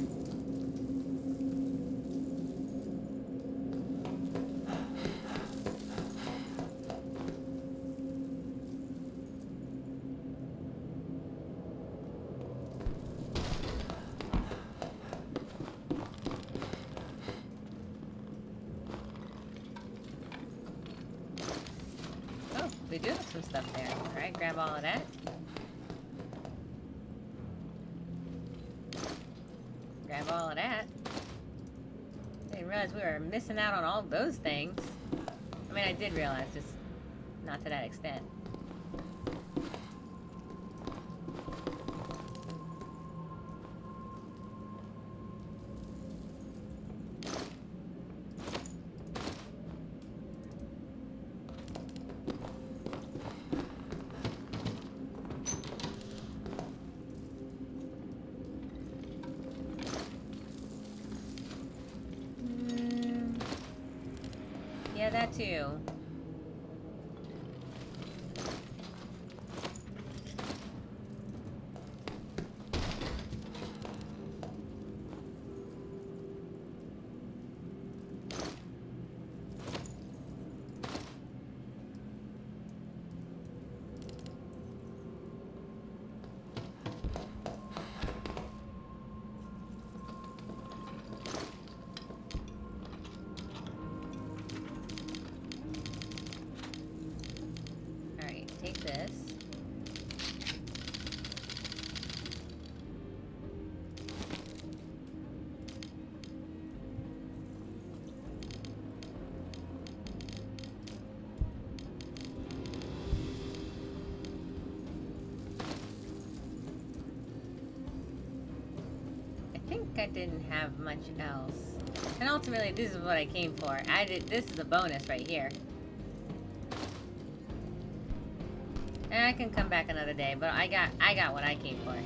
We do have some stuff there. Alright, grab all of that. Grab all of that. I didn't realize we were missing out on all those things. I mean, I did realize, just not to that extent. Yeah, that too. Take this. I think I didn't have much else. And ultimately, this is what I came for. This is a bonus right here. And I can come back another day, but I got what I came for.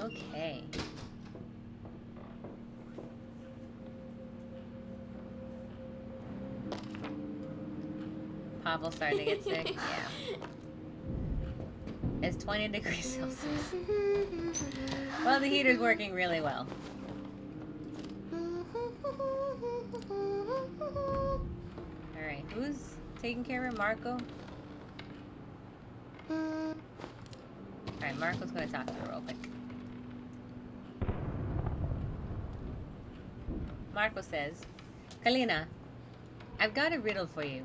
Okay. Pavel's starting to get sick. Yeah. It's 20 degrees Celsius. Well, the heater's working really well. Alright, who's taking care of Marco? Alright, Marco's gonna talk to her real quick. Marco says, Kalina, I've got a riddle for you.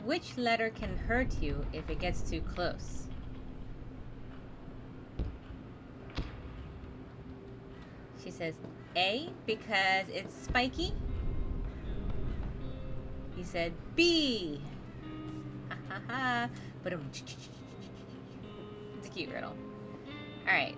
Which letter can hurt you if it gets too close? She says, A, because it's spiky. He said, B. Ha ha ha. But it's a cute riddle. Alright.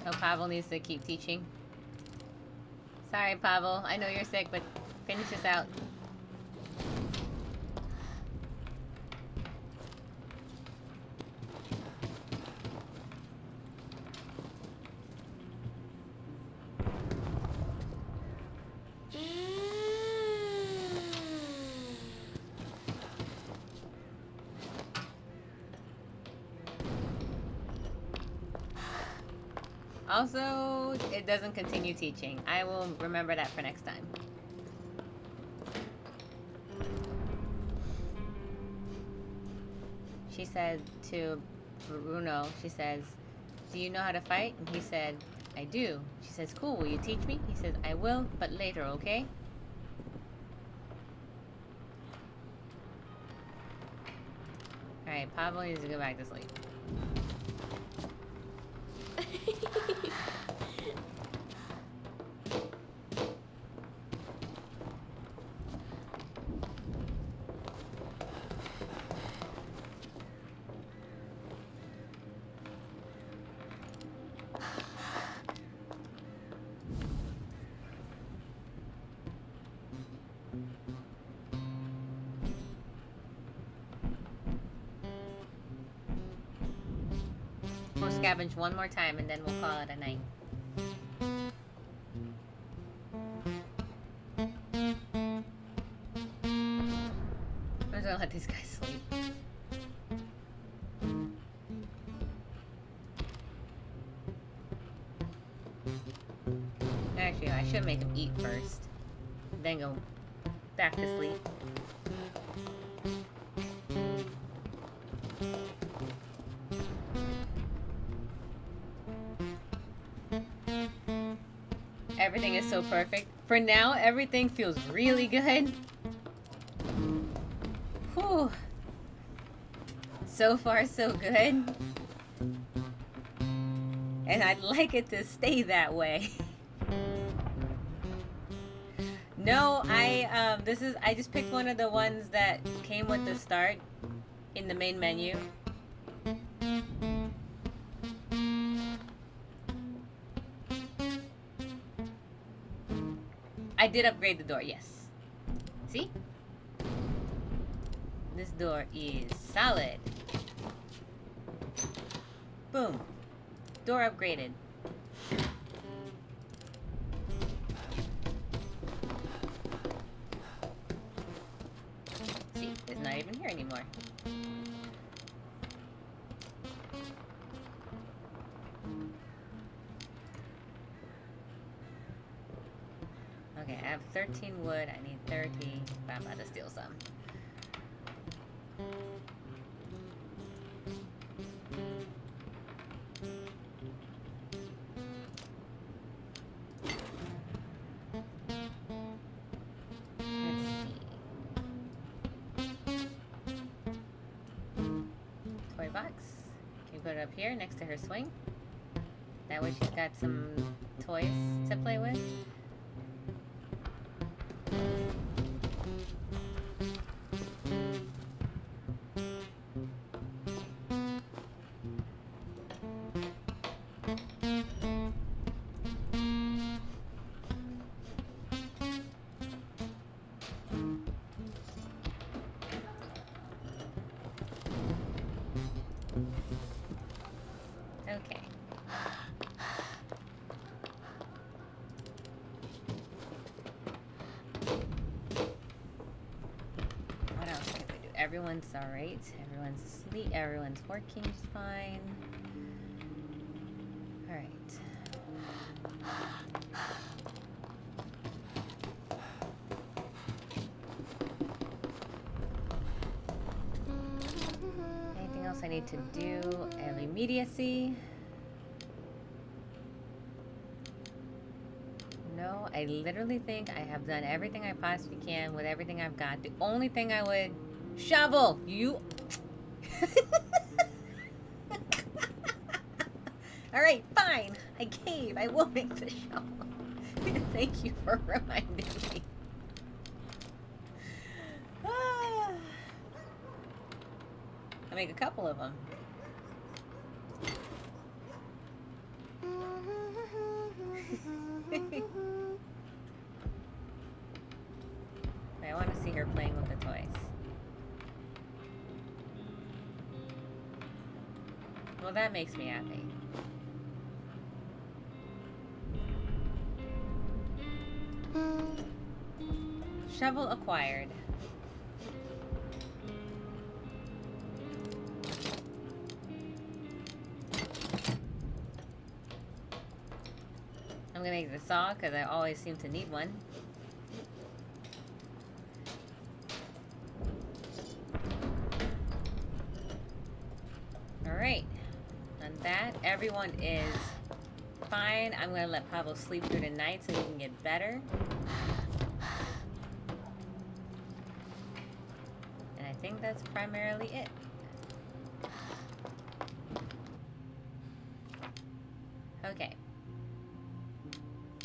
Oh, Pavel needs to keep teaching. Sorry, Pavel. I know you're sick, but finish this out. Also, it doesn't continue teaching. I will remember that for next time. She said to Bruno, she says, do you know how to fight? And he said, I do. She says, cool, will you teach me? He says, I will, but later, okay? Alright, Pablo needs to go back to sleep. We'll scavenge one more time and then we'll call it a night. I'm just gonna let these guys sleep. Actually, I should make them eat first, then go back to sleep. Everything is so perfect. For now, everything feels really good. Whew. So far, so good. And I'd like it to stay that way. No, I just picked one of the ones that came with the start in the main menu. I did upgrade the door, yes. See? This door is solid. Boom. Door upgraded. See, it's not even here anymore. Okay, I have 13 wood. I need 30. But I'm about to steal some. Let's see. Toy box. Can you put it up here next to her swing? That way she's got some toys to play with. Okay. What else can we do? Everyone's alright. Everyone's asleep. Everyone's working just fine. Alright. Anything else I need to do? Immediacy. No, I literally think I have done everything I possibly can with everything I've got. The only thing I would... Shovel! You... Alright, fine. I cave. I will make the shovel. Thank you for reminding me. I'll make a couple of them. I want to see her playing with the toys. Well, that makes me happy. Shovel acquired. I'm gonna make the saw because I always seem to need one. Alright. On that, everyone is fine. I'm gonna let Pablo sleep through the night so he can get better. And I think that's primarily it. Okay.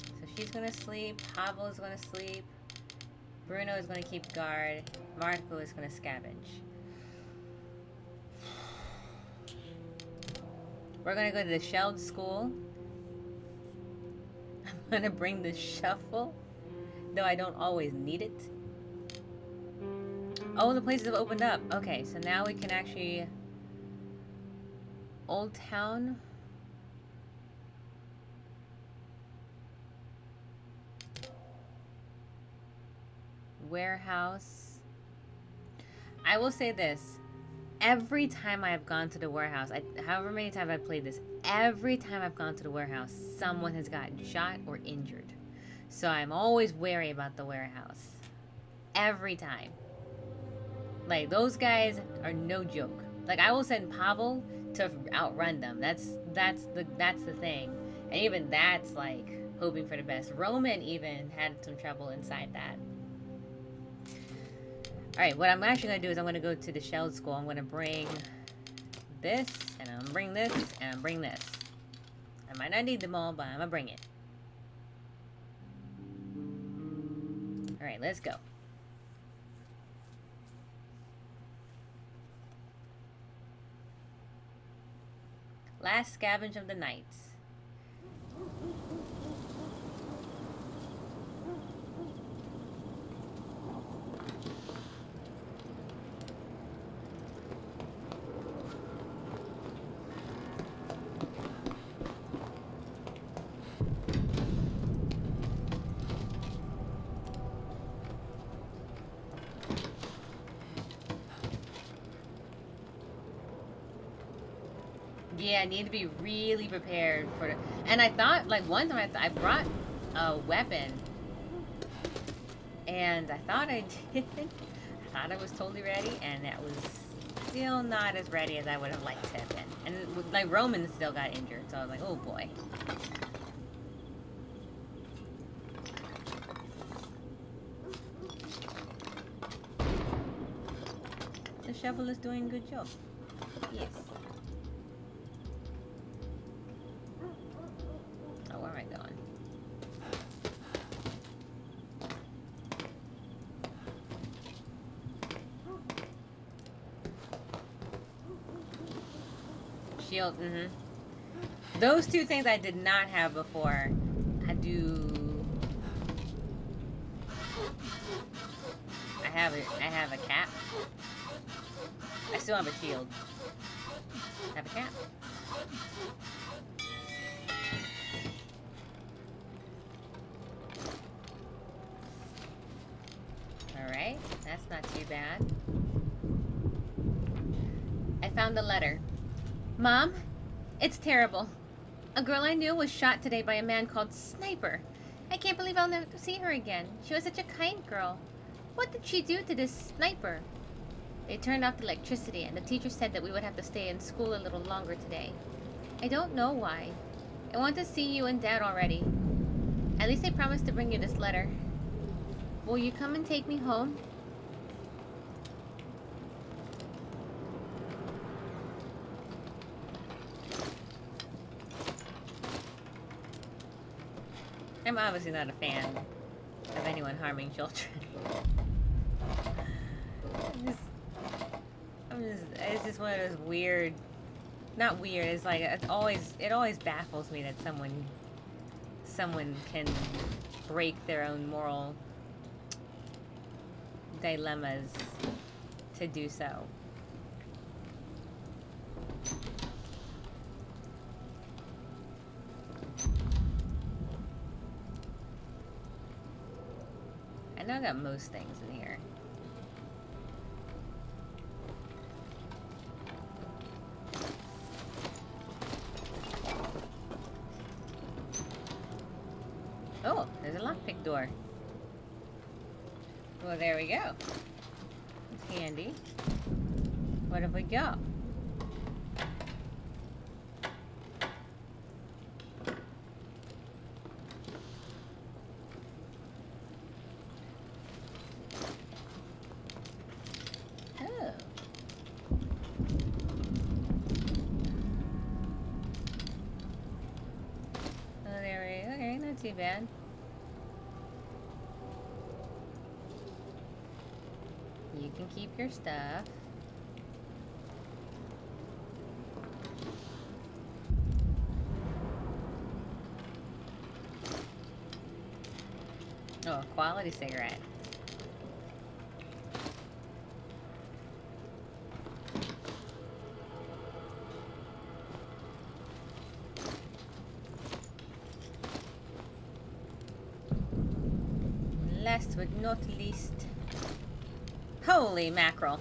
So she's gonna sleep, Pablo's gonna sleep, Bruno is gonna keep guard, Marco is gonna scavenge. We're gonna go to the shelled school. I'm gonna bring the shuffle, though I don't always need it. Oh, the places have opened up. Okay, so now we can actually... Old Town. Warehouse. I will say this. Every time I have gone to the warehouse, however many times I've played this, every time I've gone to the warehouse, someone has gotten shot or injured. So I'm always wary about the warehouse. Every time. Like, those guys are no joke. Like, I will send Pavel to outrun them. That's the thing. And even that's, like, hoping for the best. Roman even had some trouble inside that. Alright, what I'm actually going to do is I'm going to go to the shelled school. I'm going to bring this, and I'm going to bring this, and I'm going to bring this. I might not need them all, but I'm going to bring it. Alright, let's go. Last scavenge of the night. Yeah, I need to be really prepared for it. And I thought, like, one time I brought a weapon. And I thought I did. I thought I was totally ready. And that was still not as ready as I would have liked to have been. And, like, Roman still got injured. So I was like, oh, boy. The shovel is doing a good job. Yes. Shield. Those two things I did not have before. I do. I have it. I have a cap. I still have a shield. I have a cap. Alright, that's not too bad. I found the letter. Mom, it's terrible. A girl I knew was shot today by a man called Sniper. I can't believe I'll never see her again. She was such a kind girl. What did she do to this Sniper? They turned off the electricity, and the teacher said that we would have to stay in school a little longer today. I don't know why. I want to see you and Dad already. At least I promised to bring you this letter. Will you come and take me home? I'm obviously not a fan of anyone harming children. It's just one of those weird, not weird, it's like, it always baffles me that someone can break their own moral dilemmas to do so. I know I got most things in here. Oh, there's a lockpick door. Well, there we go. It's handy. What have we got? Oh. Oh, there we go. Okay, not too bad. You can keep your stuff. Oh, a quality cigarette. Last but not least, holy mackerel.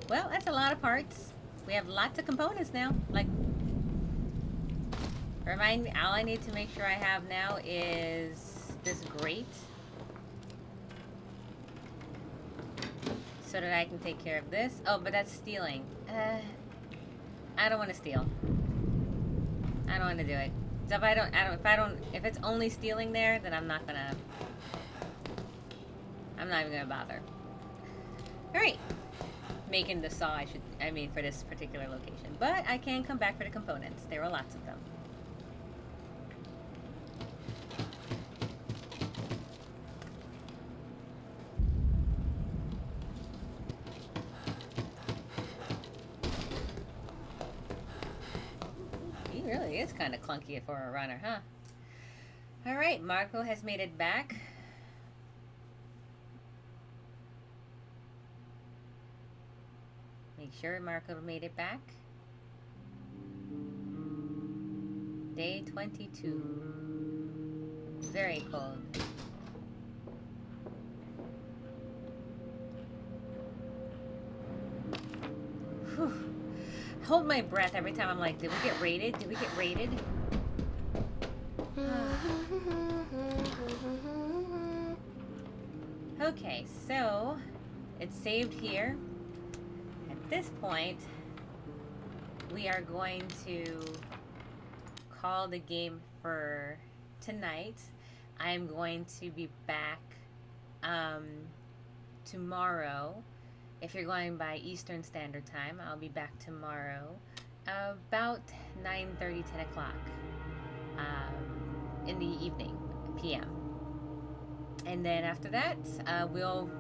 Well, that's a lot of parts. We have lots of components now. Like, remind me, all I need to make sure I have now is this grate, so that I can take care of this. Oh, but that's stealing. I don't want to steal. I don't want to do it. So if it's only stealing there, then I'm not even gonna bother. Alright. Making the saw, for this particular location. But I can come back for the components. There are lots of them. He really is kind of clunky for a runner, huh? Alright, Marco has made it back. Make sure Marco made it back. Day 22. Very cold. Whew. Hold my breath every time I'm like, did we get raided? Did we get raided? Okay, so it's saved here. At this point, we are going to call the game for tonight. I'm going to be back tomorrow. If you're going by Eastern Standard Time, I'll be back tomorrow about 9:30, 10 o'clock. in the evening, p.m. And then after that, we'll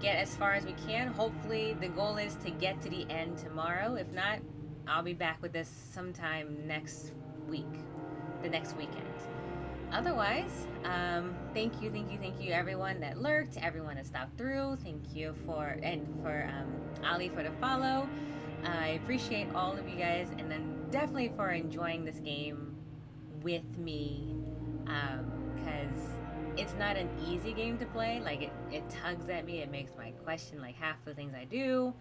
get as far as we can. Hopefully, the goal is to get to the end tomorrow. If not, I'll be back with this sometime next week, the next weekend. Otherwise, thank you, everyone that lurked, everyone that stopped through. Thank you for Ali for the follow. I appreciate all of you guys, and then definitely for enjoying this game with me, because it's not an easy game to play. Like it tugs at me. It makes my question like half the things I do.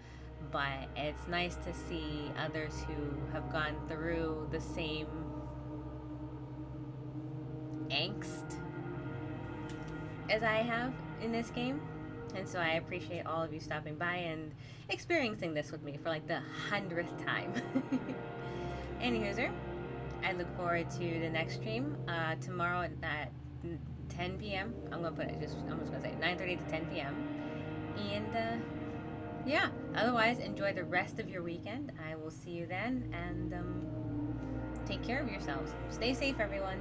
But it's nice to see others who have gone through the same angst as I have in this game. And so I appreciate all of you stopping by and experiencing this with me for like the 100th time. Anywho, I look forward to the next stream tomorrow at 10 p.m. I'm just gonna say 9:30 to 10 p.m. And yeah, otherwise enjoy the rest of your weekend. I will see you then, and take care of yourselves. Stay safe, everyone.